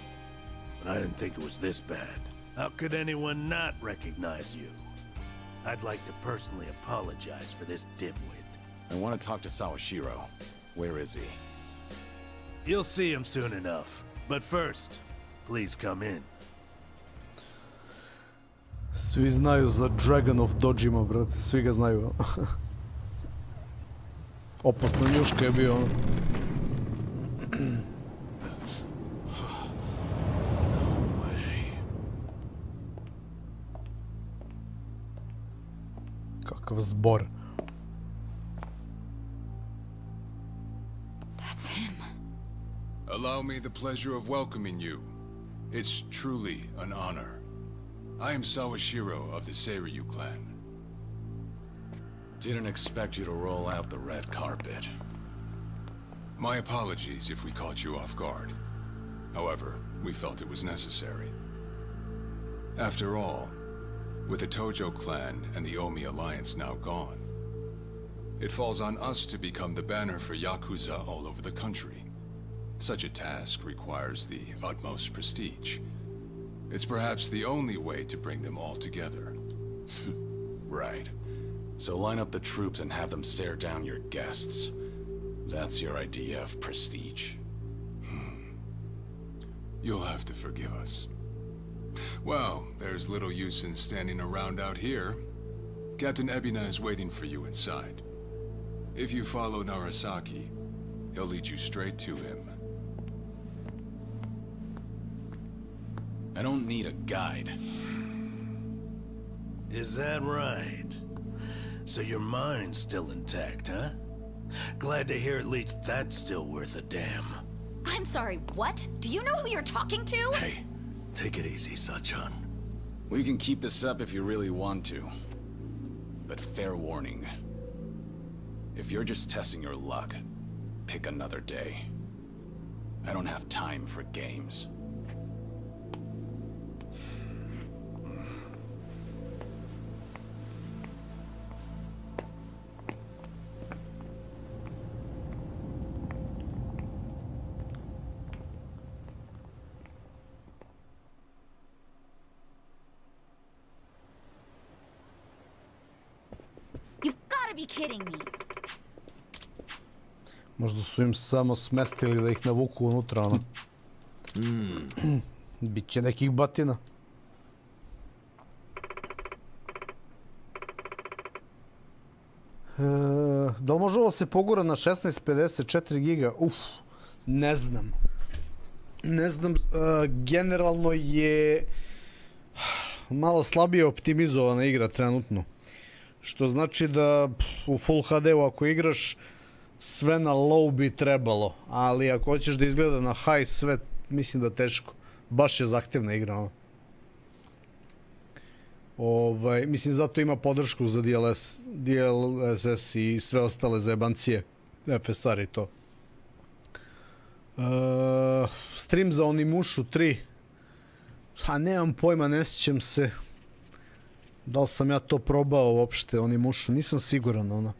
But I didn't think it was this bad. How could anyone not recognize you? I'd like to personally apologize for this dimwit. I want to talk to Sawashiro. Where is he? You'll see him soon enough. But first, please come in. Svi znaju za Dragon of Dojima, brate. Svi ga znaju. Opasna njuška je bio ono. Kakav zbor. That's him. Allow me the pleasure of welcoming you. It's truly an honor. I am Sawashiro of the Seiryu clan. Didn't expect you to roll out the red carpet. My apologies if we caught you off guard. However, we felt it was necessary. After all, with the Tojo clan and the Omi alliance now gone, it falls on us to become the banner for YAKUZA all over the country. Such a task requires the utmost prestige. It's perhaps the only way to bring them all together. Right. So line up the troops and have them stare down your guests. That's your idea of prestige. You'll have to forgive us. Well, there's little use in standing around out here. Captain Ebina is waiting for you inside. If you follow Narasaki, he'll lead you straight to him. I don't need a guide. Is that right? So your mind's still intact, huh? Glad to hear at least that's still worth a damn. I'm sorry, what? Do you know who you're talking to? Hey, take it easy, Sachan. We can keep this up if you really want to. But fair warning. If you're just testing your luck, pick another day. I don't have time for games. Be kidding me. Možda su im samo smestili da ih navuku unutra, ono. Biće nekih batina. Da li može ovo se pogura na 1654 giga? Ne znam. Ne znam, generalno je malo slabije optimizovana igra trenutno. Što znači da u Full HD-u ako igraš sve na low bi trebalo, ali ako hoćeš da izgleda na high sve, mislim da teško. Baš je zahtevna igra. Mislim zato ima podršku za DLSS i sve ostale zajebancije, FSR i to. Stream za Onimushu 3. Nemam pojma, ne sjećam se. Da li sam ja to probao uopšte, Onimushu, nisam siguran, ono.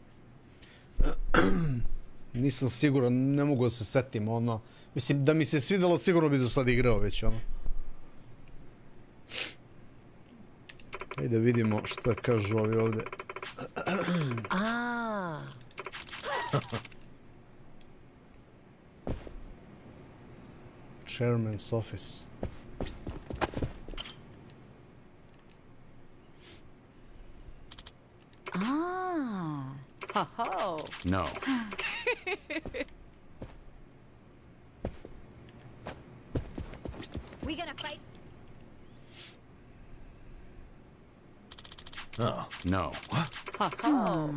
Nisam siguran, ne mogu da se setim, ono. Mislim, da mi se svidelo, sigurno bi do sad igrao već, ono. Ajde vidimo šta kažu ovi ovde. Chairman's office. Ho-ho. No. We gonna fight? Oh. No. What? Ho-ho.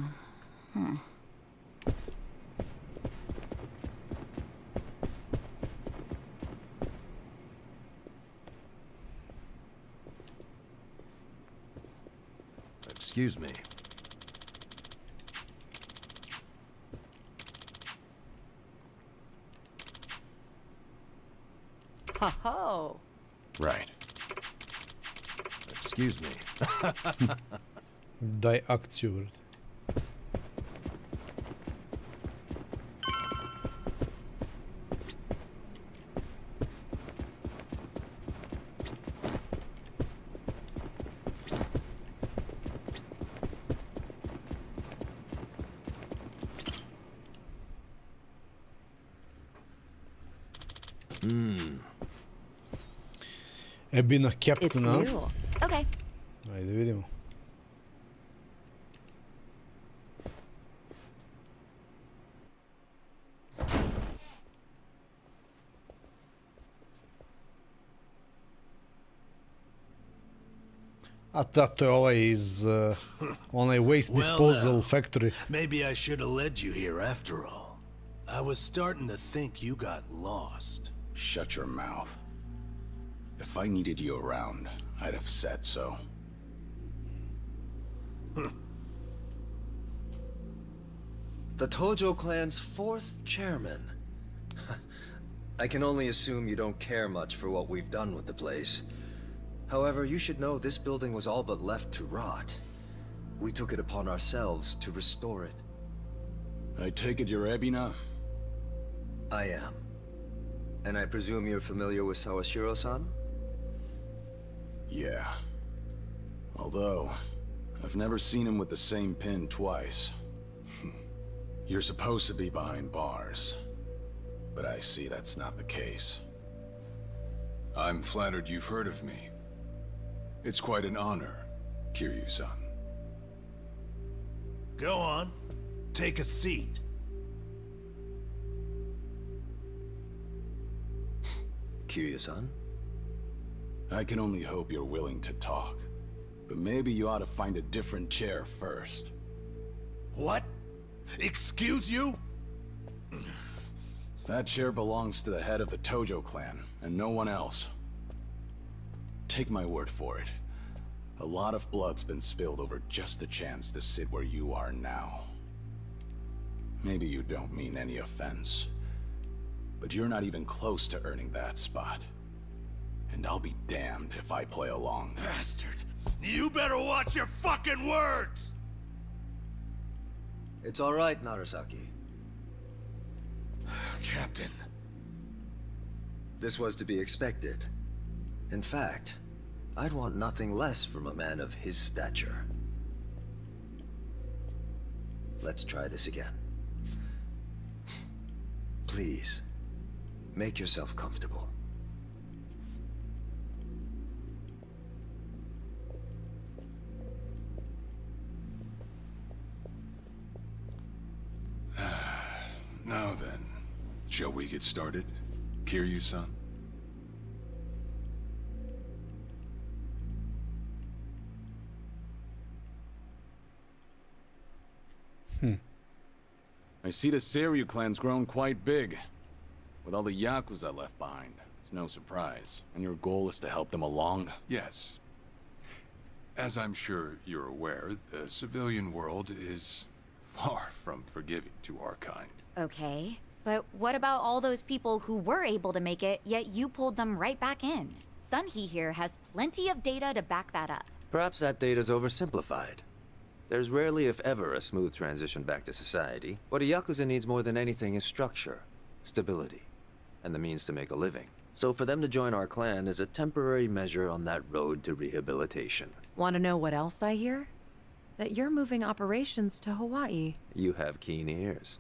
Excuse me. Ho-ho. Right. Excuse me. Daj akciju. Ebina Captain, a? Okay. Ajde vidimo. A to je ovaj iz onaj waste disposal factory. Maybe I should have led you here after all. I was starting to think you got lost. Shut your mouth. If I needed you around, I'd have said so. The Tojo clan's 4th chairman. I can only assume you don't care much for what we've done with the place. However, you should know this building was all but left to rot. We took it upon ourselves to restore it. I take it you're Ebina? I am. And I presume you're familiar with Sawashiro-san? Yeah. Although, I've never seen him with the same pin twice. You're supposed to be behind bars. But I see that's not the case. I'm flattered you've heard of me. It's quite an honor, Kiryu-san. Go on. Take a seat. Kiryu-san? I can only hope you're willing to talk. But maybe you ought to find a different chair first. What? Excuse you? That chair belongs to the head of the Tojo clan, and no one else. Take my word for it. A lot of blood's been spilled over just a chance to sit where you are now. Maybe you don't mean any offense, but you're not even close to earning that spot. And I'll be damned if I play along. Bastard! You better watch your fucking words! It's all right, Narasaki. Captain. This was to be expected. In fact, I'd want nothing less from a man of his stature. Let's try this again. Please, make yourself comfortable. Now then, shall we get started, Kiryu-san? I see the Seiryu clan's grown quite big. With all the YAKUZA left behind, it's no surprise. And your goal is to help them along? Yes. As I'm sure you're aware, the civilian world is far from forgiving to our kind. Okay, but what about all those people who were able to make it, yet you pulled them right back in? Sunhee here has plenty of data to back that up. Perhaps that data's oversimplified. There's rarely, if ever, a smooth transition back to society. What a Yakuza needs more than anything is structure, stability, and the means to make a living. So for them to join our clan is a temporary measure on that road to rehabilitation. Want to know what else I hear? That you're moving operations to Hawaii. You have keen ears.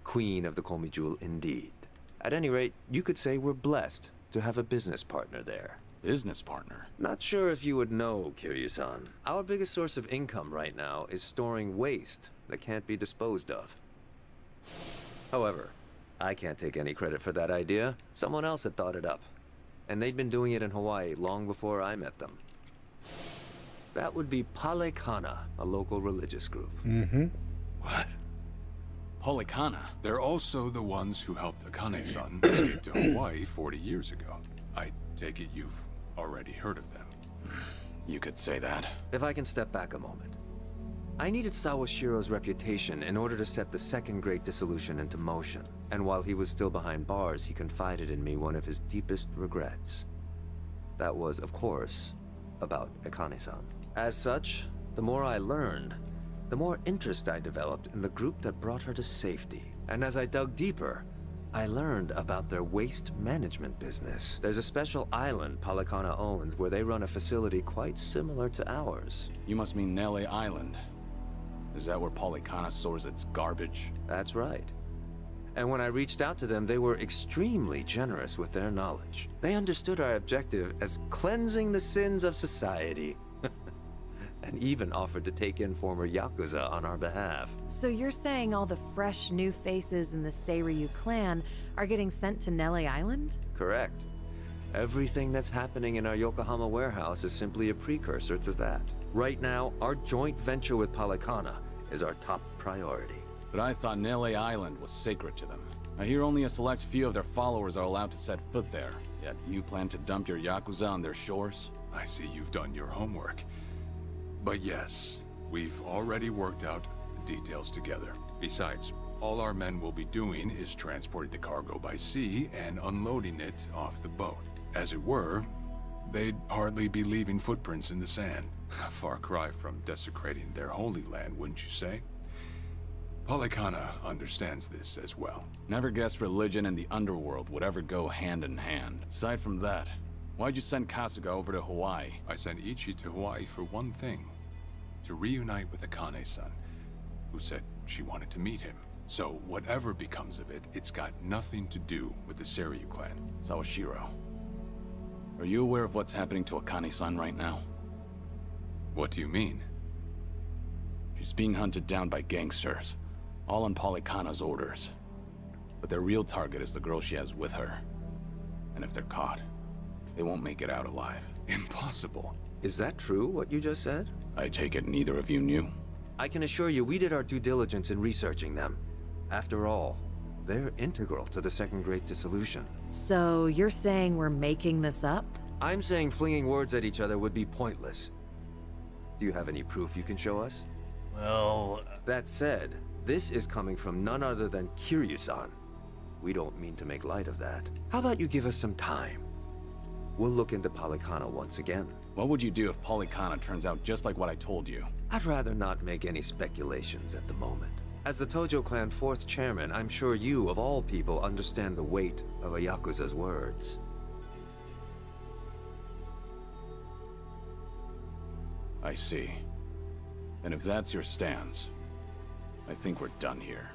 Queen of the Komi Jewel, indeed. At any rate, you could say we're blessed to have a business partner there. Business partner? Not sure if you would know, Kiryu-san. Our biggest source of income right now is storing waste that can't be disposed of. However, I can't take any credit for that idea. Someone else had thought it up. And they'd been doing it in Hawaii long before I met them. That would be Palekana, a local religious group. Mm-hmm. What? Palekana? They're also the ones who helped Akane-san escape to Hawaii 40 years ago. I take it you've already heard of them. You could say that. If I can step back a moment. I needed Sawashiro's reputation in order to set the second great dissolution into motion. And while he was still behind bars, he confided in me one of his deepest regrets. That was, of course, about Akane-san. As such, the more I learned, the more interest I developed in the group that brought her to safety. And as I dug deeper, I learned about their waste management business. There's a special island Palekana owns where they run a facility quite similar to ours. You must mean Nele Island. Is that where Palekana stores its garbage? That's right. And when I reached out to them, they were extremely generous with their knowledge. They understood our objective as cleansing the sins of society. And even offered to take in former YAKUZA on our behalf. So you're saying all the fresh new faces in the Seiryu clan are getting sent to Nele Island? Correct. Everything that's happening in our Yokohama warehouse is simply a precursor to that. Right now, our joint venture with Polycana is our top priority. But I thought Nele Island was sacred to them. I hear only a select few of their followers are allowed to set foot there. Yet you plan to dump your YAKUZA on their shores? I see you've done your homework. But yes, we've already worked out the details together. Besides, all our men will be doing is transporting the cargo by sea and unloading it off the boat. As it were, they'd hardly be leaving footprints in the sand. A far cry from desecrating their holy land, wouldn't you say? Polycana understands this as well. Never guessed religion and the underworld would ever go hand in hand. Aside from that, why'd you send Kasuga over to Hawaii? I sent Ichi to Hawaii for one thing. To reunite with Akane-san, who said she wanted to meet him. So whatever becomes of it, it's got nothing to do with the Seiryu clan. Sawashiro, are you aware of what's happening to Akane-san right now? What do you mean? She's being hunted down by gangsters, all on Polycana's orders. But their real target is the girl she has with her. And if they're caught, they won't make it out alive. Impossible. Is that true, what you just said? I take it neither of you knew? I can assure you we did our due diligence in researching them. After all, they're integral to the Second Great Dissolution. So you're saying we're making this up? I'm saying flinging words at each other would be pointless. Do you have any proof you can show us? Well... That said, this is coming from none other than Kiryu-san. We don't mean to make light of that. How about you give us some time? We'll look into Polycana once again. What would you do if Polycana turns out just like what I told you? I'd rather not make any speculations at the moment. As the Tojo clan 4th chairman, I'm sure you, of all people, understand the weight of a Yakuza's words. I see. And if that's your stance, I think we're done here.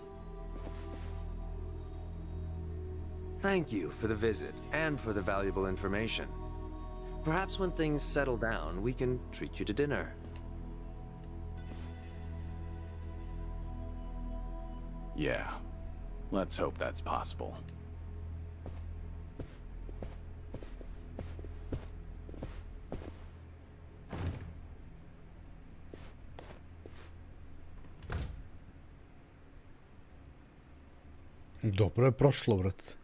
Thank you for the visit, and for the valuable information. Perhaps when things settle down, we can treat you to dinner. Yeah. Let's hope that's possible. Dobro je prošlo, brat.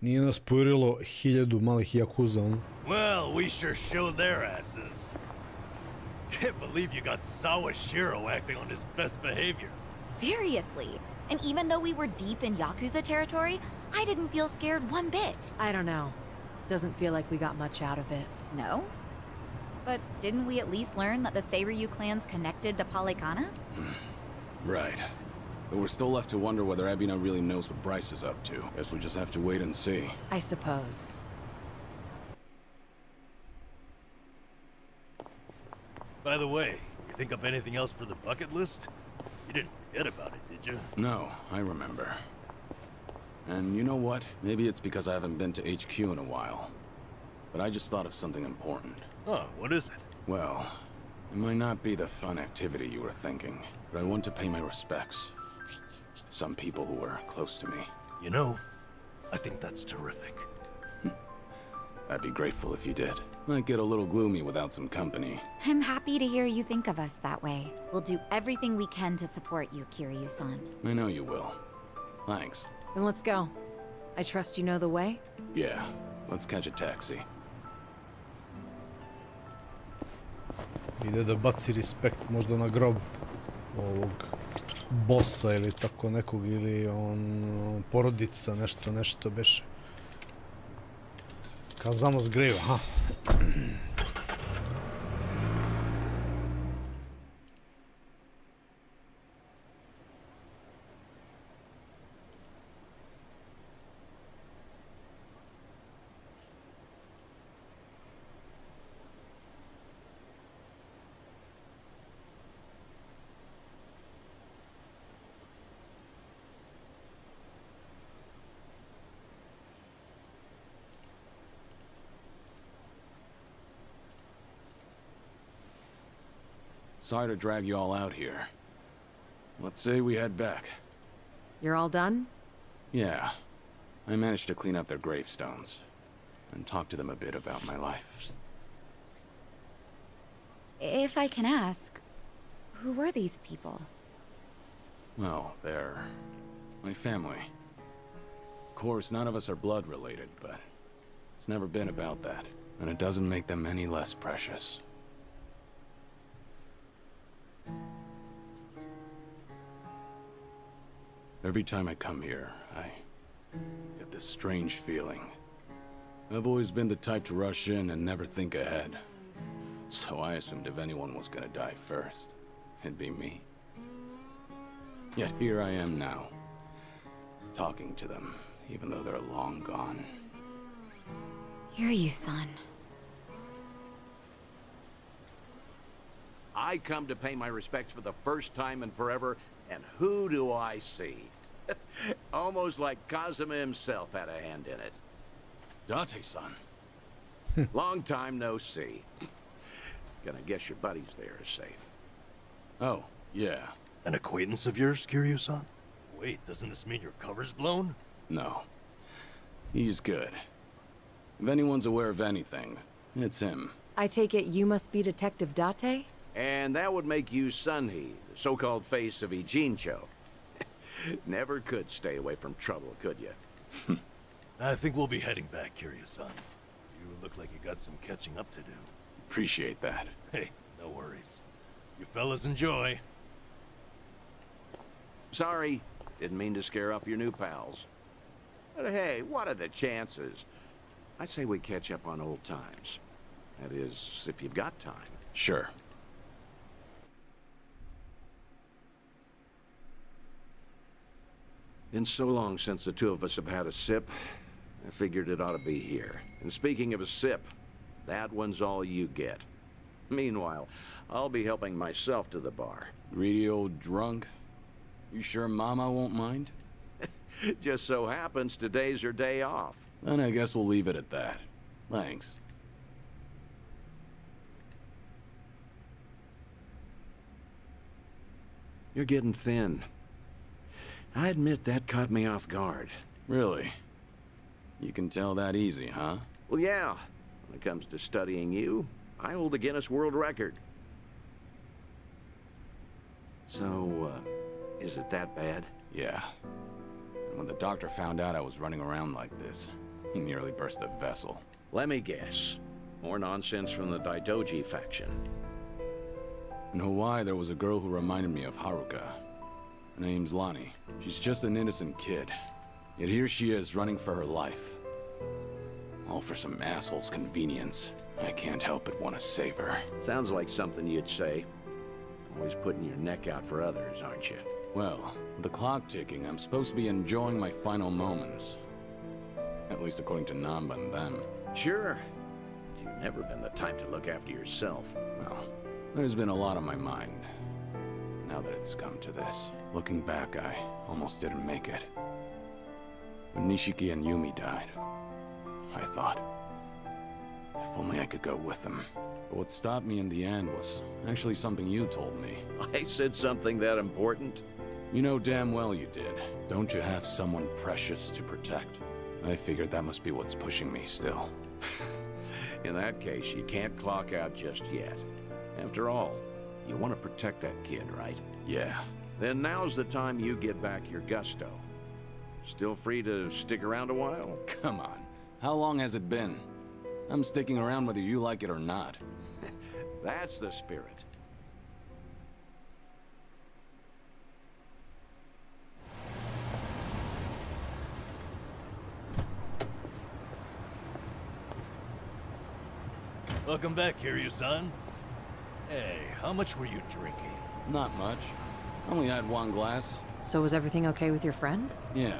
Nije nas pojurilo 1000 malih Yakuza, ono. Well, we sure showed their asses. Can't believe you got Sawashiro acting on his best behavior. Seriously. And even though we were deep in Yakuza territory, I didn't feel scared one bit. I don't know. Doesn't feel like we got much out of it. No? But didn't we at least learn that the Seiryu clan's connected to Polycana? Right. But we're still left to wonder whether Ebina really knows what Bryce is up to. Guess we'll just have to wait and see. I suppose. By the way, you think up anything else for the bucket list? You didn't forget about it, did you? No, I remember. And you know what? Maybe it's because I haven't been to HQ in a while. But I just thought of something important. Oh, what is it? Well, it might not be the fun activity you were thinking, but I want to pay my respects. Some people who were close to me. You know, I think that's terrific. I'd be grateful if you did. Might get a little gloomy without some company. I'm happy to hear you think of us that way. We'll do everything we can to support you, Kiryu-san. I know you will. Thanks. Then let's go. I trust you know the way? Yeah, let's catch a taxi. Ide da baci respekt možda na grob ovog bossa ili tako nekog, ili on porodica, nešto beše. Kazamo zgreju, ha. Sorry to drag you all out here. Let's say we head back. You're all done? Yeah. I managed to clean up their gravestones and talk to them a bit about my life. If I can ask, who were these people? Well, they're my family. Of course, none of us are blood related, but it's never been about that. And it doesn't make them any less precious. Every time I come here, I get this strange feeling. I've always been the type to rush in and never think ahead. So I assumed if anyone was gonna die first, it'd be me. Yet here I am now, talking to them, even though they're long gone. Hear you, son. I come to pay my respects for the first time in forever, and who do I see? Almost like Kazuma himself had a hand in it. Dante-san. Long time no see. Gonna guess your buddies there are safe. Oh, yeah. An acquaintance of yours, Kiryu-san? Wait, doesn't this mean your cover's blown? No. He's good. If anyone's aware of anything, it's him. I take it you must be Detective Date? And that would make you Sunhee, the so-called face of Ijincho. Never could stay away from trouble, could you? I think we'll be heading back, Kiryu-san. You look like you got some catching up to do. Appreciate that. Hey, no worries. You fellas enjoy. Sorry, didn't mean to scare off your new pals. But hey, what are the chances? I say we catch up on old times. That is, if you've got time. Sure. Been so long since the two of us have had a sip, I figured it ought to be here. And speaking of a sip, that one's all you get. Meanwhile, I'll be helping myself to the bar. Greedy old drunk? You sure Mama won't mind? Just so happens today's her day off. Then I guess we'll leave it at that. Thanks. You're getting thin. I admit that caught me off guard. Really? You can tell that easy, huh? Well, yeah. When it comes to studying you, I hold a Guinness World Record. So, is it that bad? Yeah. And when the doctor found out I was running around like this, he nearly burst the vessel. Let me guess. More nonsense from the Daidoji faction. In Hawaii, there was a girl who reminded me of Haruka. Her name's Lonnie. She's just an innocent kid. Yet here she is, running for her life. All for some asshole's convenience. I can't help but want to save her. Sounds like something you'd say. Always putting your neck out for others, aren't you? Well, with the clock ticking, I'm supposed to be enjoying my final moments. At least according to Namba and them. Sure. But you've never been the type to look after yourself. Well, there's been a lot on my mind. Now that it's come to this. Looking back, I almost didn't make it. When Nishiki and Yumi died, I thought, if only I could go with them. But what stopped me in the end was actually something you told me. I said something that important? You know damn well you did. Don't you have someone precious to protect? I figured that must be what's pushing me still. In that case, you can't clock out just yet. After all, you want to protect that kid, right? Yeah. Then now's the time you get back your gusto. Still free to stick around a while? Come on. How long has it been? I'm sticking around whether you like it or not. That's the spirit. Welcome back, Kiryu-san. Hey, how much were you drinking? Not much. Only had one glass. So was everything okay with your friend? Yeah.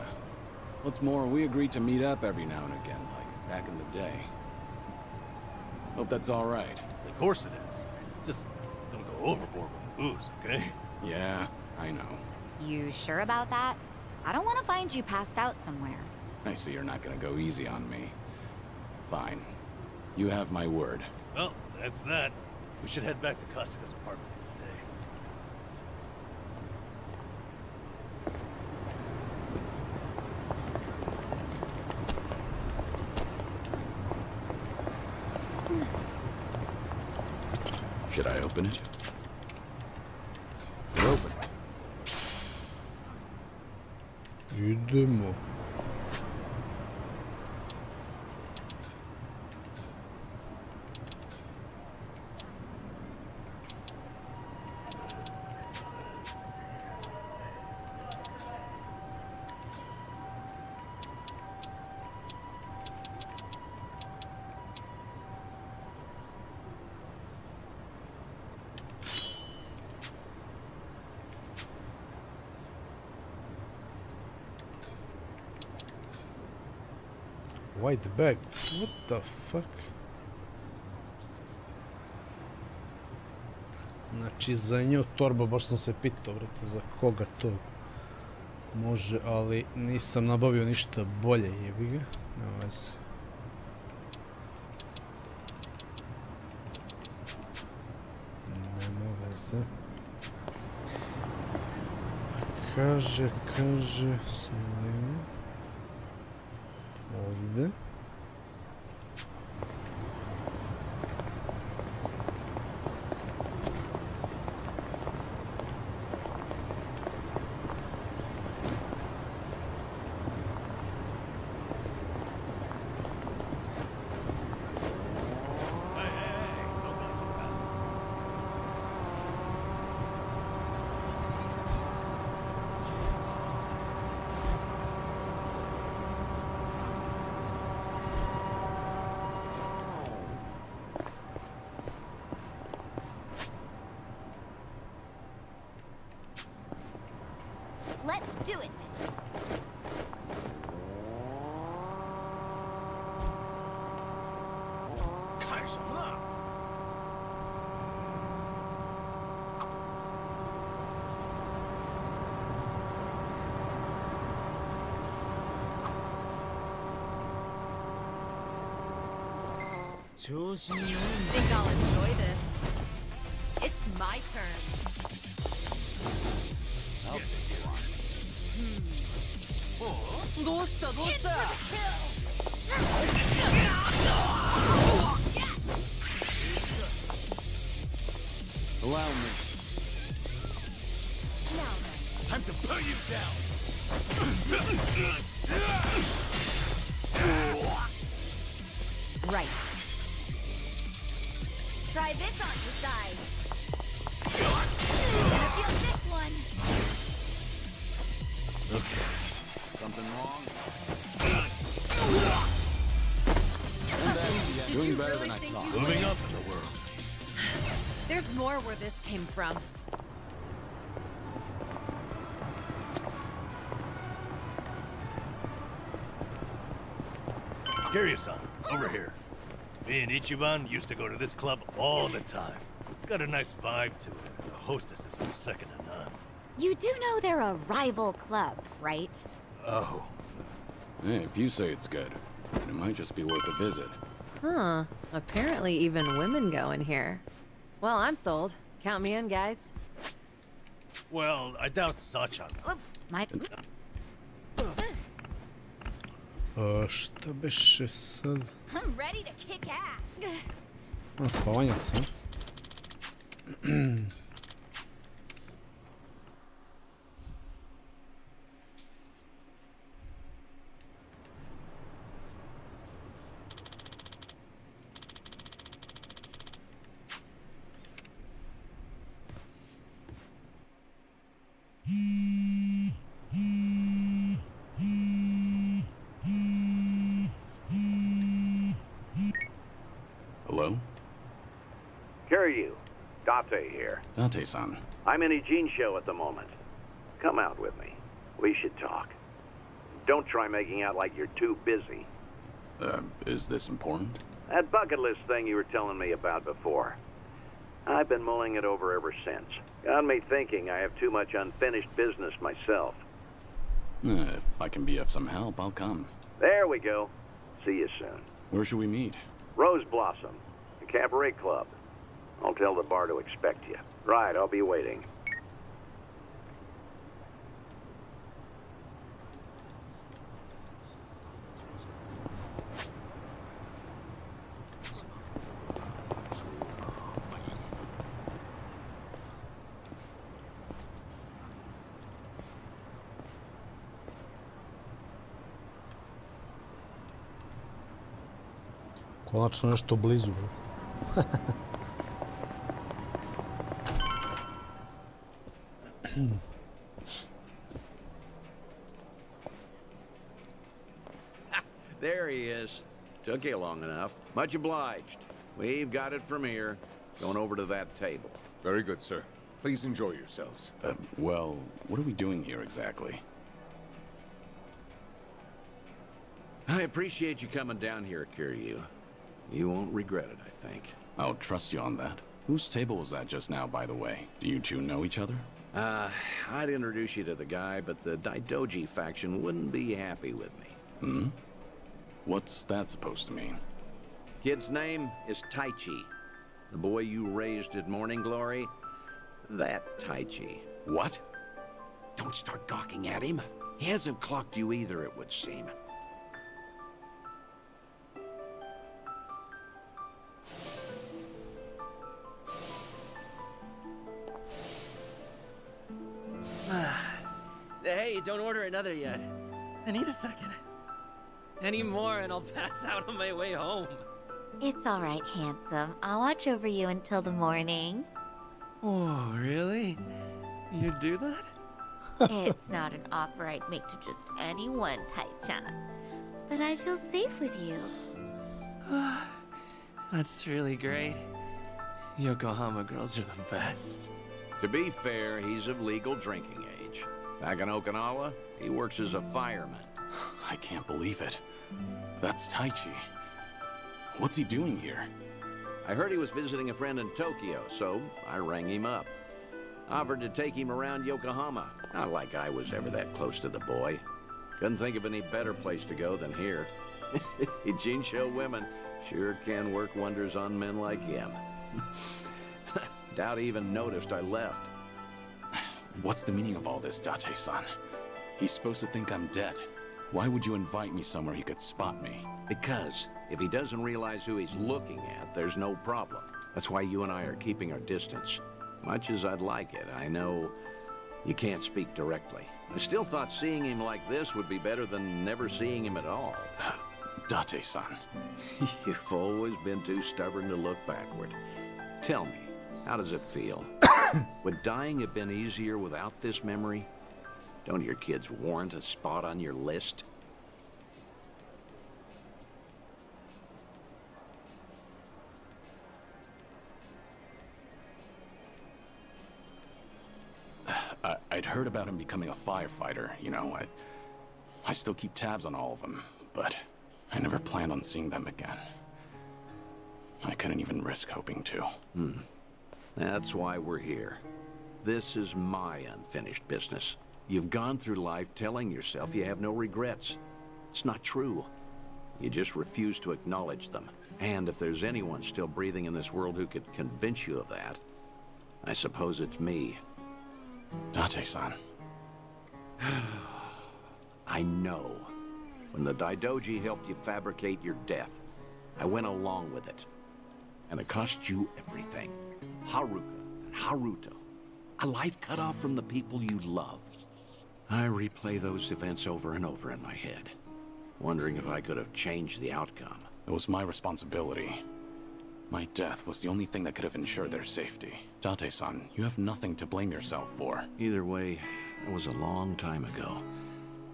What's more, we agreed to meet up every now and again, like back in the day. Hope that's all right. Of course it is. Just don't go overboard with the booze, okay? Yeah, I know. You sure about that? I don't want to find you passed out somewhere. I see you're not gonna go easy on me. Fine. You have my word. Well, that's that. We should head back to Kasuga's apartment for the day. Should I open it? Open. Idemo. White bag. What the fuck? Znači za nju torba, baš sam se pitao, brate, za koga to može, ali nisam nabavio ništa bolje, jebi ga. Nema veze. Nema veze. Kaže, sam ovdje. Let's do it then. Think I'll enjoy this. It's my turn. Allow me. Now then. Time to put you down. Right. Try this on your side. Gonna feel this one. Okay. Something wrong? Doing better than I thought. Moving up in the world. There's more where this came from. Kiryu-san, over here. Me and Ichiban used to go to this club all the time. Got a nice vibe to it. The hostesses are second to none. You do know they're a rival club, right? Oh. Hey, if you say it's good, then it might just be worth a visit. Huh. Apparently even women go in here. Well, I'm sold. Count me in, guys. Well, I doubt Sachan. My... Šta beše sad? I'm ready to kick ass. Spavanjac, a? Hello? Kiryu, Date here. Date-san. I'm in Ijin at the moment. Come out with me. We should talk. Don't try making out like you're too busy. Is this important? That bucket list thing you were telling me about before. I've been mulling it over ever since. Got me thinking I have too much unfinished business myself. If I can be of some help, I'll come. There we go. See you soon. Where should we meet? Rose Blossom, the cabaret club. I'll tell the bar to expect you. Right, I'll be waiting. Konačno nešto blizu. There he is. Took you long enough. Much obliged. We've got it from here. Going over to that table. Very good, sir. Please enjoy yourselves. Well, what are we doing here exactly? I appreciate you coming down here, Kiryu. You won't regret it, I think. I'll trust you on that. Whose table was that just now, by the way? Do you two know each other? I'd introduce you to the guy, but the Daidoji faction wouldn't be happy with me. Hmm? What's that supposed to mean? Kid's name is Taichi. The boy you raised at Morning Glory, that Taichi. What? Don't start gawking at him. He hasn't clocked you either, it would seem. Hey, don't order another yet. I need a second. Any more and I'll pass out on my way home. It's all right, handsome. I'll watch over you until the morning. Oh, really? You'd do that? It's not an offer I'd make to just anyone, Tai-chan. But I feel safe with you. That's really great. Yokohama girls are the best. To be fair, he's of legal drinking age. Back in Okinawa, he works as a fireman. I can't believe it. That's Taichi. What's he doing here? I heard he was visiting a friend in Tokyo, so I rang him up. Offered to take him around Yokohama. Not like I was ever that close to the boy. Couldn't think of any better place to go than here. Jinsho women sure can work wonders on men like him. Doubt he even noticed I left. What's the meaning of all this, Date-san? He's supposed to think I'm dead. Why would you invite me somewhere he could spot me? Because if he doesn't realize who he's looking at, there's no problem. That's why you and I are keeping our distance. Much as I'd like it, I know you can't speak directly. I still thought seeing him like this would be better than never seeing him at all. Date-san. You've always been too stubborn to look backward. Tell me, how does it feel? Would dying have been easier without this memory? Don't your kids warrant a spot on your list? I'd heard about him becoming a firefighter, you know. I still keep tabs on all of them, but I never planned on seeing them again. I couldn't even risk hoping to. That's why we're here. This is my unfinished business. You've gone through life telling yourself you have no regrets. It's not true. You just refuse to acknowledge them. And if there's anyone still breathing in this world who could convince you of that, I suppose it's me. Date-san. I know. When the Daidoji helped you fabricate your death, I went along with it. And it cost you everything. Haruka and Haruto. A life cut off from the people you love. I replay those events over and over in my head, wondering if I could have changed the outcome. It was my responsibility. My death was the only thing that could have ensured their safety. Date-san, you have nothing to blame yourself for. Either way, it was a long time ago.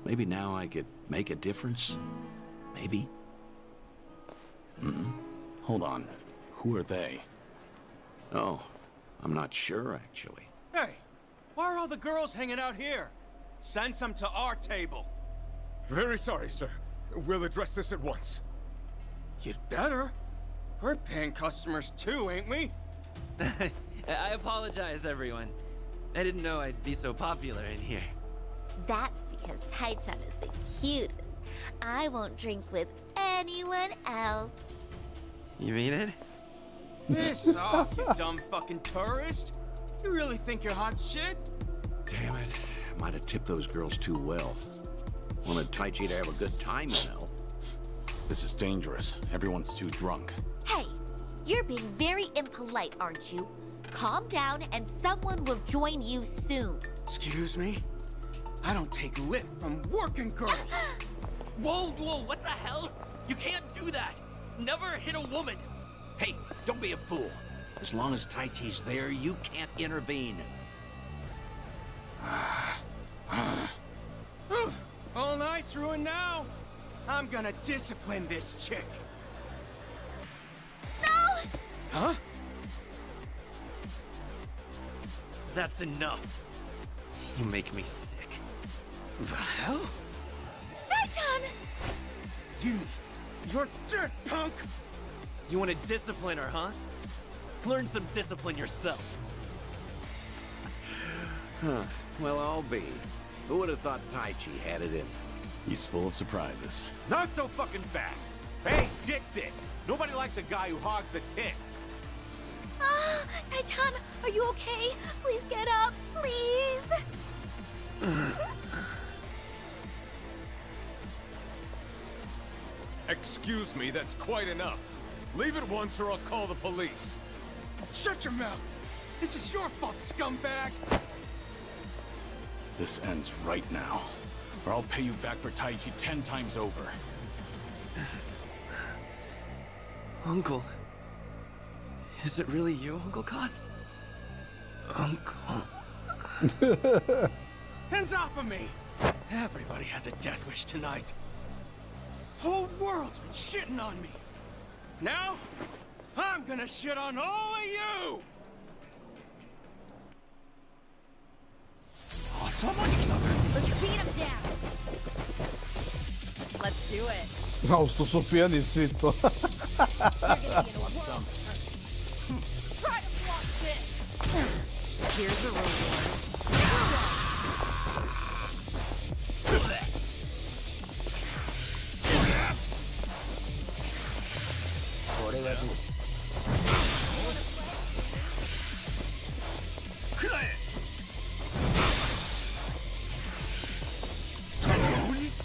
Maybe now I could make a difference? Maybe? Hold on. Who are they? Oh, I'm not sure, actually. Hey, why are all the girls hanging out here? Send some to our table. Very sorry, sir. We'll address this at once. You'd better. We're paying customers too, ain't we? I apologize, everyone. I didn't know I'd be so popular in here. That's because Tai-chan is the cutest. I won't drink with anyone else. You mean it? Piss off, you dumb fucking tourist! You really think you're hot shit? Damn it. Might have tipped those girls too well. Wanted Taichi to have a good time, you know. This is dangerous. Everyone's too drunk. Hey, you're being very impolite, aren't you? Calm down and someone will join you soon. Excuse me? I don't take lip from working girls! Whoa, what the hell? You can't do that! never hit a woman! Hey, don't be a fool. As long as Tai Chi's there, you can't intervene. All night's ruined now. I'm gonna discipline this chick. No! Huh? That's enough. You make me sick. The hell? Taichan! You're dirt, punk! You want to discipline her, huh? Learn some discipline yourself. Huh. Well, I'll be. Who would have thought Tai Chi had it in? He's full of surprises. Not so fucking fast. Hey, shit dick. Nobody likes a guy who hogs the tits. Ah, Taichan, are you okay? Please get up, please. Excuse me, that's quite enough. Leave it once or I'll call the police. Shut your mouth! This is your fault, scumbag! This ends right now, or I'll pay you back for Tai Chi 10 times over. Uncle. Is it really you, Uncle Kaz? Uncle. Hands off of me! Everybody has a death wish tonight. Whole world's been shitting on me. Now, I'm gonna shit on all of you! Let's beat him down. Let's do it. Ali što su pijani svi to. Try to block this. Here's a reward.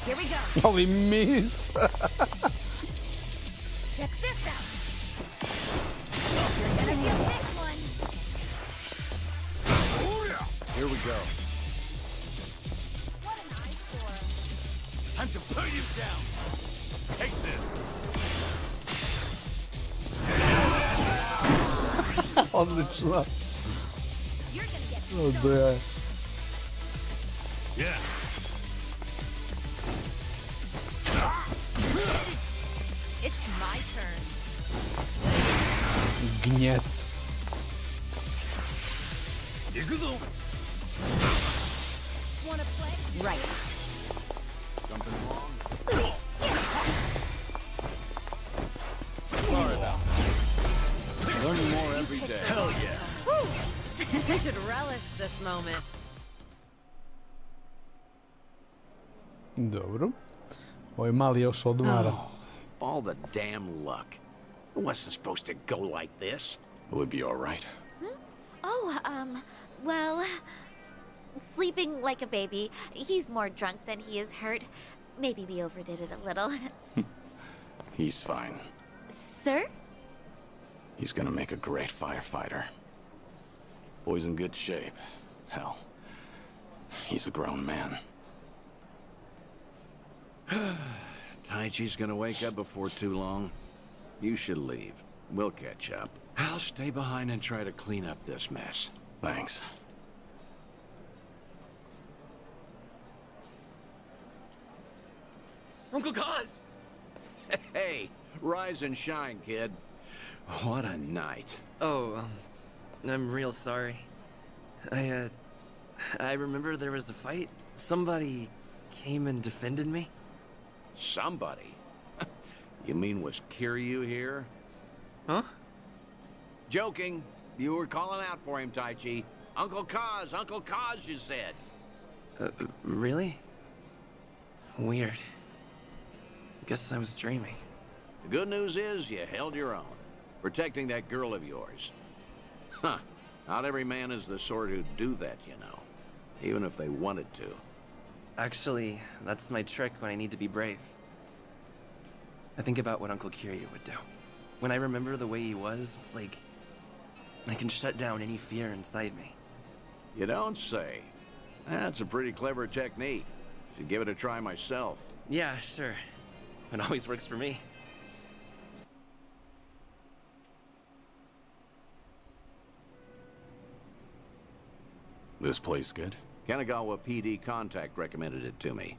Here we go. Ali miss. Check this out. You're gonna feel this one. Here we go. What an eyesore. Time to put you down. Take this. Odlično. You're gonna get Oh, yeah. Yeah. It's my turn. Gnjec. Wanna play? Right. Something wrong? Sorry about that. Learning more every day. Hell yeah. We should relish this moment. Dobro. Ovaj mali još odmara. All the damn luck. It wasn't supposed to go like this. Will it be all right? Oh, well, sleeping like a baby. He's more drunk than he is hurt. Maybe we overdid it a little. He's fine. Sir? He's gonna make a great firefighter. Boy's in good shape. Hell, he's a grown man. Tai Chi's gonna wake up before too long. You should leave. We'll catch up. I'll stay behind and try to clean up this mess. Thanks. Uncle Kaz! Hey, rise and shine, kid. What a night. Oh, I'm real sorry. I remember there was a fight. Somebody came and defended me. Somebody? You mean was Kiryu here? Huh? Joking. You were calling out for him, Tai Chi. Uncle Kaz, you said. Really? Weird. Guess I was dreaming. The good news is you held your own. Protecting that girl of yours. Huh. Not every man is the sort who'd do that, you know. Even if they wanted to. Actually, that's my trick when I need to be brave. I think about what Uncle Kiryu would do. When I remember the way he was, it's like I can shut down any fear inside me. You don't say. That's a pretty clever technique. Should give it a try myself. Yeah, sure. It always works for me. This place good? Kanagawa PD contact recommended it to me.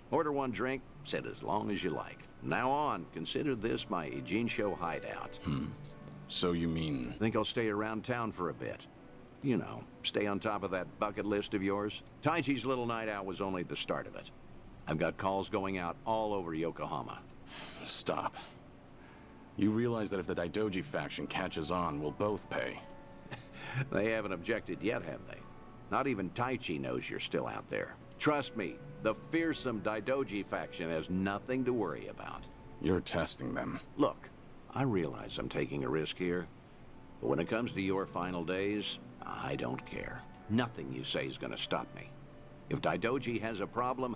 Order one drink, sit as long as you like. Now on, consider this my Ijincho hideout. So you mean... Think I'll stay around town for a bit. You know, stay on top of that bucket list of yours. Taichi's little night out was only the start of it. I've got calls going out all over Yokohama. Stop. You realize that if the Daidoji faction catches on, we'll both pay. They haven't objected yet, have they? Not even Taichi knows you're still out there. Trust me, the fearsome Daidoji faction has nothing to worry about. You're testing them. Look, I realize I'm taking a risk here, but when it comes to your final days, I don't care. Nothing you say is gonna stop me. If Daidoji has a problem,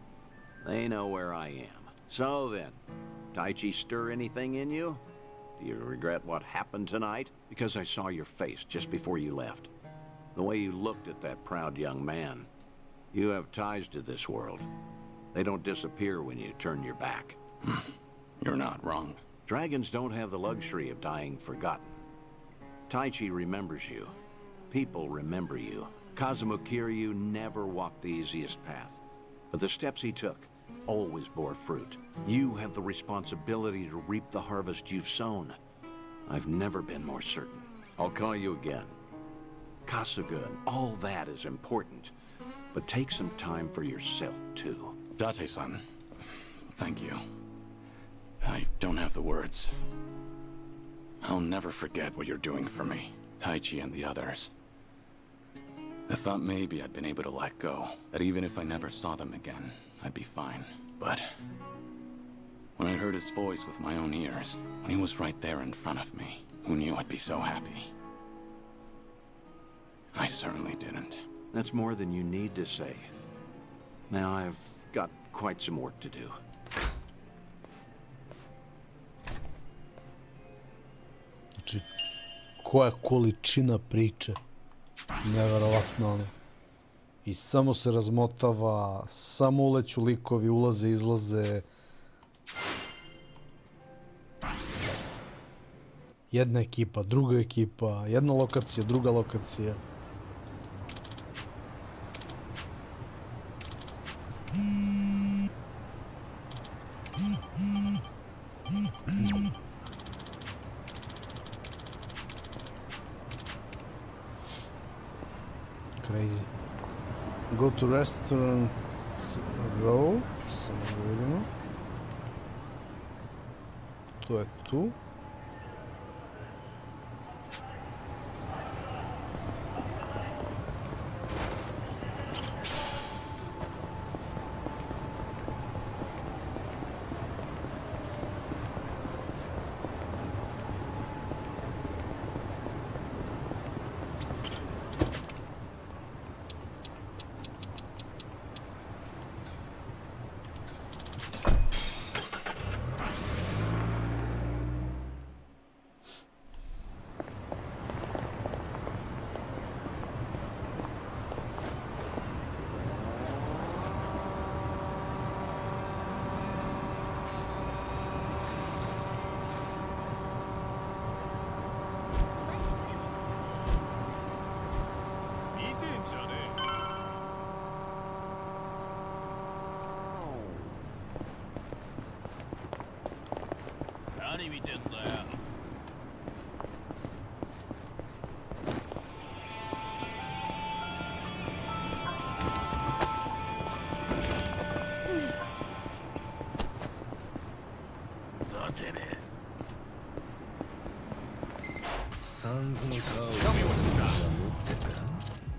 they know where I am. So then, Taichi stir anything in you? Do you regret what happened tonight? Because I saw your face just before you left. The way you looked at that proud young man. You have ties to this world. They don't disappear when you turn your back. You're not wrong. Dragons don't have the luxury of dying forgotten. Taichi remembers you. People remember you. Kazuma Kiryu never walked the easiest path. But the steps he took always bore fruit. You have the responsibility to reap the harvest you've sown. I've never been more certain. I'll call you again. Kasuga and all that is important. But take some time for yourself, too. Date-san, thank you. I don't have the words. I'll never forget what you're doing for me, Taichi and the others. I thought maybe I'd been able to let go, that even if I never saw them again, I'd be fine. But when I heard his voice with my own ears, when he was right there in front of me, who knew I'd be so happy? I certainly didn't. That's more than you need to say. Now I've got quite some work to do. Znači, koja količina priče. Neverovatno ono. I samo se razmotava, samo uleću likovi, ulaze, izlaze. Jedna ekipa, druga ekipa, jedna lokacija, druga lokacija. Crazy. Go to restaurant row. Samo da vidimo. To je tu.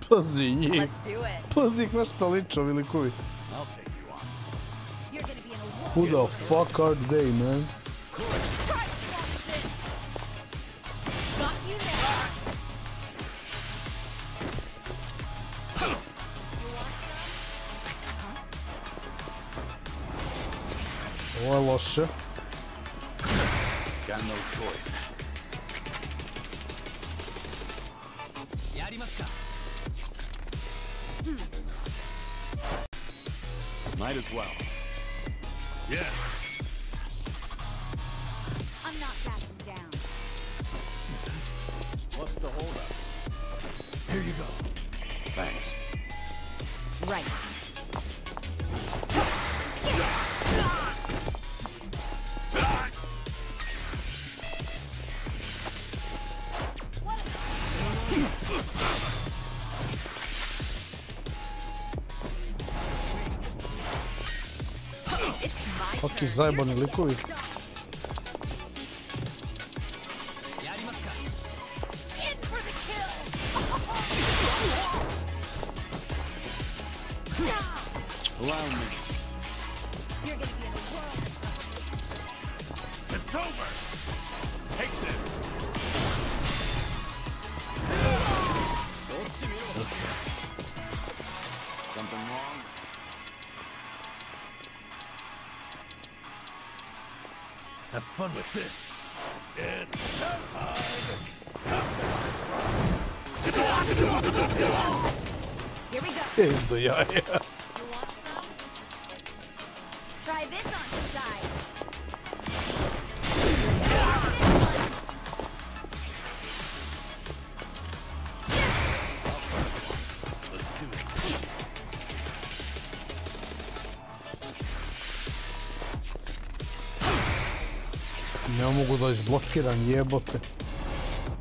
Pazi njih. Pazi ih na šta liče ovi likovi. Who the fuck are they, man? Ovo je loše. Got no choice. Might as well. Yeah. I'm not backing down. What's the holdup? Here you go. Thanks. right. Kakvi zajebani likovi. Allow me. You're gonna be in a world. It's over. Take this. Okay. Something wrong? Have fun with this. It's Here we go. Do jaja. You want some? Try this on the side. Let's do it. Ne mogu da izblokiram, jebote.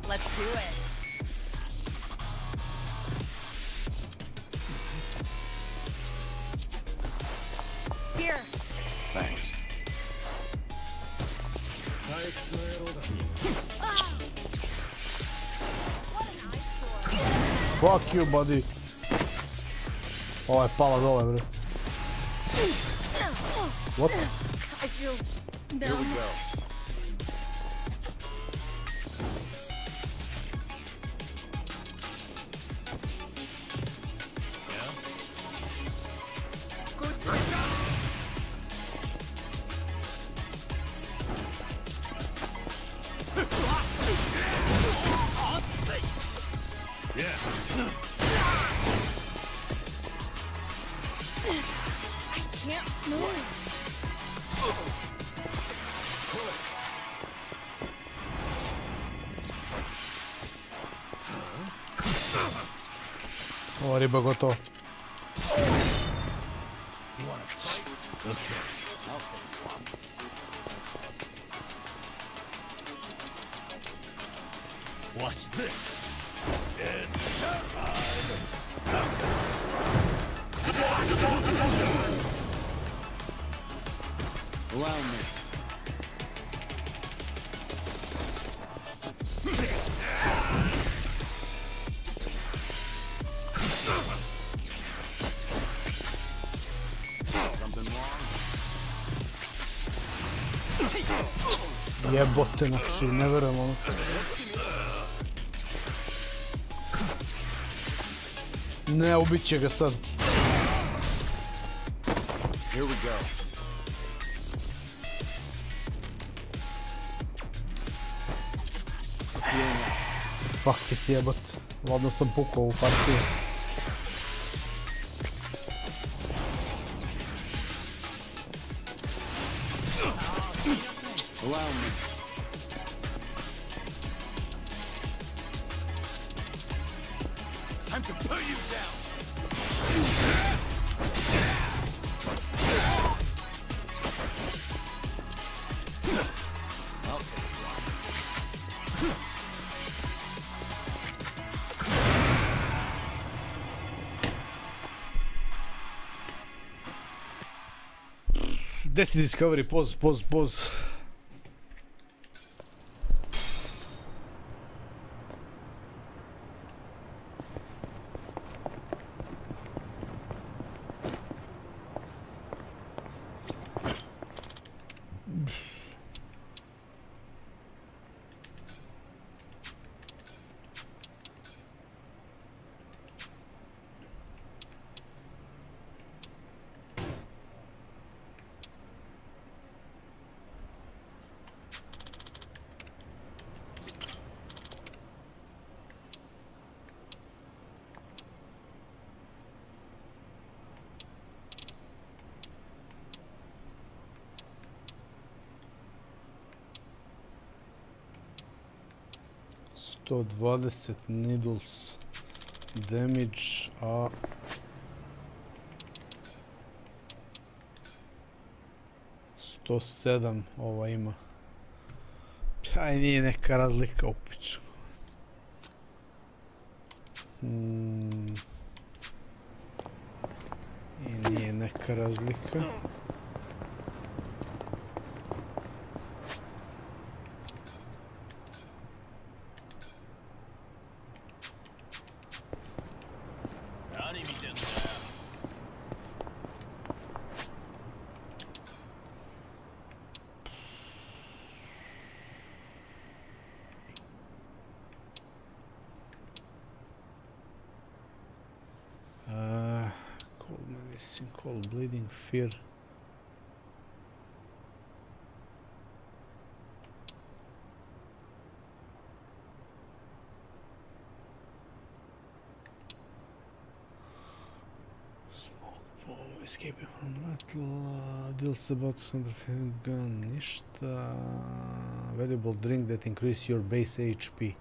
Let's do it. Here. Thanks. Fuck you, buddy. Ova je pala dole, bre. What? I feel Here we go. I can't move. Ova riba gotovo. Okay. Watch this. It's Allow me. something wrong. Jebote, znači, ne verujem ono. Ne, ubit će ga sad. Here we go. Fuck it, jebot. Ladno sam pukao u partiju. Allow me. Time to put you down. I'll take one. Desi Discovery, pause. $120 needles damage, a 107 ova ima. Aj, nije neka razlika u pičku. I nije neka razlika. Cold medicine, cold bleeding, fear. Smoke bomb, escaping from battle, deals about counterfeit gun, ništa. Valuable drink that increase your base HP.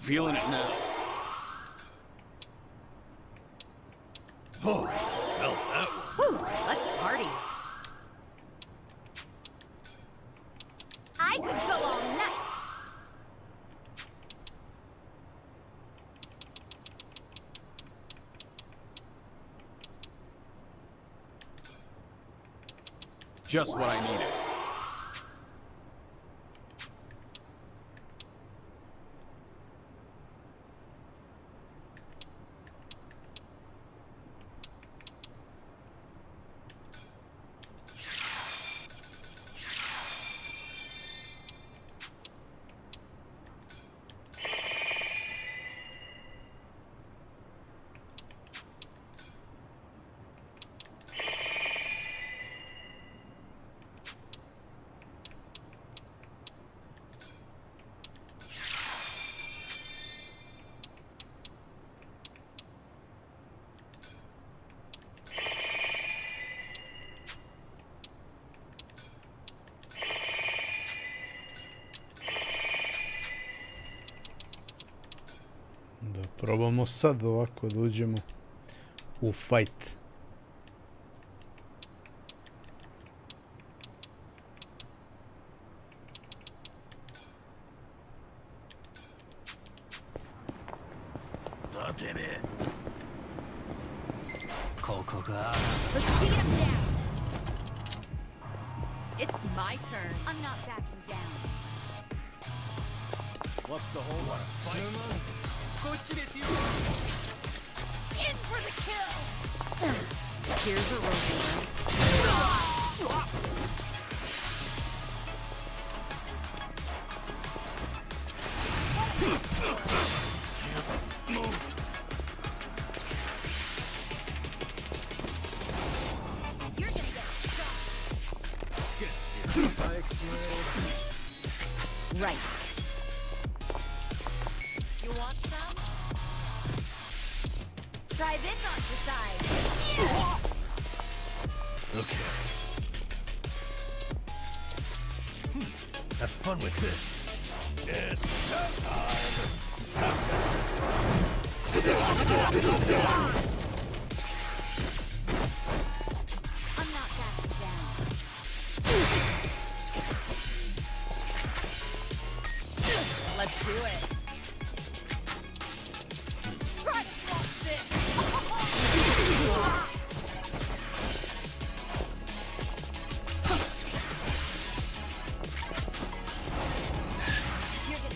Feeling it now. Oh, felt that one. Whew, let's party. I could go all night. Just what I needed. Da probamo sad ovako da uđemo u fight. Let's beat him down. It's my turn. I'm not backing down. What's the whole lot? In for the kill. Here's a rover. Move. You're gonna get shot. Right. You want some? Try this on the side. Okay. Have fun with this. It's showtime. I'm not backing down. Let's do it. Try to block this.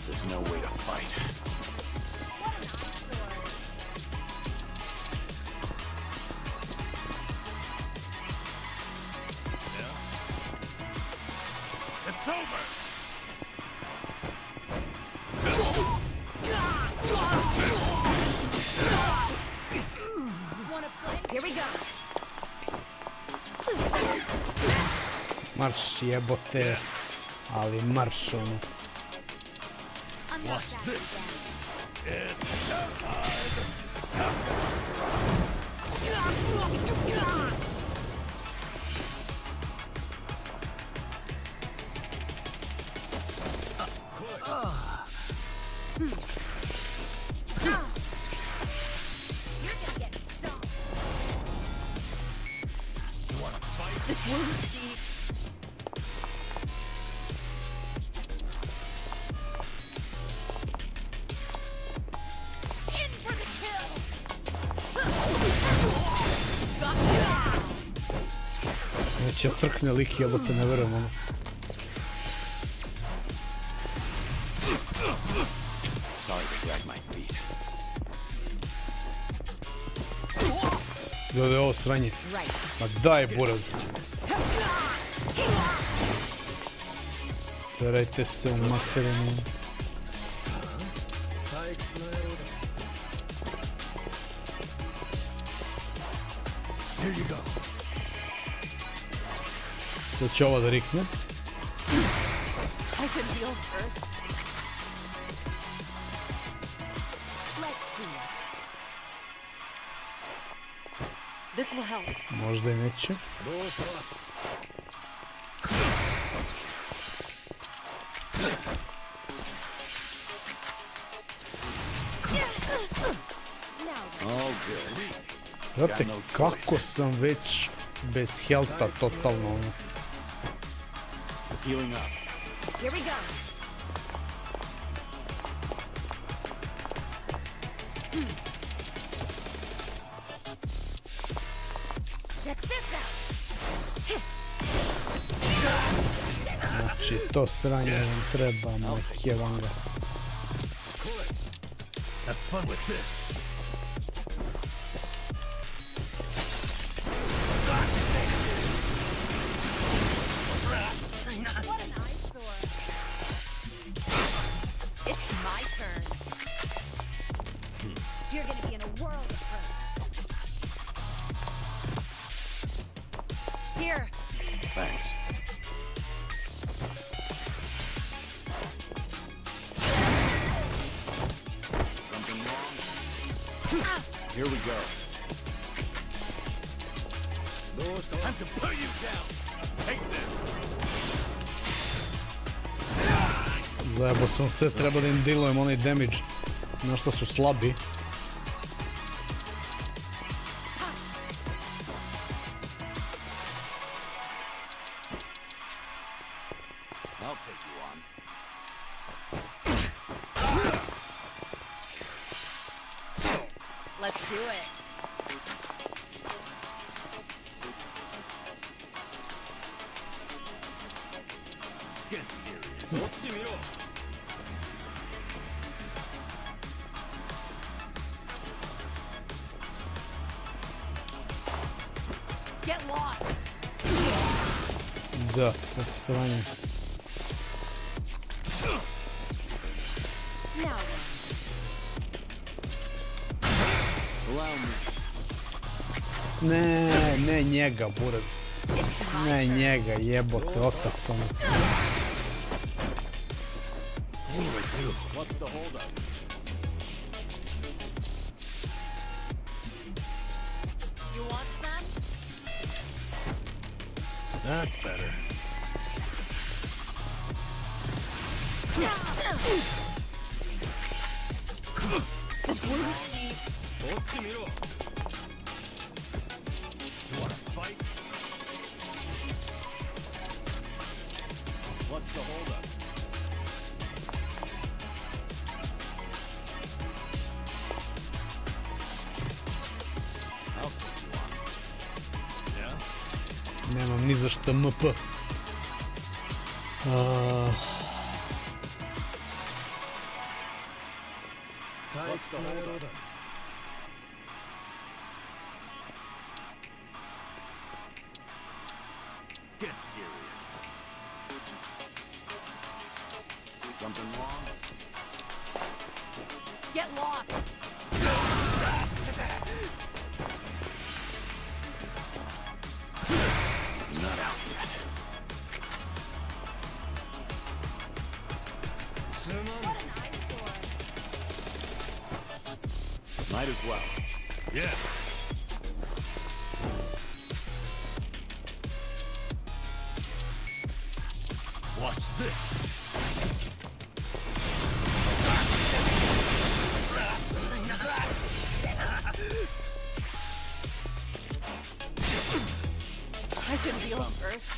There's no way to fight. It's over. Wanna play? Here we go. Marš jebote, ali marš ono. I'm not Watch backing this. down. It's showtime. This wound's deep. In for the kill. Neće frkne lik, jebote, ne verujem ono. Sorry to drag my feet. Gdje je ovo sranje? Ma daj, buraz. Verajte se u materinu. Sad će ovo da rikne. I should heal first. Let's see. This will help. Možda i neće. Znate, kako sam već bez helta totalno ono. Healing up. Here we go. Check this out. Znači, to sranje nam treba, neke vanga. Have fun with this. What an eyesore. It's my turn. You're gonna be in a world of hurt. Here. Thanks. Something wrong? Here we go. Time to put you down. Take this. Zajebo sam se, treba da im dealujem onaj damage na što su slabi. I'll take you on. Let's do it. Get serious. Get lost. Da, to sranje. Now. Allow me. Ne njega, buraz. Ne njega, jebote, otac ono. What's the holdup? You want some? That's better. This wound's deep. You wanna fight? What's the holdup? I'll take you on. Yeah? Nemam ni za što MP. What's the holdup? Get serious. Something wrong? Get lost. Not out yet. Might as well. Yeah. Watch this. I should heal first.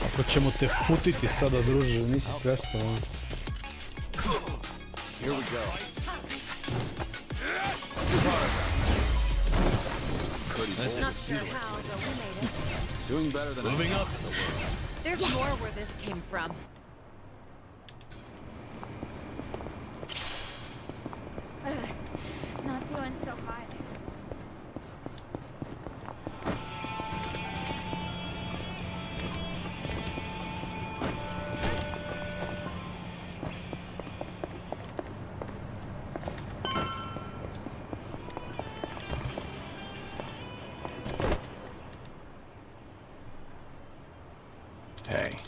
Kako ćemo te futiti sada, druže, nisi svestan, ono. Here we go. Not sure how, but we made it. Doing better than Moving up. There's more where this came from. Not doing so hot. Hey.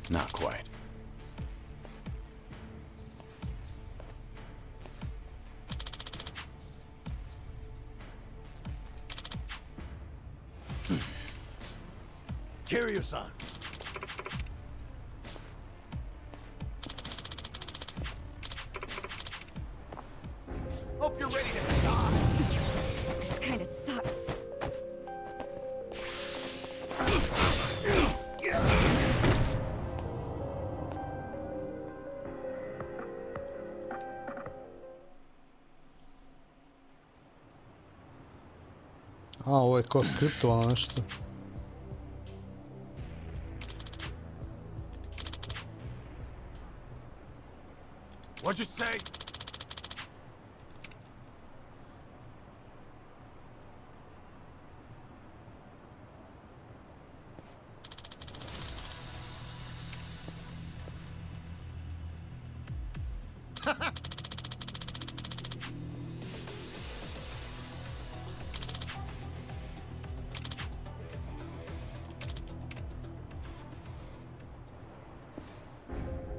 Not quite. Kiryu-san. Hope you're ready to die. This kind of sucks. A, ovo je kao skriptovano nešto. What'd you say?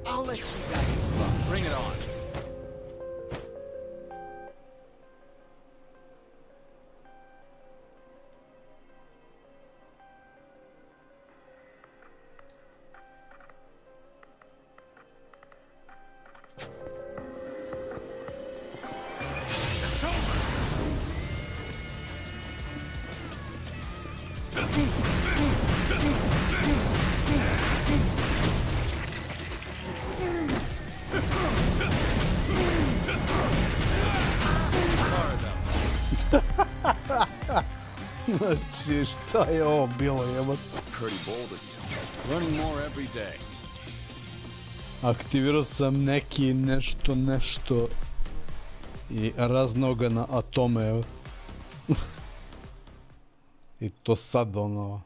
I'll let you guys slow. Bring it on. It's over. Znači, šta je ovo bilo, jebate? Pretty bold of you. Running more every day. Aktivirao sam neki nešto i raznoga na atome, evo. I to sad, ono...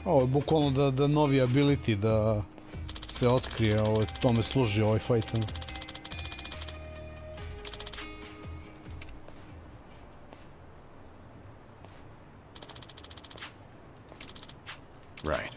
Ovo je bukvalno da novi ability da se otkrije, tome služi ovaj fight. Right.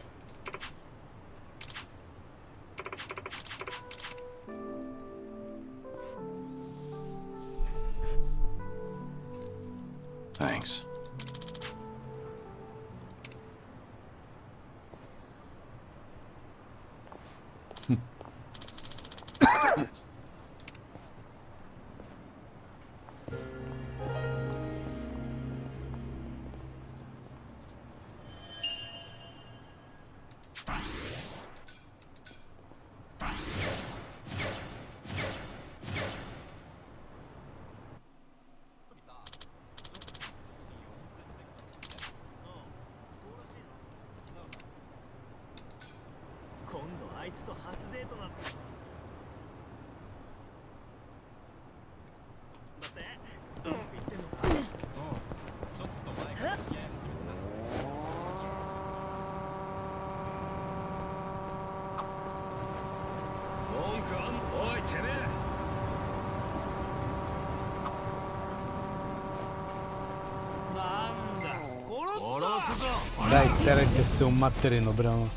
Daj, terajte se u materinu, bravo.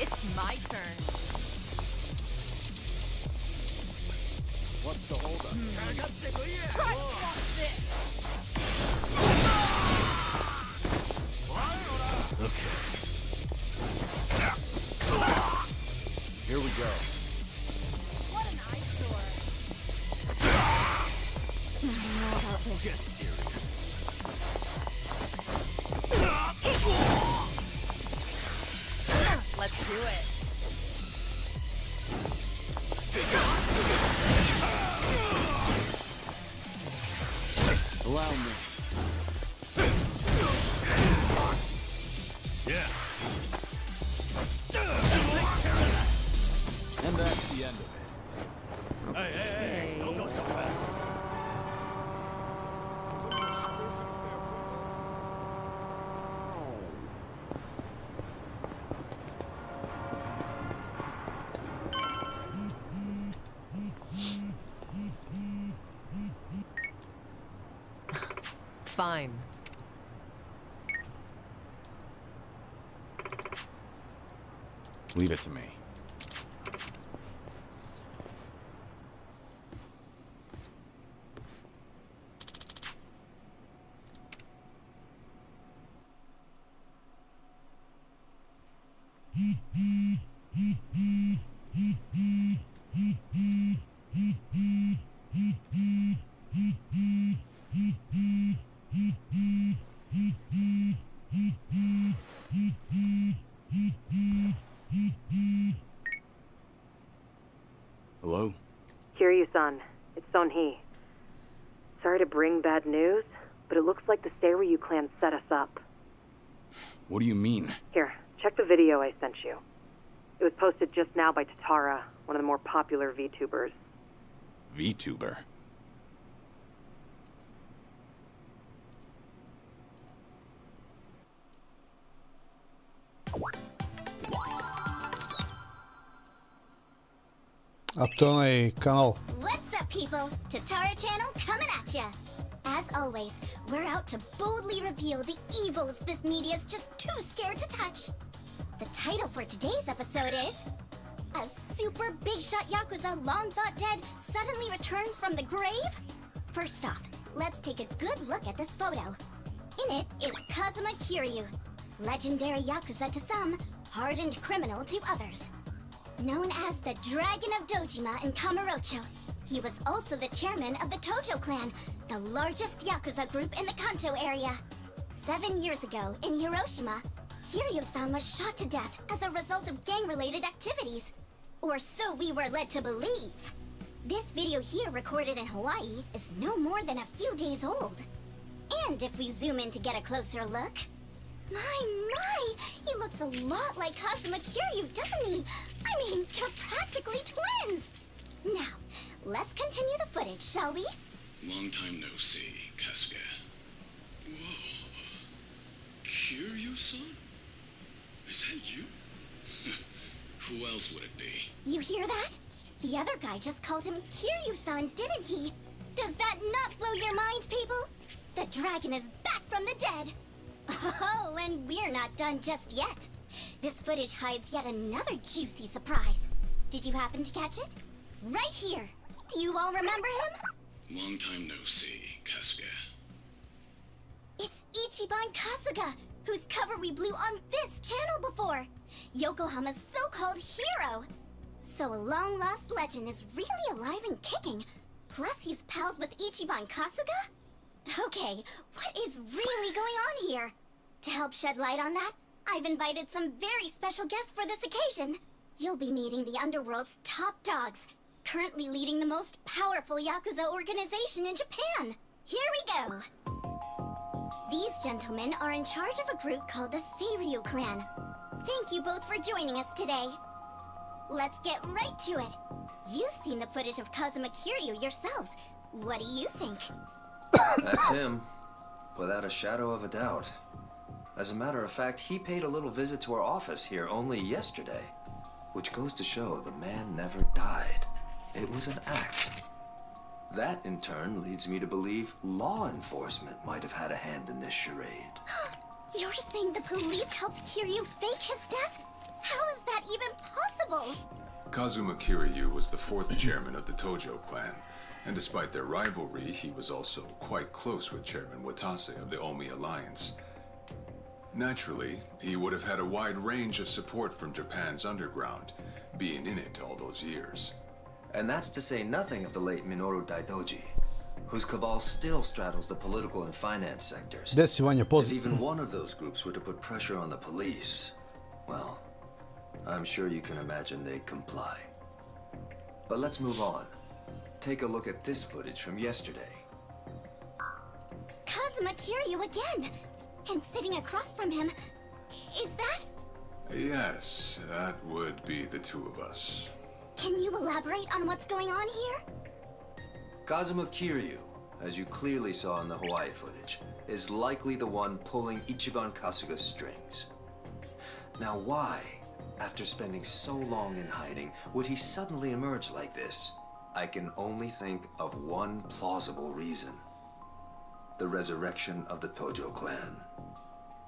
It's my turn. What's the holdup? Try to block this. Okay. Here we go. What an eyesore. Get serious. Let's do it. Allow me. Yeah. And that's the end of it. Hey, don't go so fast. Fine. Leave it to me. Hello? Kiryu-san, it's Son-hee. Sorry to bring bad news, but it looks like the Seiryu clan set us up. What do you mean? Here, check the video I sent you. It was posted just now by Tatara, one of the more popular VTubers. VTuber? A to onaj kanal. What's up, people? Tatara channel coming at ya. As always, we're out to boldly reveal the evils this media's just too scared to touch. The title for today's episode is A Super Big Shot Yakuza Long Thought Dead Suddenly Returns from the Grave? First off, let's take a good look at this photo. In it is Kazuma Kiryu, legendary Yakuza to some, hardened criminal to others. Known as the Dragon of Dojima in Kamurocho, he was also the chairman of the Tojo clan, the largest Yakuza group in the Kanto area. 7 years ago, in Hiroshima, Kiryu-san was shot to death as a result of gang-related activities. Or so we were led to believe. This video here, recorded in Hawaii, is no more than a few days old. And if we zoom in to get a closer look... My! He looks a lot like Kazuma Kiryu, doesn't he? I mean, they're practically twins! Now, let's continue the footage, shall we? Long time no see, Kasuga. Whoa. Kiryu-san? Is that you? Who else would it be? You hear that? The other guy just called him Kiryu-san, didn't he? Does that not blow your mind, people? The dragon is back from the dead! Oh, and we're not done just yet. This footage hides yet another juicy surprise. Did you happen to catch it? Right here. Do you all remember him? Long time no see, Kasuga. It's Ichiban Kasuga, whose cover we blew on this channel before. Yokohama's so-called hero. So a long-lost legend is really alive and kicking. Plus he's pals with Ichiban Kasuga? Okay, what is really going on here? To help shed light on that, I've invited some very special guests for this occasion. You'll be meeting the underworld's top dogs, currently leading the most powerful Yakuza organization in Japan. Here we go. These gentlemen are in charge of a group called the Seiryu Clan. Thank you both for joining us today. Let's get right to it. You've seen the footage of Kazuma Kiryu yourselves. What do you think? That's him, without a shadow of a doubt. As a matter of fact, he paid a little visit to our office here only yesterday, which goes to show the man never died. It was an act. That, in turn, leads me to believe law enforcement might have had a hand in this charade. You're saying the police helped Kiryu fake his death? How is that even possible? Kazuma Kiryu was the 4th chairman of the Tojo clan, and despite their rivalry, he was also quite close with Chairman Watase of the Omi Alliance. Naturally, he would have had a wide range of support from Japan's underground, being in it all those years. And that's to say nothing of the late Minoru Daidoji, whose cabal still straddles the political and finance sectors. If even one of those groups were to put pressure on the police, well, I'm sure you can imagine they'd comply. But let's move on. Take a look at this footage from yesterday. Kazuma Kiryu again! And sitting across from him, is that? Yes, that would be the two of us. Can you elaborate on what's going on here? Kazuma Kiryu, as you clearly saw in the Hawaii footage, is likely the one pulling Ichiban Kasuga's strings. Now why, after spending so long in hiding, would he suddenly emerge like this? I can only think of one plausible reason. The resurrection of the Tojo clan.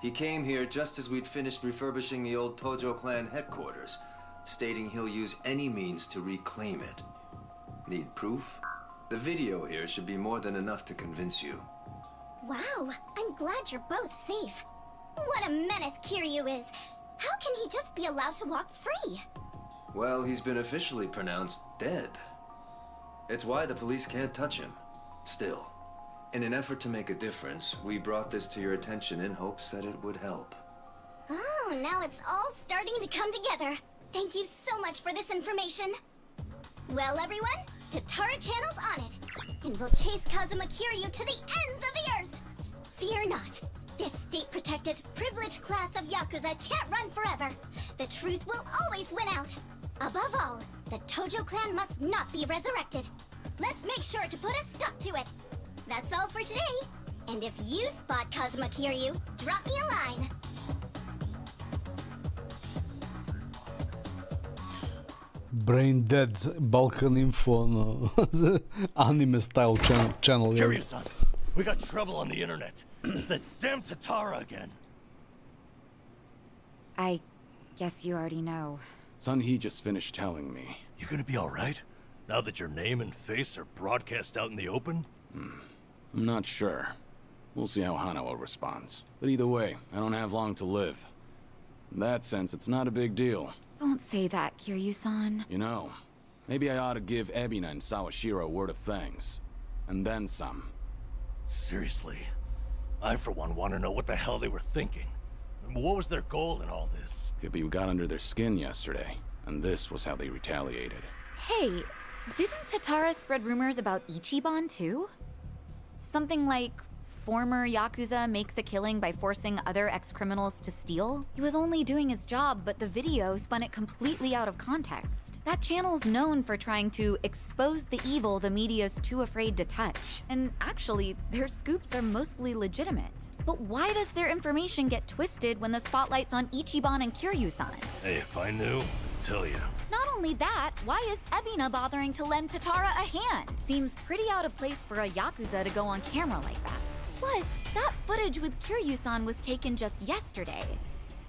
He came here just as we'd finished refurbishing the old Tojo clan headquarters, stating he'll use any means to reclaim it. Need proof? The video here should be more than enough to convince you. Wow, I'm glad you're both safe. What a menace Kiryu is. How can he just be allowed to walk free? Well, he's been officially pronounced dead. It's why the police can't touch him. Still, in an effort to make a difference, we brought this to your attention in hopes that it would help. Oh, now it's all starting to come together. Thank you so much for this information. Well, everyone, Tatara Channel's on it. And we'll chase Kazuma Kiryu to the ends of the earth. Fear not. This state-protected, privileged class of Yakuza can't run forever. The truth will always win out. Above all, the Tojo clan must not be resurrected. Let's make sure to put a stop to it. That's all for today. And if you spot Kazuma Kiryu, drop me a line. Brain Dead Balkan Info no anime style channel. Kiryu-san, we got trouble on the internet. It's the damn Tatara again. I guess you already know. Son, he just finished telling me. You gonna be alright? Now that your name and face are broadcast out in the open? I'm not sure. We'll see how Hanawa responds. But either way, I don't have long to live. In that sense, it's not a big deal. Don't say that, Kiryu-san. You know, maybe I ought to give Ebina and Sawashiro a word of thanks. And then some. Seriously? I, for one, want to know what the hell they were thinking. What was their goal in all this? Could be we got under their skin yesterday, and this was how they retaliated. Hey, didn't Tatara spread rumors about Ichiban too? Something like, former Yakuza makes a killing by forcing other ex-criminals to steal? He was only doing his job, but the video spun it completely out of context. That channel's known for trying to expose the evil the media's too afraid to touch. And actually, their scoops are mostly legitimate. But why does their information get twisted when the spotlight's on Ichiban and Kiryu-san? Hey, if I knew, I'd tell you. Not only that, why is Ebina bothering to lend Tatara a hand? Seems pretty out of place for a Yakuza to go on camera like that. Plus, that footage with Kiryu-san was taken just yesterday.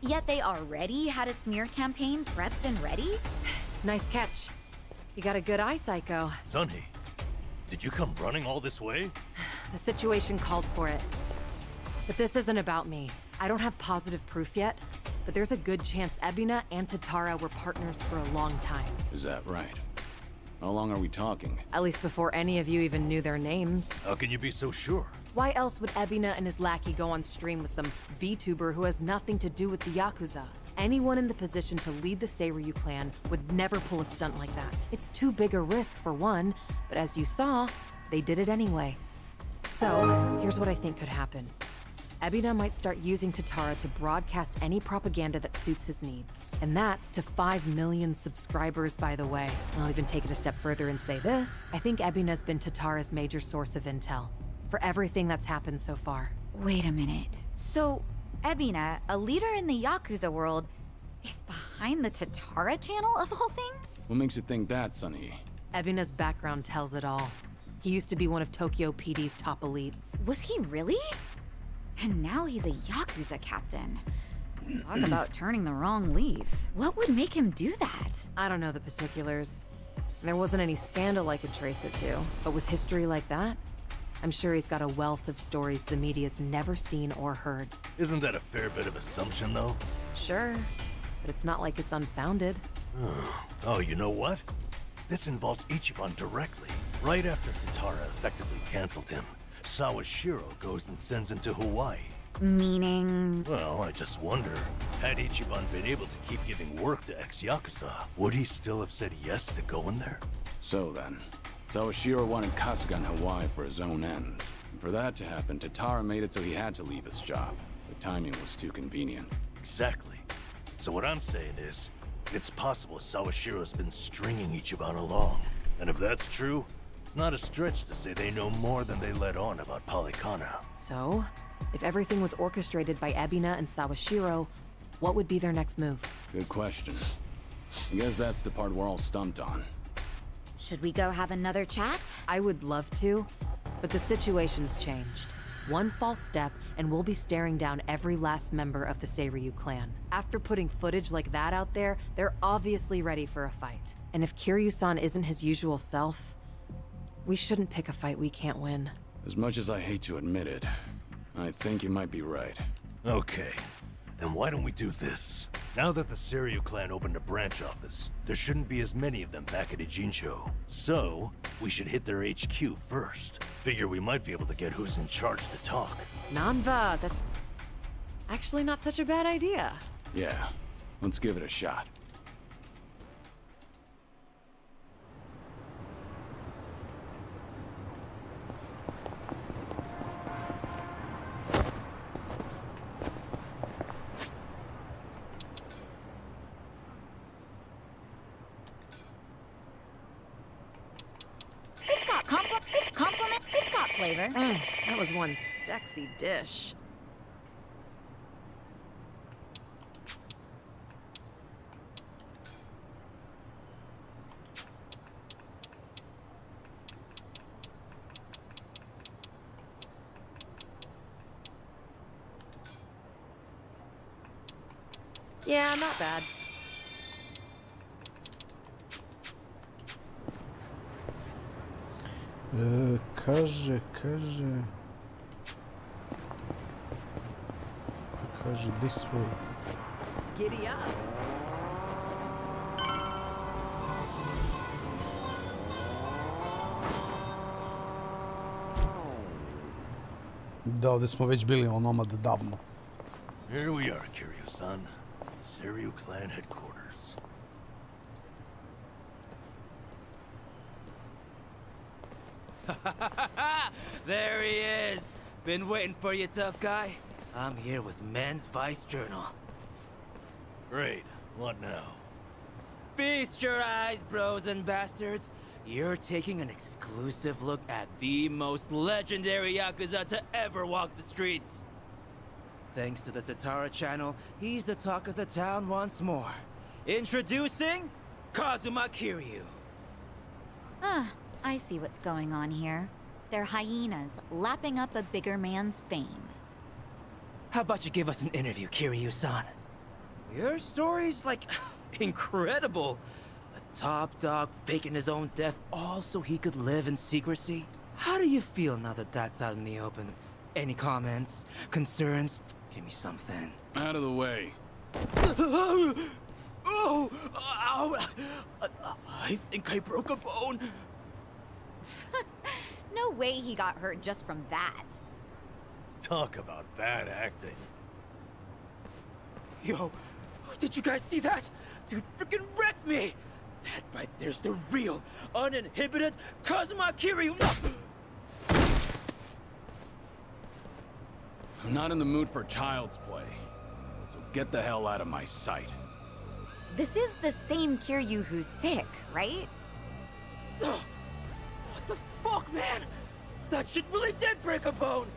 Yet they already had a smear campaign prepped and ready? Nice catch. You got a good eye, Psycho. Sunny, did you come running all this way? The situation called for it. But this isn't about me. I don't have positive proof yet, but there's a good chance Ebina and Tatara were partners for a long time. Is that right? How long are we talking? At least before any of you even knew their names. How can you be so sure? Why else would Ebina and his lackey go on stream with some VTuber who has nothing to do with the Yakuza? Anyone in the position to lead the Seiryu clan would never pull a stunt like that. It's too big a risk for one, but as you saw, they did it anyway. So, here's what I think could happen. Ebina might start using Tatara to broadcast any propaganda that suits his needs. And that's to 5 million subscribers, by the way. I'll even take it a step further and say this. I think Ebina's been Tatara's major source of intel for everything that's happened so far. Wait a minute. So, Ebina, a leader in the Yakuza world, is behind the Tatara channel of all things? What makes you think that, Sunny? Ebina's background tells it all. He used to be one of Tokyo PD's top elites. Was he really? And now he's a Yakuza captain. Talk about turning the wrong leaf. What would make him do that? I don't know the particulars. There wasn't any scandal I could trace it to. But with history like that, I'm sure he's got a wealth of stories the media's never seen or heard. Isn't that a fair bit of assumption, though? Sure, but it's not like it's unfounded. Oh, you know what? This involves Ichiban directly. Right after Tatara effectively canceled him, Sawashiro goes and sends him to Hawaii. Meaning? Well, I just wonder, had Ichiban been able to keep giving work to ex-Yakuza, would he still have said yes to going there? So then, Sawashiro wanted Kasuga in Hawaii for his own ends. And for that to happen, Tatara made it so he had to leave his job. The timing was too convenient. Exactly. So what I'm saying is, it's possible Sawashiro's been stringing Ichiban along. And if that's true, it's not a stretch to say they know more than they let on about Polycana. So, if everything was orchestrated by Ebina and Sawashiro, what would be their next move? Good question. I guess that's the part we're all stumped on. Should we go have another chat? I would love to, but the situation's changed. One false step, and we'll be staring down every last member of the Seiryu clan. After putting footage like that out there, they're obviously ready for a fight. And if Kiryu-san isn't his usual self, we shouldn't pick a fight we can't win. As much as I hate to admit it, I think you might be right. Okay, then why don't we do this? Now that the Seiryu clan opened a branch office, there shouldn't be as many of them back at Ijincho. So, we should hit their HQ first. Figure we might be able to get who's in charge to talk. Nanba, that's actually not such a bad idea. Yeah, let's give it a shot. It's got flavor. That was one sexy dish. Yeah, not bad. Kaže this way. Giddy up. Da, ovdje smo već bili onomad davno. Here we are, Kiryu-san. Seiryu clan headquarters. There he is! Been waiting for you, tough guy. I'm here with Men's Vice Journal. Great. What now? Feast your eyes, bros and bastards. You're taking an exclusive look at the most legendary Yakuza to ever walk the streets. Thanks to the Tatara channel, he's the talk of the town once more. Introducing Kazuma Kiryu. I see what's going on here. They're hyenas, lapping up a bigger man's fame. How about you give us an interview, Kiryu-san? Your story's, like, incredible. A top dog faking his own death all so he could live in secrecy. How do you feel now that that's out in the open? Any comments? Concerns? Give me something. Out of the way. Oh, ow. I think I broke a bone. No way he got hurt just from that. Talk about bad acting. Yo, did you guys see that? Dude freaking wrecked me. That right there's the real, uninhibited Kazuma Kiryu. I'm not in the mood for child's play, so get the hell out of my sight. This is the same Kiryu who's sick, right? What the fuck, man? That shit really did break a bone.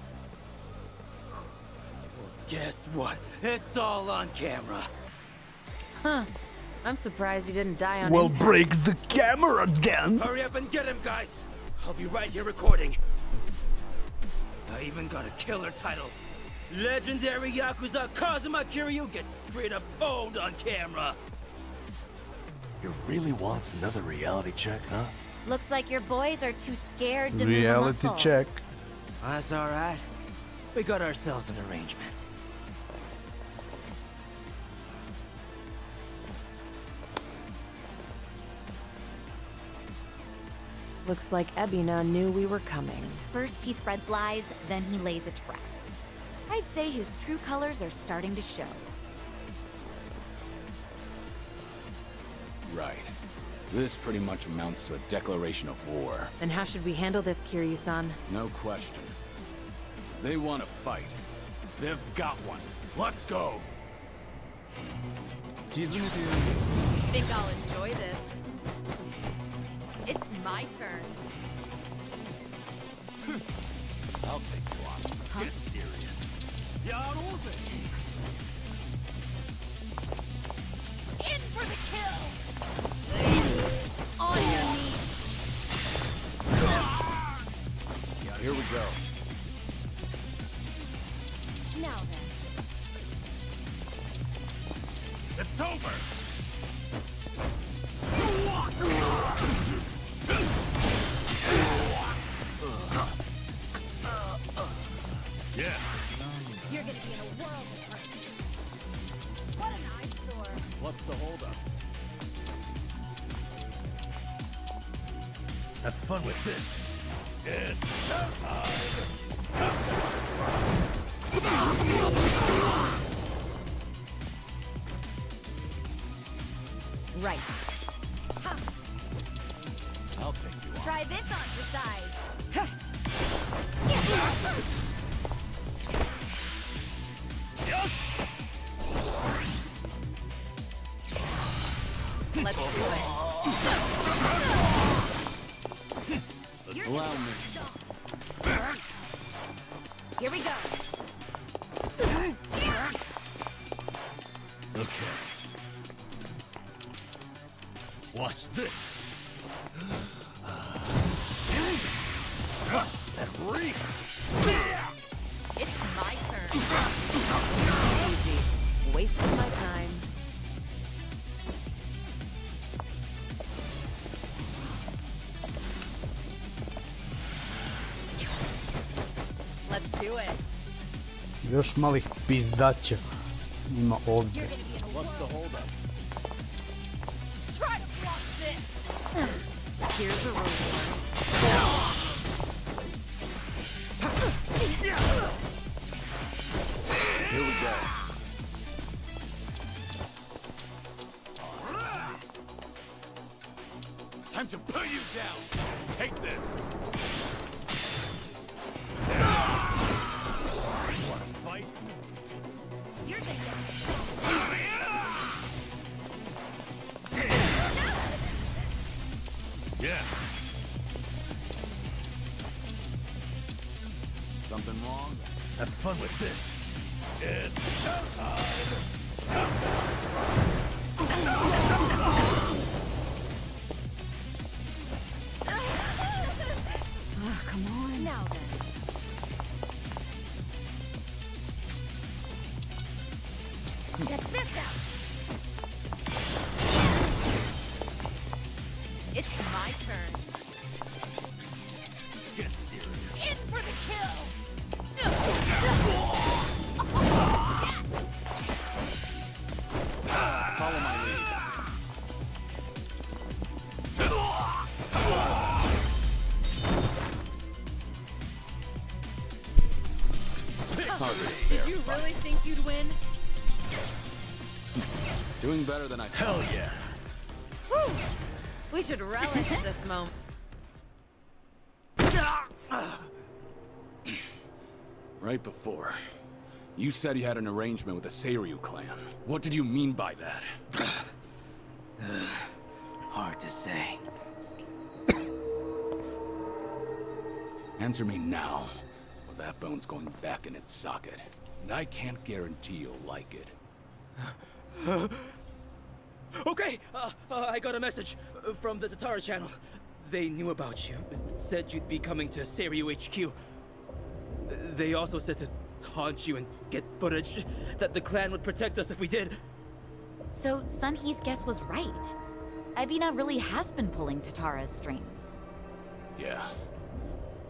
Well, guess what? It's all on camera. Huh. I'm surprised you didn't die on Well, impact. break the camera again. Hurry up and get him, guys. I'll be right here recording. I even got a killer title. Legendary Yakuza Kazuma Kiryu gets straight up owned on camera. You really want another reality check, huh? Looks like your boys are too scared to move a Reality muscle. check. That's all right. We got ourselves an arrangement. Looks like Ebina knew we were coming. First he spreads lies, then he lays a trap. I'd say his true colors are starting to show. Right. This pretty much amounts to a declaration of war. Then how should we handle this, Kiryu-san? No question. They want to fight. They've got one. Let's go! Think I'll enjoy this. It's my turn. I'll take you on. Get serious. In for the kill! On your knees. Yeah, here we go. Now then. It's over! Yeah. You're gonna be in a world of hurt. What an eyesore. What's the holdup? Have fun with this. And Right. Ha. I'll take you on. Try this on for size. Let's do it. Allow me. Here we go. Okay. Watch this. That reeks. It's my turn. Easy. Wasting my time. Let's do it. Još malih pizdaća ima ovdje. What's the holdup? Try to block this. Here's a reward. Here we go. Time to put you down. Take this. Want to fight? You're the Yeah. Something wrong? Have fun with this. And Oh, come on. Now then. Check this out. It's my turn. get serious. In for the kill. Yes. I think you'd win? Doing better than I thought. Hell yeah. Whew. We should relish this moment. Right before, you said you had an arrangement with the Seiryu clan. What did you mean by that? Hard to say. Answer me now, or that bone's going back in its socket. And I can't guarantee you'll like it. Okay, I got a message from the Tatara channel. They knew about you, said you'd be coming to Seiryu HQ. They also said to taunt you and get footage, that the clan would protect us if we did. So Sunhee's guess was right. Ibina really has been pulling Tatara's strings. Yeah.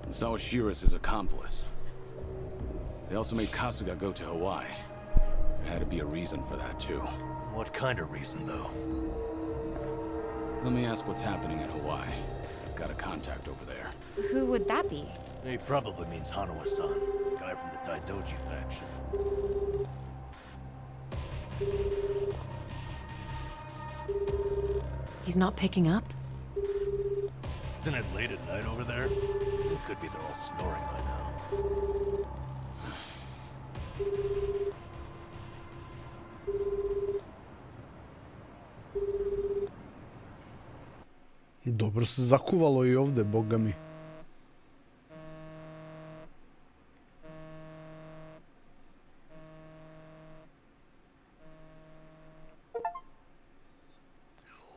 And so is Shira's his accomplice. They also made Kasuga go to Hawaii. There had to be a reason for that, too. What kind of reason, though? Let me ask what's happening in Hawaii. I've got a contact over there. Who would that be? He probably means Hanawa-san, the guy from the Daidoji faction. He's not picking up? Isn't it late at night over there? It could be they're all snoring by now. Dobro se zakuvalo I ovde, boga mi.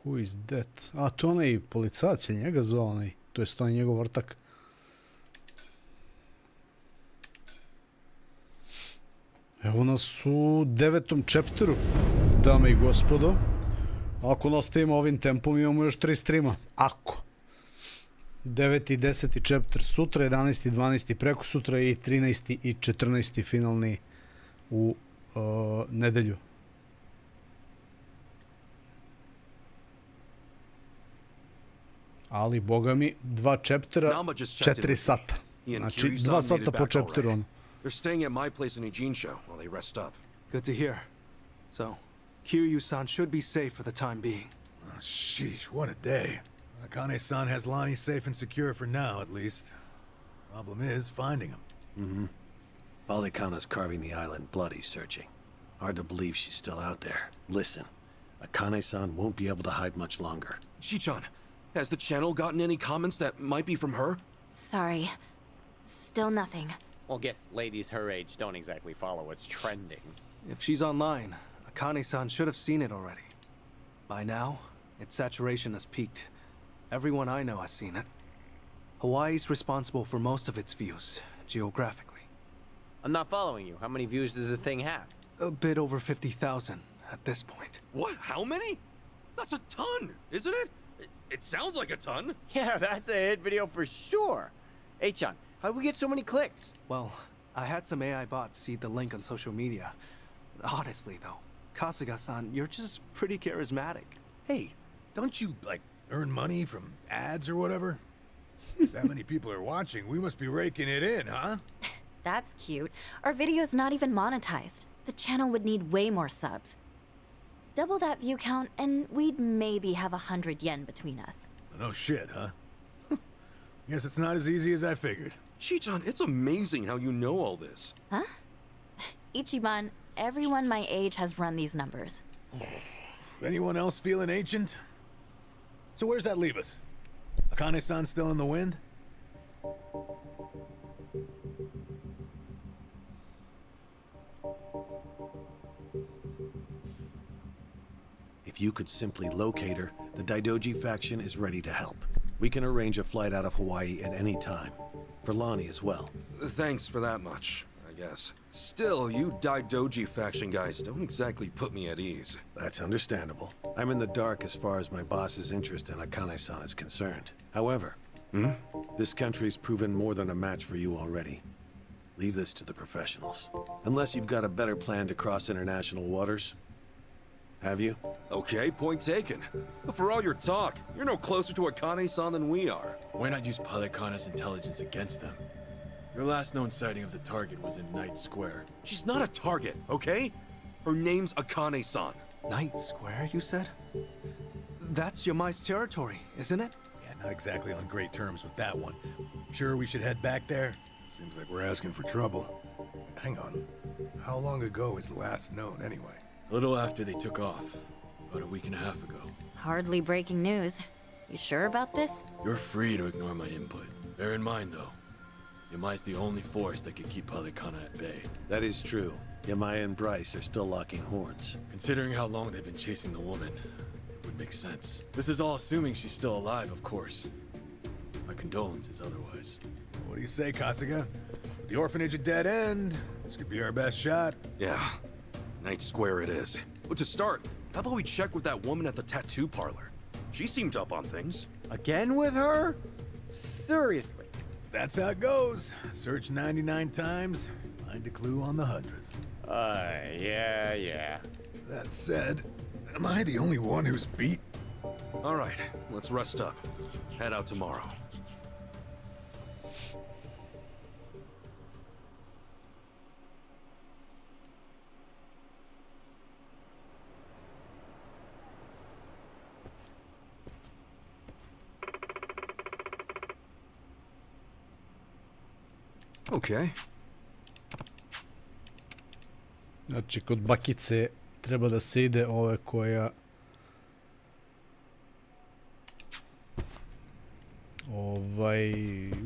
Who is that? A, to onaj policajac je njega zvao onaj. To jest onaj njegov ortak. Evo nas u 9. chapteru, dame I gospodo. Ako nastavimo ovim tempom imamo još 3 streama. Ako. 9. I 10. chapter sutra, 11. I 12. preko sutra I 13. I 14. finalni u nedelju. Ali, boga mi, 2 chaptera, 4 sata. Znači, 2 sata po chapteru. They're staying at my place in Eugene while they rest up. Good to hear. So, Kiryu-san should be safe for the time being. Oh, sheesh, what a day. Akane-san has Lonnie safe and secure for now, at least. Problem is finding him. Mm-hmm. Balikana's carving the island bloody searching. Hard to believe she's still out there. Listen, Akane-san won't be able to hide much longer. Chichan, has the channel gotten any comments that might be from her? Sorry. Still nothing. Well, guess ladies her age don't exactly follow what's trending. If she's online, Akane-san should have seen it already. By now, its saturation has peaked. Everyone I know has seen it. Hawaii's responsible for most of its views, geographically. I'm not following you. How many views does the thing have? A bit over 50,000 at this point. What? How many? That's a ton, isn't it? It sounds like a ton. Yeah, that's a hit video for sure. Hey, Chan, how did we get so many clicks? Well, I had some AI bots see the link on social media. Honestly, though, Kasuga-san, you're just pretty charismatic. Hey, don't you, like, earn money from ads or whatever? If that many people are watching, we must be raking it in, huh? That's cute. Our video's not even monetized. The channel would need way more subs. Double that view count, and we'd maybe have 100 yen between us. No shit, huh? Guess it's not as easy as I figured. Chichan, it's amazing how you know all this. Huh? Ichiban, everyone my age has run these numbers. Anyone else feeling ancient? So where's that leave us? Akane-san still in the wind? If you could simply locate her, the Daidoji faction is ready to help. We can arrange a flight out of Hawaii at any time. For Lonnie as well. Thanks for that much, I guess. Still, you Daidoji faction guys don't exactly put me at ease. That's understandable. I'm in the dark as far as my boss's interest in Akane-san is concerned. However, this country's proven more than a match for you already. Leave this to the professionals. Unless you've got a better plan to cross international waters. Have you? Okay, point taken. But for all your talk, you're no closer to Akane-san than we are. Why not use Balikana's intelligence against them? Your last known sighting of the target was in Knight Square. She's not a target, okay? Her name's Akane-san. Knight Square, you said? That's Yamai's territory, isn't it? Yeah, not exactly on great terms with that one. Sure we should head back there? Seems like we're asking for trouble. Hang on. How long ago is last known, anyway? A little after they took off. About a week and a half ago. Hardly breaking news. You sure about this? You're free to ignore my input. Bear in mind, though, Yamai's the only force that can keep Palikana at bay. That is true. Yamai and Bryce are still locking horns. Considering how long they've been chasing the woman, it would make sense. This is all assuming she's still alive, of course. My condolences otherwise. What do you say, Kasuga? With the orphanage a dead end, this could be our best shot. Yeah, Knight Square it is. But to start, how about we check with that woman at the tattoo parlor? She seemed up on things. Again with her? Seriously. That's how it goes. Search 99 times, find a clue on the 100th. Yeah. That said, am I the only one who's beat? All right, let's rest up. Head out tomorrow. Okay. Znači, kod bakice treba da se ide ove koja...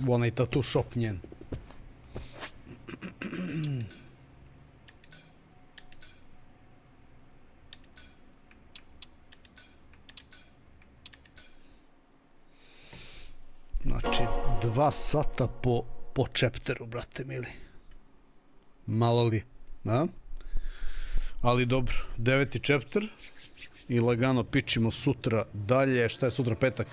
onaj tattoo shop njen. Znači, 2 sata po chapteru, brate mili. Malo li, da? Ali dobro, 9. chapter i lagano pičimo sutra dalje. Šta je sutra, petak?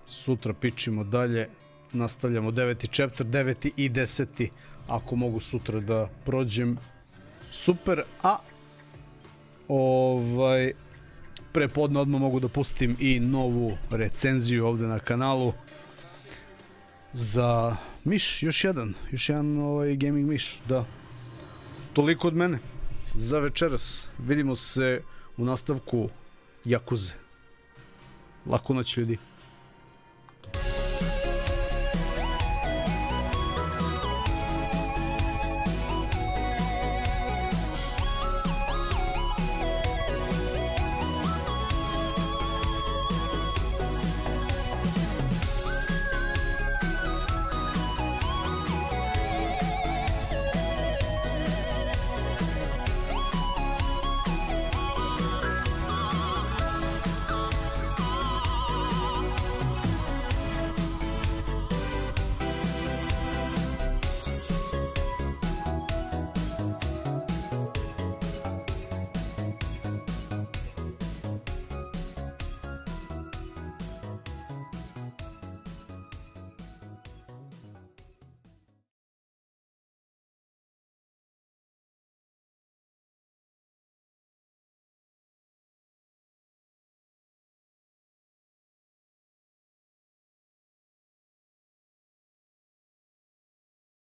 Sutra pičimo dalje, nastavljamo 9. chapter, 9. i 10. Ako mogu sutra da prođem, super. A prepodne odmah mogu da pustim i novu recenziju ovde na kanalu za miš, još jedan gaming miš, da. Toliko od mene za večeras. Vidimo se u nastavku Yakuze. Laku noć, ljudi.